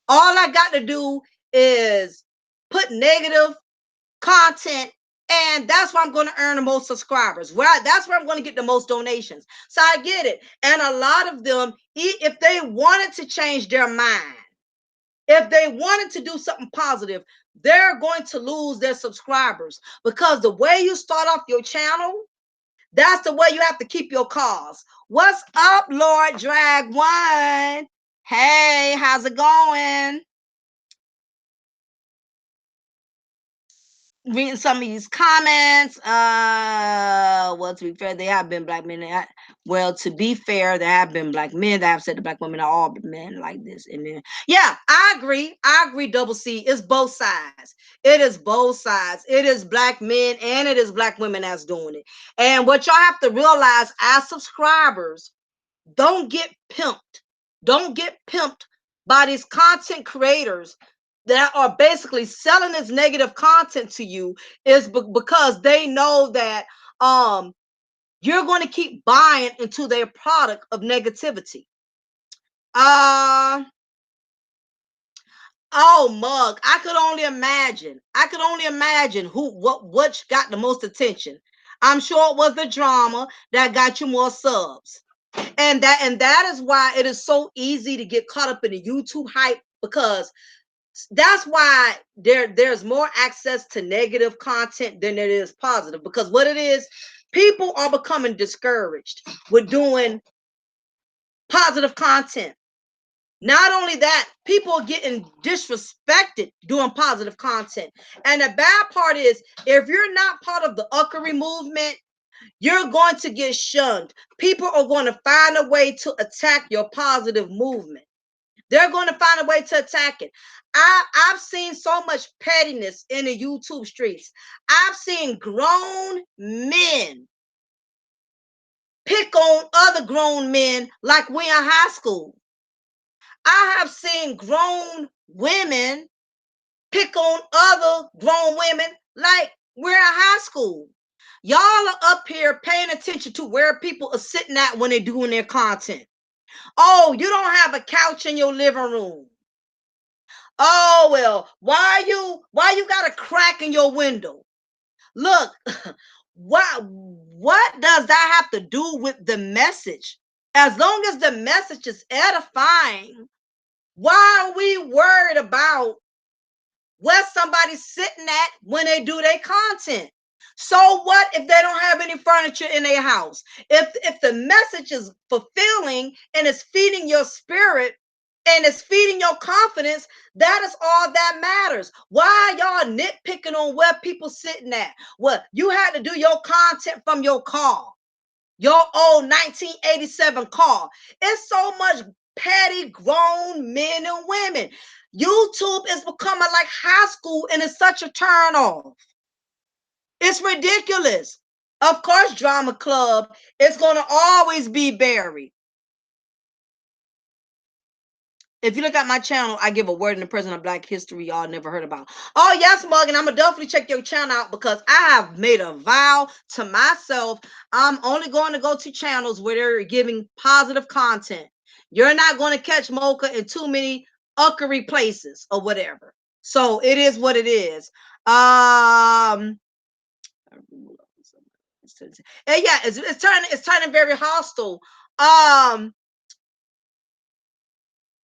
[SPEAKER 1] All I got to do is put negative content, and that's where I'm going to earn the most subscribers. That's where I'm going to get the most donations. So I get it. And a lot of them, if they wanted to change their mind, if they wanted to do something positive, they're going to lose their subscribers, because the way you start off your channel, that's the way you have to keep your cause. What's up, Lord Drag One? Hey, how's it going? Reading some of these comments. Well, to be fair, they have been black men. Well, to be fair, there have been black men that have said the black women are all men like this. And then, yeah, I agree. Double C. It's both sides. It is both sides. It is black men and it is black women that's doing it. And what y'all have to realize as subscribers, don't get pimped. Don't get pimped by these content creators that are basically selling this negative content to you, is because they know that you're going to keep buying into their product of negativity. Oh, Mug, I could only imagine what got the most attention. I'm sure it was the drama that got you more subs. And that is why it is so easy to get caught up in the YouTube hype, because that's why there's more access to negative content than there is positive, because what it is, people are becoming discouraged with doing positive content. Not only that, people are getting disrespected doing positive content. And the bad part is, if you're not part of the 𝐜𝐚𝐸 movement, you're going to get shunned. People are going to find a way to attack your positive movement. They're going to find a way to attack it. I've seen so much pettiness in the YouTube streets. I've seen grown men pick on other grown men like we're in high school. I have seen grown women pick on other grown women like we're in high school. Y'all are up here paying attention to where people are sitting at when they're doing their content. Oh, you don't have a couch in your living room. Oh, well, why you got a crack in your window? Look, what does that have to do with the message? As long as the message is edifying, why are we worried about where somebody's sitting at when they do their content? So what if they don't have any furniture in their house? If the message is fulfilling and it's feeding your spirit and it's feeding your confidence, that is all that matters. Why are y'all nitpicking on where people sitting at? Well, you had to do your content from your car, your old 1987 car. It's so much petty grown men and women. YouTube is becoming like high school, and it's such a turn off. It's ridiculous. Of course, Drama Club is going to always be buried. If you look at my channel, I give a word in the present of Black history y'all never heard about. Oh, yes, Morgan, I'm going to definitely check your channel out, because I have made a vow to myself. I'm only going to go to channels where they're giving positive content. You're not going to catch Mocha in too many uckery places or whatever. So it is what it is. And yeah, it's turning very hostile.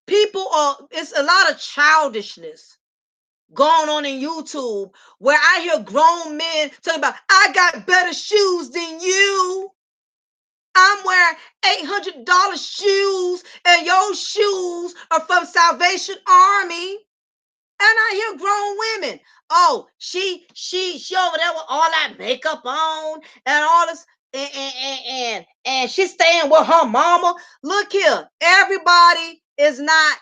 [SPEAKER 1] People are, it's a lot of childishness going on in YouTube where I hear grown men talking about, I got better shoes than you. I'm wearing $800 shoes, and your shoes are from Salvation Army. And I hear grown women, oh, she over there with all that makeup on and all this, and she's staying with her mama. Look here, everybody is not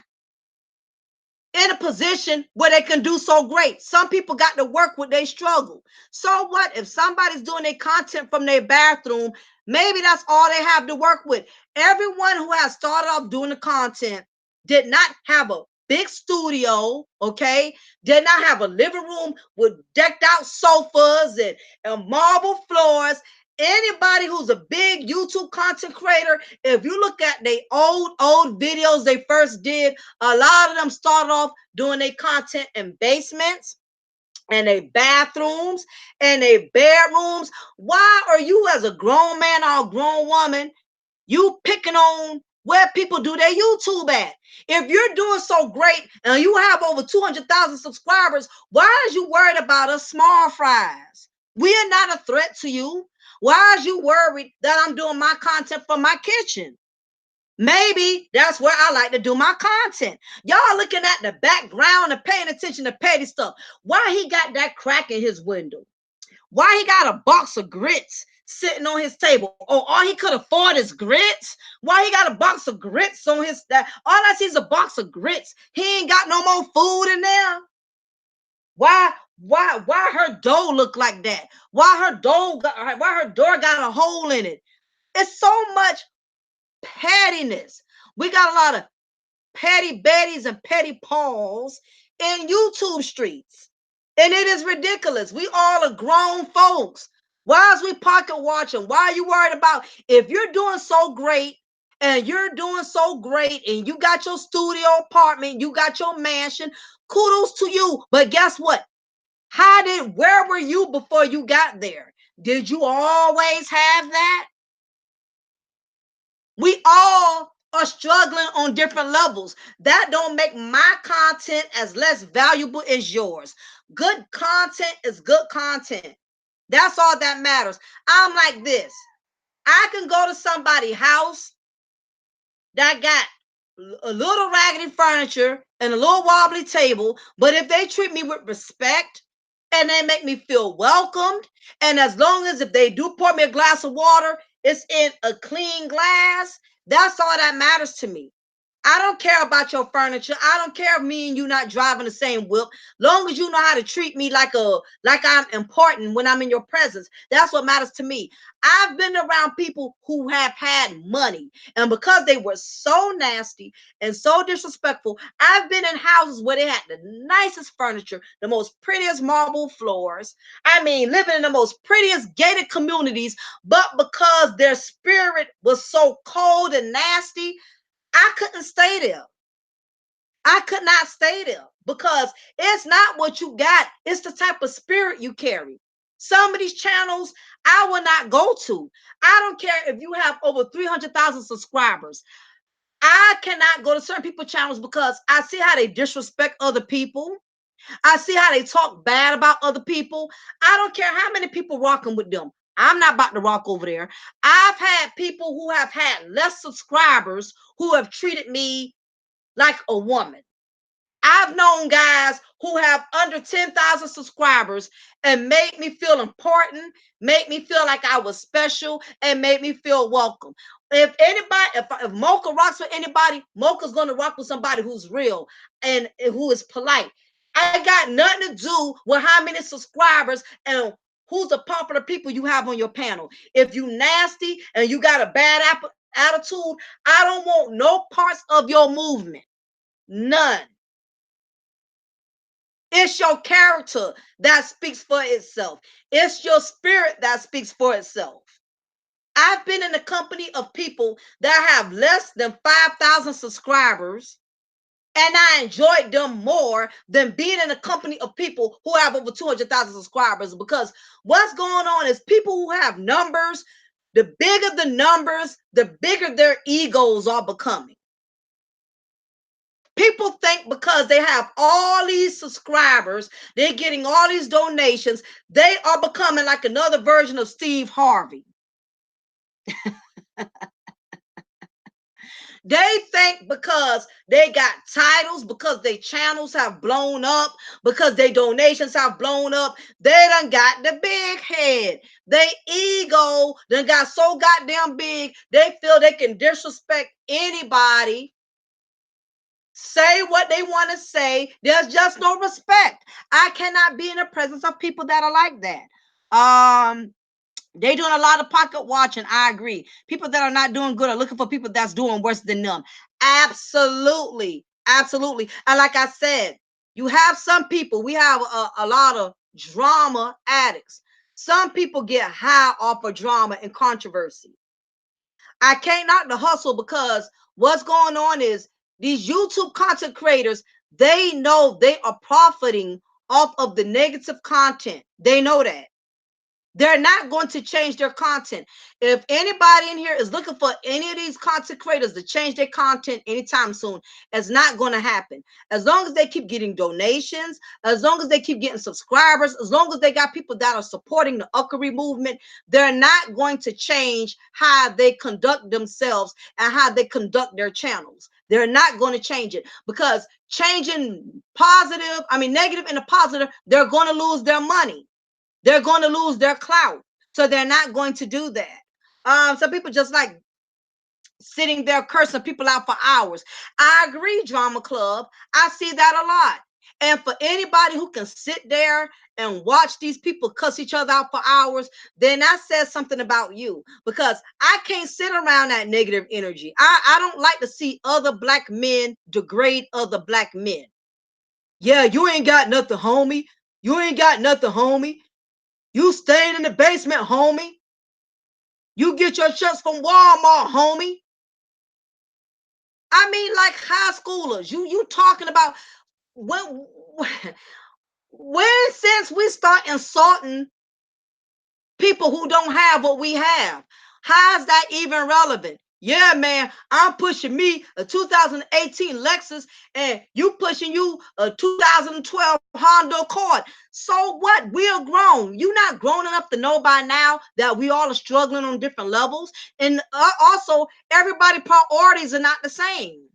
[SPEAKER 1] in a position where they can do so great. Some people got to work with their struggle. So what if somebody's doing their content from their bathroom? Maybe that's all they have to work with. Everyone who has started off doing the content did not have a big studio, okay? Did not have a living room with decked out sofas and marble floors. Anybody who's a big YouTube content creator, if you look at their old videos they first did, a lot of them started off doing their content in basements and their bathrooms and their bedrooms. Why are you, as a grown man or a grown woman, you picking on where people do their YouTube at? If you're doing so great and you have over 200,000 subscribers, why is you worried about us small fries? We are not a threat to you. Why is you worried that I'm doing my content from my kitchen? Maybe that's where I like to do my content. Y'all looking at the background and paying attention to petty stuff. Why he got that crack in his window? Why he got a box of grits sitting on his table? Oh, all he could afford is grits? Why he got a box of grits on his, all I see is a box of grits. He ain't got no more food in there. Why her door look like that? Why her door got a hole in it? It's so much pettiness. We got a lot of petty Bettys and petty Pauls in YouTube streets. And it is ridiculous. We all are grown folks. Why is we pocket watching? Why are you worried about, if you're doing so great and you're doing so great and you got your studio apartment, you got your mansion, kudos to you. But guess what? Where were you before you got there? Did you always have that? We all are struggling on different levels. That don't make my content as less valuable as yours. Good content is good content. That's all that matters. I'm like this. I can go to somebody's house that got a little raggedy furniture and a little wobbly table, but if they treat me with respect and they make me feel welcomed, and as long as if they do pour me a glass of water, it's in a clean glass, that's all that matters to me. I don't care about your furniture. I don't care if me and you not driving the same whip. Long as you know how to treat me like I'm important when I'm in your presence. That's what matters to me. I've been around people who have had money, and because they were so nasty and so disrespectful, I've been in houses where they had the nicest furniture, the most prettiest marble floors. I mean, living in the most prettiest gated communities, but because their spirit was so cold and nasty, I couldn't stay there. I could not stay there because it's not what you got, it's the type of spirit you carry. Some of these channels I will not go to. I don't care if you have over 300,000 subscribers. I cannot go to certain people's channels because I see how they disrespect other people. I see how they talk bad about other people. I don't care how many people rocking with them. I'm not about to rock over there. I've had people who have had less subscribers who have treated me like a woman. I've known guys who have under 10,000 subscribers and made me feel important, made me feel like I was special, and made me feel welcome. If anybody, if Mocha rocks with anybody, Mocha's going to rock with somebody who's real and who is polite. I got nothing to do with how many subscribers and who's the popular people you have on your panel. If you nasty and you got a bad attitude, I don't want no parts of your movement. None. It's your character that speaks for itself. It's your spirit that speaks for itself. I've been in the company of people that have less than 5,000 subscribers, and I enjoyed them more than being in the company of people who have over 200,000 subscribers. Because what's going on is people who have numbers, the bigger the numbers, the bigger their egos are becoming. People think because they have all these subscribers, they're getting all these donations, they are becoming like another version of Steve Harvey. They think because they got titles, because their channels have blown up, because their donations have blown up, they done got the big head. Their ego done got so goddamn big, they feel they can disrespect anybody, say what they want to say. There's just no respect. I cannot be in the presence of people that are like that. They doing a lot of pocket watching. I agree. People that are not doing good are looking for people that's doing worse than them. Absolutely. Absolutely. And like I said, you have some people, we have a lot of drama addicts. Some people get high off of drama and controversy. I can't knock the hustle, because what's going on is these YouTube content creators, they know they are profiting off of the negative content. They know that. They're not going to change their content. If anybody in here is looking for any of these content creators to change their content anytime soon, it's not going to happen. As long as they keep getting donations, as long as they keep getting subscribers, as long as they got people that are supporting the Uckery movement, they're not going to change how they conduct themselves and how they conduct their channels. They're not going to change it, because changing negative into positive, they're going to lose their money. They're going to lose their clout. So they're not going to do that. Some people just like sitting there cursing people out for hours. I agree, Drama Club. I see that a lot. And for anybody who can sit there and watch these people cuss each other out for hours, then that says something about you, because I can't sit around that negative energy. I don't like to see other black men degrade other black men. Yeah, you ain't got nothing, homie. You ain't got nothing, homie. You staying in the basement, homie. You get your shirts from Walmart, homie. I mean, like high schoolers. You talking about when since we start insulting people who don't have what we have? How is that even relevant? Yeah, man, I'm pushing me a 2018 Lexus, and you pushing you a 2012 Honda Accord. So what? We're grown. You're not grown enough to know by now that we all are struggling on different levels. And also, everybody's priorities are not the same.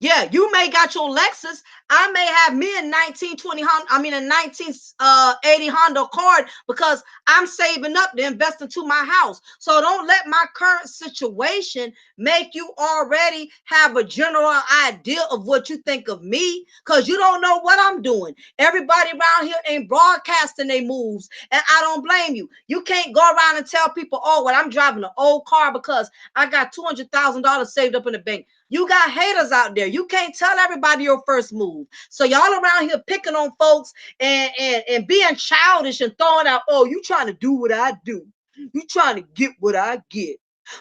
[SPEAKER 1] Yeah, you may got your Lexus. I may have me a 1920 Honda, a 1980 Honda Accord, because I'm saving up to invest into my house. So don't let my current situation make you already have a general idea of what you think of me, because you don't know what I'm doing. Everybody around here ain't broadcasting their moves, and I don't blame you. You can't go around and tell people, oh, well, I'm driving an old car because I got $200,000 saved up in the bank. You got haters out there. You can't tell everybody your first move. So y'all around here picking on folks and being childish and throwing out, oh, you trying to do what I do. You trying to get what I get,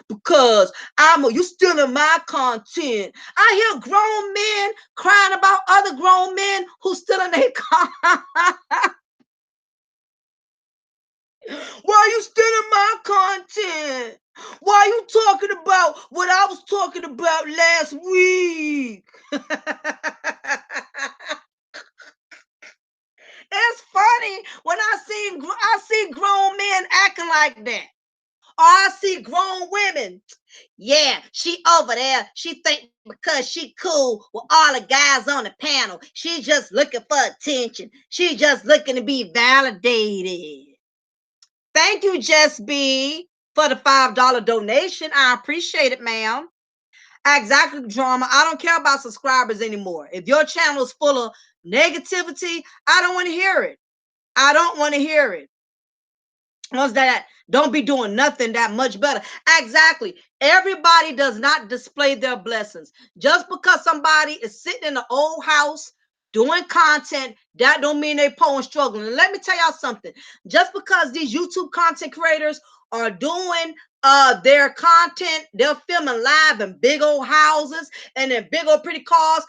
[SPEAKER 1] because you stealing my content. I hear grown men crying about other grown men who stealing their content. Why are you stealing my content? Why are you talking about what I was talking about last week? It's funny when I see grown men acting like that. Or I see grown women. Yeah, she over there. She think because she cool with all the guys on the panel, she just looking for attention. She just looking to be validated. Thank you, Jess B, for the $5 donation. I appreciate it, ma'am. Exactly, Drama. I don't care about subscribers anymore. If your channel is full of negativity, I don't want to hear it. I don't want to hear it. Once that, don't be doing nothing that much better. Exactly. Everybody does not display their blessings. Just because somebody is sitting in an old house doing content, that don't mean they poor and struggling. And let me tell y'all something. Just because these YouTube content creators are doing their content. They're filming live in big old houses and in big old pretty cars.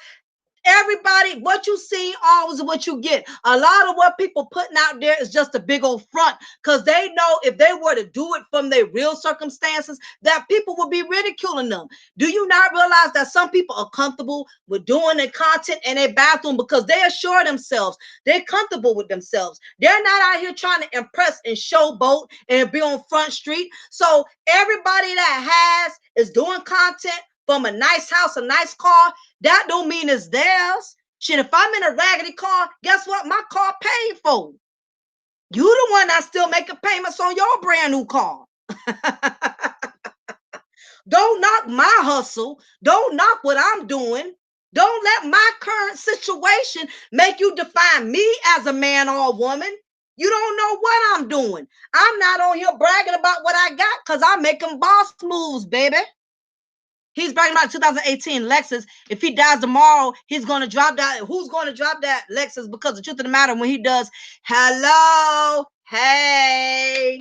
[SPEAKER 1] Everybody, what you see always what you get. A lot of what people putting out there is just a big old front, because they know if they were to do it from their real circumstances, that people will be ridiculing them. Do you not realize that some people are comfortable with doing their content in their bathroom because they assure themselves they're comfortable with themselves? They're not out here trying to impress and showboat and be on Front Street. So everybody that is doing content from a nice house, a nice car, that don't mean it's theirs. Shit, if I'm in a raggedy car, guess what? My car paid for. You the one that's still making payments on your brand new car. Don't knock my hustle. Don't knock what I'm doing. Don't let my current situation make you define me as a man or a woman. You don't know what I'm doing. I'm not on here bragging about what I got because I'm making boss moves, baby. He's bragging about 2018 Lexus. If he dies tomorrow, he's going to drop that. Who's going to drop that Lexus? Because the truth of the matter, when he does, hello, hey,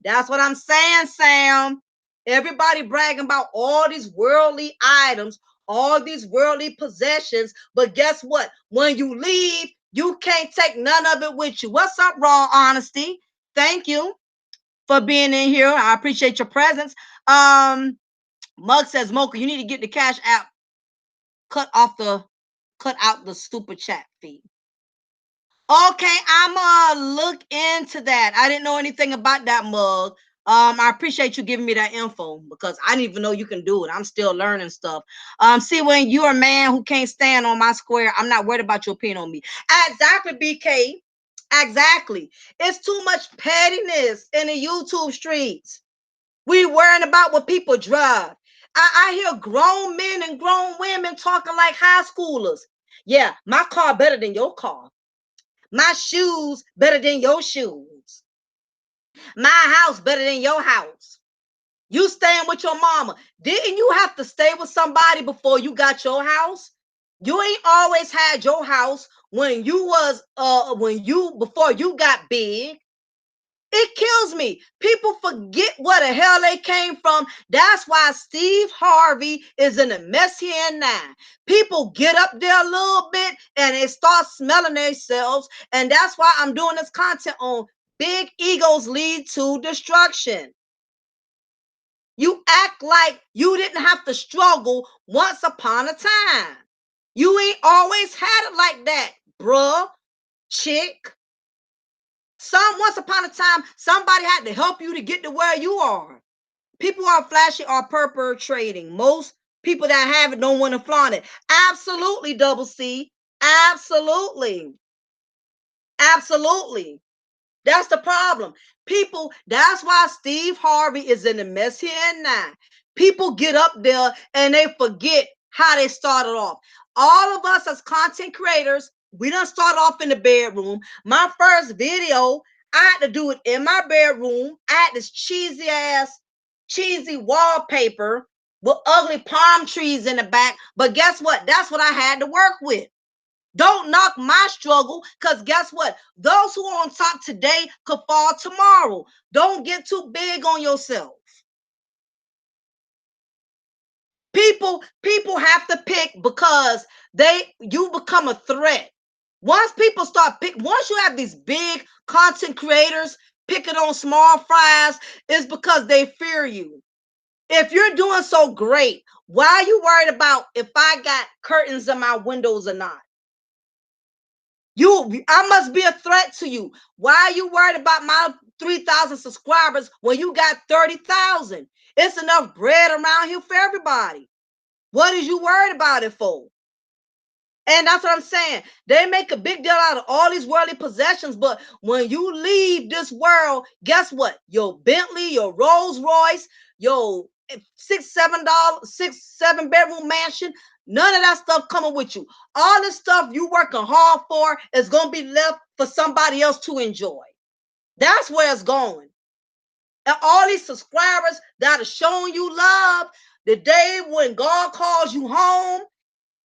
[SPEAKER 1] that's what I'm saying, Sam. Everybody bragging about all these worldly items, all these worldly possessions. But guess what? When you leave, you can't take none of it with you. What's up, Raw Honesty? Thank you for being in here. I appreciate your presence. Mug says, Mocha, you need to get the Cash App, cut out the stupid chat feed. Okay, I'm gonna look into that. I didn't know anything about that, Mug. I appreciate you giving me that info because I didn't even know you can do it. I'm still learning stuff. See, when you're a man who can't stand on my square, I'm not worried about your opinion on me. Exactly, BK. Exactly. It's too much pettiness in the YouTube streets. We worrying about what people drive. I hear grown men and grown women talking like high schoolers. Yeah, my car better than your car. My shoes better than your shoes. My house better than your house. You staying with your mama. Didn't you have to stay with somebody before you got your house? You ain't always had your house when you was before you got big. It kills me. People forget where the hell they came from. That's why Steve Harvey is in a mess here and now. People get up there a little bit and they start smelling themselves. And that's why I'm doing this content on big egos lead to destruction. You act like you didn't have to struggle once upon a time. You ain't always had it like that, bruh, chick. Once upon a time, somebody had to help you to get to where you are. People are flashy or perpetrating. Most people that have it don't want to flaunt it. Absolutely, Double C. Absolutely. Absolutely. That's the problem. People, that's why Steve Harvey is in the mess here and now. People get up there and they forget how they started off. All of us as content creators, we done start off in the bedroom. My first video, I had to do it in my bedroom. I had this cheesy wallpaper with ugly palm trees in the back. But guess what? That's what I had to work with. Don't knock my struggle, because guess what? Those who are on top today could fall tomorrow. Don't get too big on yourself. People have to pick because you become a threat. Once you have these big content creators picking on small fries, it's because they fear you. If you're doing so great, why are you worried about if I got curtains in my windows or not? I must be a threat to you. Why are you worried about my 3,000 subscribers when you got 30,000? It's enough bread around here for everybody. What is you worried about it for? And that's what I'm saying. They make a big deal out of all these worldly possessions, but when you leave this world, guess what? Your Bentley, your Rolls Royce, your six, seven bedroom mansion, none of that stuff coming with you. All this stuff you working hard for is going to be left for somebody else to enjoy. That's where it's going. And all these subscribers that are showing you love, the day when God calls you home,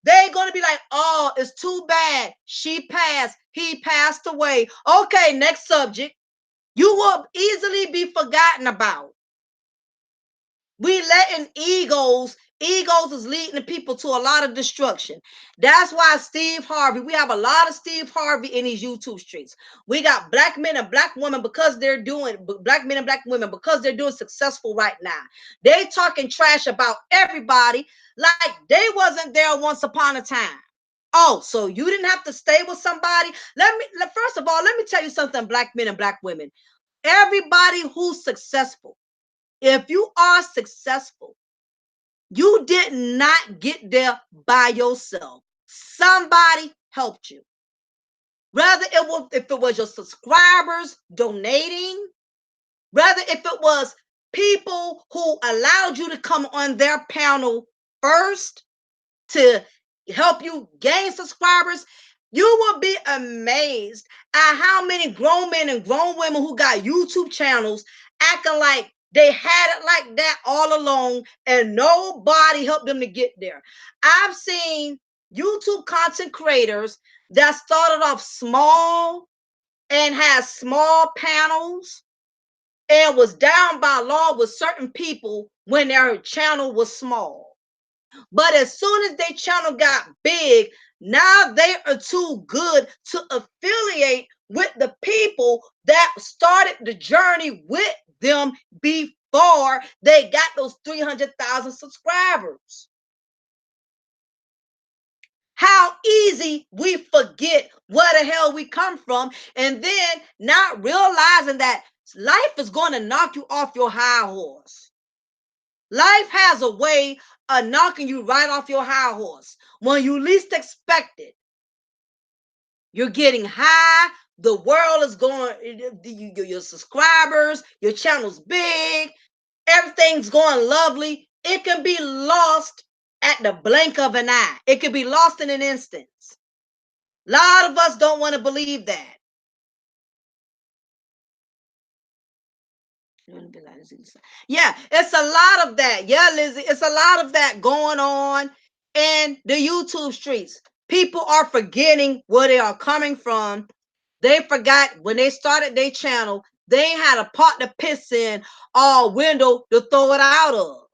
[SPEAKER 1] they're going to be like, oh, it's too bad. She passed. He passed away. Okay, next subject. You will easily be forgotten about. We letting egos is leading people to a lot of destruction. That's why Steve Harvey, we have a lot of Steve Harvey in these YouTube streets. We got black men and black women because they're doing black men and black women because they're doing successful right now. They talking trash about everybody like they wasn't there once upon a time. Oh, so you didn't have to stay with somebody? First of all, let me tell you something, black men and black women. Everybody who's successful, if you are successful, you did not get there by yourself. Somebody helped you. Rather if it was your subscribers donating, rather if it was people who allowed you to come on their panel first to help you gain subscribers, you will be amazed at how many grown men and grown women who got YouTube channels acting like they had it like that all along and nobody helped them to get there. I've seen YouTube content creators that started off small and had small panels and was down by law with certain people when their channel was small. But as soon as their channel got big, now they are too good to affiliate with the people that started the journey with them before they got those 300,000 subscribers. How easy we forget where the hell we come from, and then not realizing that life is going to knock you off your high horse. Life has a way of knocking you right off your high horse. When you least expect it, you're getting high. The world is going, your subscribers, your channel's big, everything's going lovely. It can be lost at the blink of an eye. It can be lost in an instant. A lot of us don't want to believe that. Yeah, it's a lot of that. Yeah, Lizzie, it's a lot of that going on in the YouTube streets. People are forgetting where they are coming from. They forgot when they started their channel, they had a pot to piss in or window to throw it out of.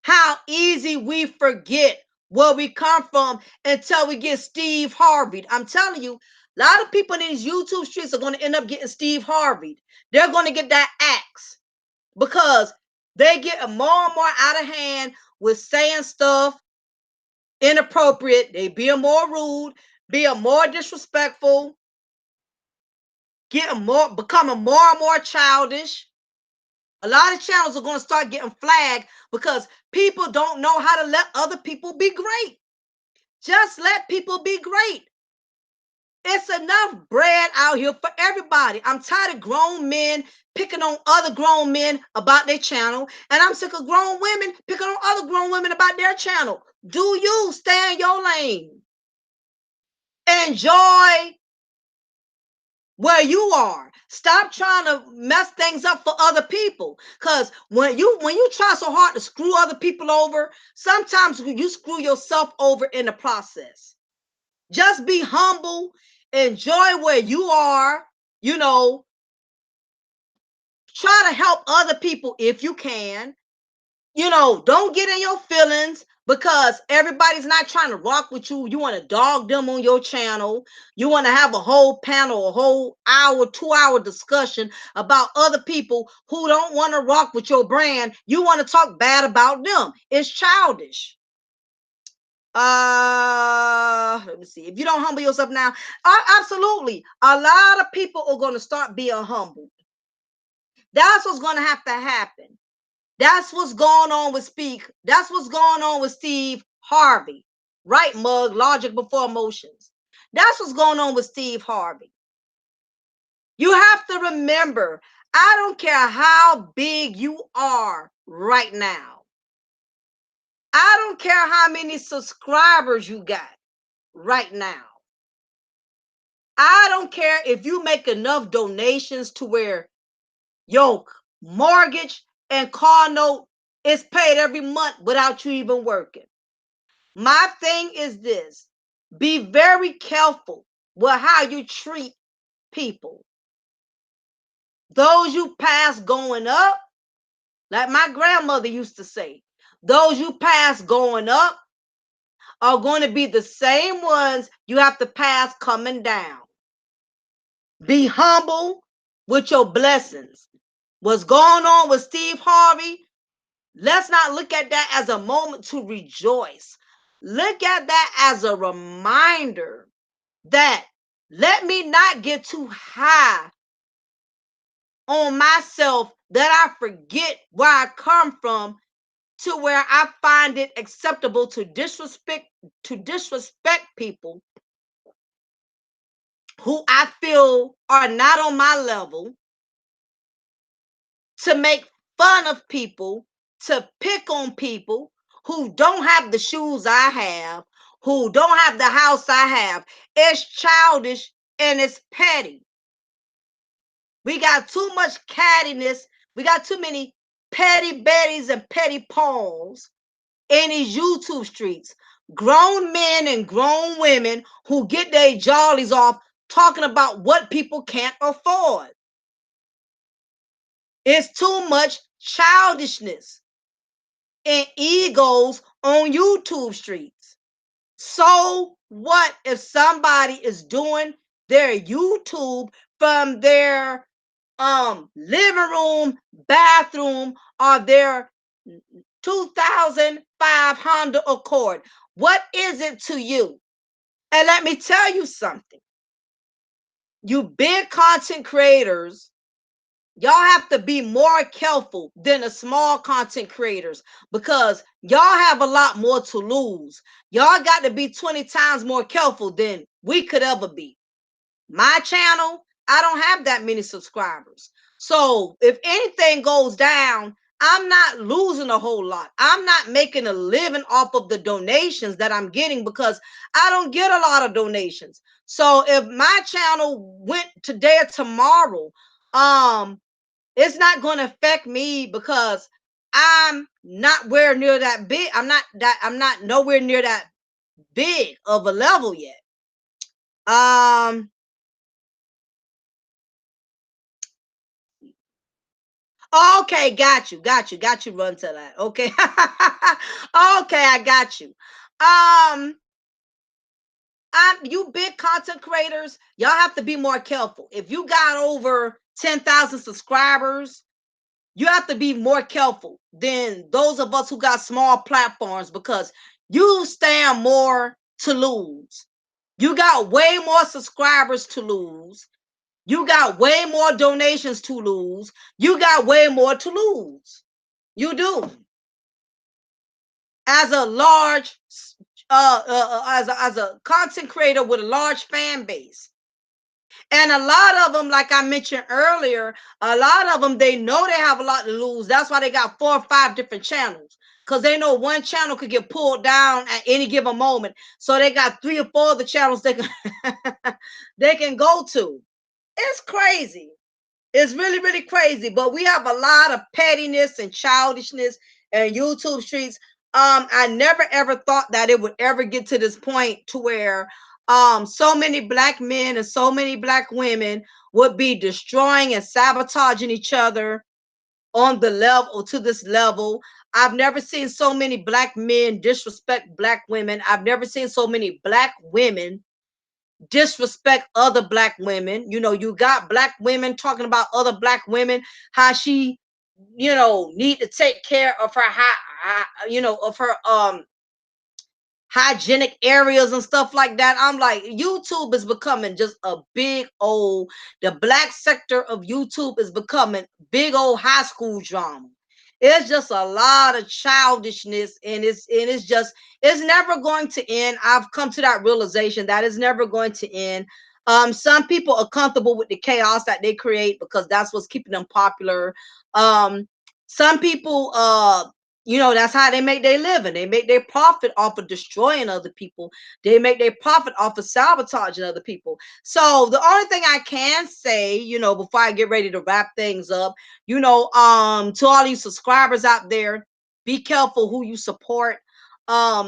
[SPEAKER 1] How easy we forget where we come from until we get Steve Harvey. I'm telling you, a lot of people in these YouTube streets are going to end up getting Steve Harvey. They're going to get that axe because they get more and more out of hand with saying stuff inappropriate. They being more rude, being more disrespectful, becoming more and more childish. A lot of channels are going to start getting flagged because people don't know how to let other people be great. Just let people be great. It's enough bread out here for everybody. I'm tired of grown men picking on other grown men about their channel, and I'm sick of grown women picking on other grown women about their channel. Do you stay in your lane? Enjoy where you are. Stop trying to mess things up for other people. Because when you try so hard to screw other people over, sometimes you screw yourself over in the process. Just be humble, enjoy where you are, you know, try to help other people if you can. Don't get in your feelings because everybody's not trying to rock with you. You want to dog them on your channel. You want to have a whole panel, a whole hour, 2-hour discussion about other people who don't want to rock with your brand. You want to talk bad about them. It's childish. Let me see. If you don't humble yourself now, absolutely. A lot of people are going to start being humble. That's what's going to have to happen. That's what's going on with That's what's going on with Steve Harvey. Right, Mug? Logic before emotions. That's what's going on with Steve Harvey. You have to remember, I don't care how big you are right now. I don't care how many subscribers you got right now. I don't care if you make enough donations to where your mortgage and car note is paid every month without you even working. My thing is this: be very careful with how you treat people. Those you pass going up, like my grandmother used to say, those you pass going up are going to be the same ones you have to pass coming down. Be humble with your blessings. What's going on with Steve Harvey? Let's not look at that as a moment to rejoice. Look at that as a reminder that let me not get too high on myself that I forget where I come from, to where I find it acceptable to disrespect people who I feel are not on my level, to make fun of people, to pick on people who don't have the shoes I have, who don't have the house I have. It's childish and it's petty. We got too much cattiness. We got too many petty Bettys and petty Pauls in these YouTube streets. Grown men and grown women who get their jollies off talking about what people can't afford. It's too much childishness and egos on YouTube streets. So what if somebody is doing their YouTube from their living room, bathroom, or their 2005 Honda Accord? What is it to you? And let me tell you something. You big content creators, y'all have to be more careful than the small content creators, because y'all have a lot more to lose. Y'all got to be 20 times more careful than we could ever be. My channel, I don't have that many subscribers. So if anything goes down, I'm not losing a whole lot. I'm not making a living off of the donations that I'm getting, because I don't get a lot of donations. So if my channel went today or tomorrow, it's not going to affect me, because I'm not where near that big. I'm not nowhere near that big of a level yet. Okay, got you, run to that. Okay. Okay, I got you. You big content creators, y'all have to be more careful. If you got over 10,000 subscribers, you have to be more careful than those of us who got small platforms, because you stand more to lose. You got way more subscribers to lose. You got way more donations to lose. You got way more to lose. You do. As a large, as a content creator with a large fan base. And a lot of them, like I mentioned earlier, a lot of them, they know they have a lot to lose. That's why they got 4 or 5 different channels, because they know one channel could get pulled down at any given moment. So they got 3 or 4 other channels they can they can go to. It's crazy. It's really, really crazy. But we have a lot of pettiness and childishness and YouTube streets. I never ever thought that it would ever get to this point, to where so many black men and so many black women would be destroying and sabotaging each other on the level, to this level. I've never seen so many black men disrespect black women. I've never seen so many black women disrespect other black women. You know, you got black women talking about other black women, how she, need to take care of her, of her hygienic areas and stuff like that. I'm like, YouTube is becoming just a big old, the black sector of YouTube is becoming big old high school drama. It's just a lot of childishness, and it's never going to end. I've come to that realization that it's never going to end. Some people are comfortable with the chaos that they create, because that's what's keeping them popular. Some people that's how they make their living. They make their profit off of destroying other people. They make their profit off of sabotaging other people. So the only thing I can say, before I get ready to wrap things up, to all you subscribers out there, be careful who you support. All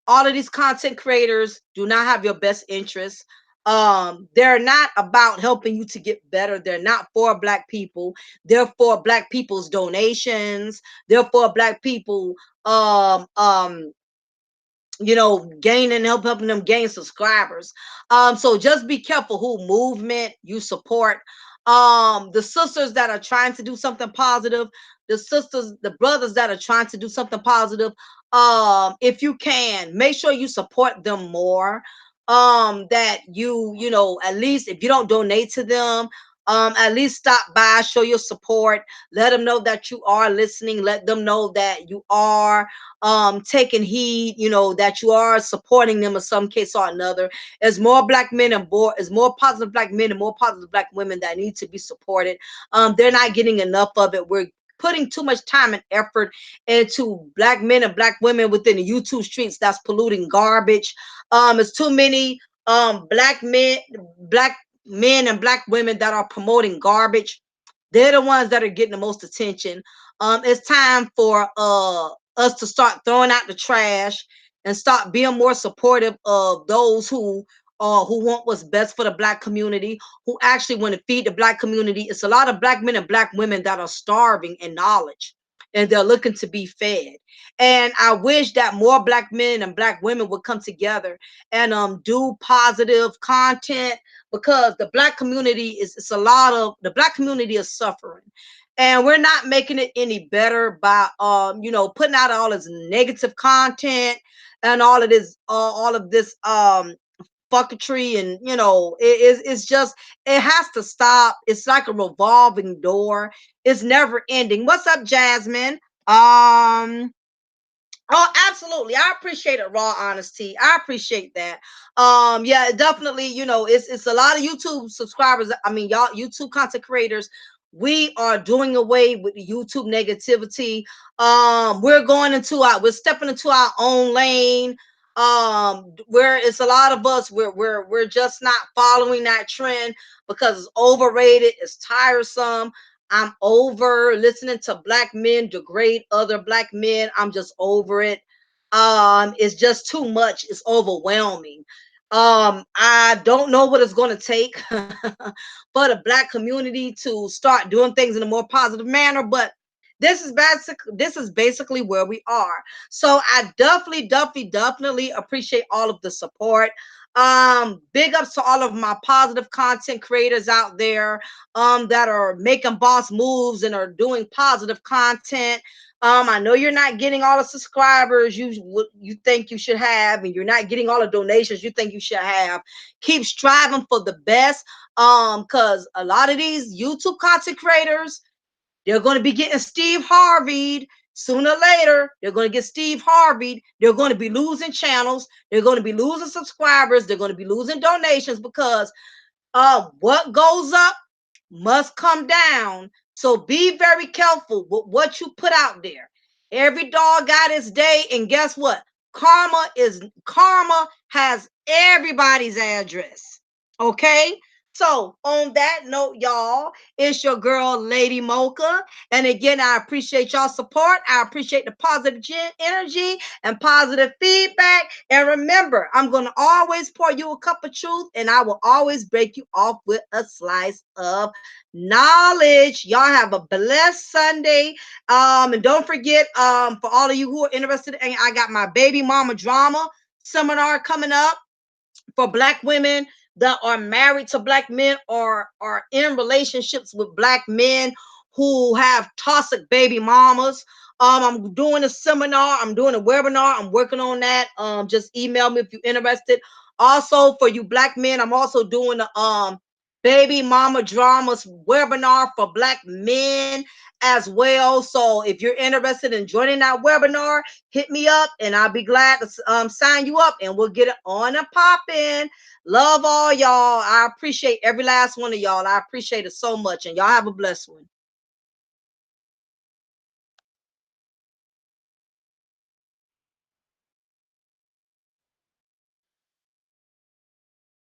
[SPEAKER 1] of these content creators do not have your best interests. They're not about helping you to get better. They're not for black people. They're for black people's donations. They're for black people um um gaining, helping them gain subscribers. So just be careful who movement you support. The sisters that are trying to do something positive, the sisters, the brothers that are trying to do something positive, if you can, make sure you support them more. That at least if you don't donate to them, at least stop by, show your support, let them know that you are listening, let them know that you are taking heed, that you are supporting them in some case or another. There's more black men and more, as more positive black men and more positive black women that need to be supported. They're not getting enough of it. We're putting too much time and effort into black men and black women within the YouTube streets that's polluting garbage. It's too many black men and black women that are promoting garbage. They're the ones that are getting the most attention. It's time for us to start throwing out the trash and start being more supportive of those who want what's best for the black community, who actually want to feed the black community. It's a lot of black men and black women that are starving in knowledge and they're looking to be fed. And I wish that more black men and black women would come together and do positive content, because the black community is, it's a lot of, the black community is suffering, and we're not making it any better by putting out all this negative content and all of this fucketry. And it's just, it has to stop. It's like a revolving door. It's never ending. What's up, Jasmine? Oh, absolutely. I appreciate it, raw honesty. I appreciate that. Yeah, definitely, it's a lot of YouTube subscribers. I mean, y'all YouTube content creators, we are doing away with the YouTube negativity. We're stepping into our own lane. Where it's a lot of us, we're just not following that trend because it's overrated, it's tiresome. I'm over listening to black men degrade other black men. I'm just over it. It's just too much. It's overwhelming. I don't know what it's going to take for the black community to start doing things in a more positive manner, but this is basically where we are. So I definitely appreciate all of the support. Big ups to all of my positive content creators out there that are making boss moves and are doing positive content. I know you're not getting all the subscribers you think you should have, and you're not getting all the donations you think you should have. Keep striving for the best. Because a lot of these YouTube content creators, they're going to be getting Steve Harvey'd sooner or later. They're going to get Steve Harvey'd. They're going to be losing channels. They're going to be losing subscribers. They're going to be losing donations, because what goes up must come down. So be very careful with what you put out there. Every dog got its day, and guess what? Karma has everybody's address. Okay? So on that note, y'all, it's your girl Lady Mocha. And again, I appreciate y'all support. I appreciate the positive energy and positive feedback. And remember, I'm going to always pour you a cup of truth, and I will always break you off with a slice of knowledge. Y'all have a blessed Sunday. And don't forget, for all of you who are interested, and I got my baby mama drama seminar coming up for black women that are married to black men or are in relationships with black men who have toxic baby mamas. I'm doing a seminar, I'm doing a webinar, I'm working on that. Just email me if you're interested. Also, for you black men, I'm also doing the baby mama dramas webinar for black men as well. So if you're interested in joining that webinar, hit me up and I'll be glad to sign you up, and we'll get it on and popping. Love all y'all. I appreciate every last one of y'all. I appreciate it so much, and y'all have a blessed one.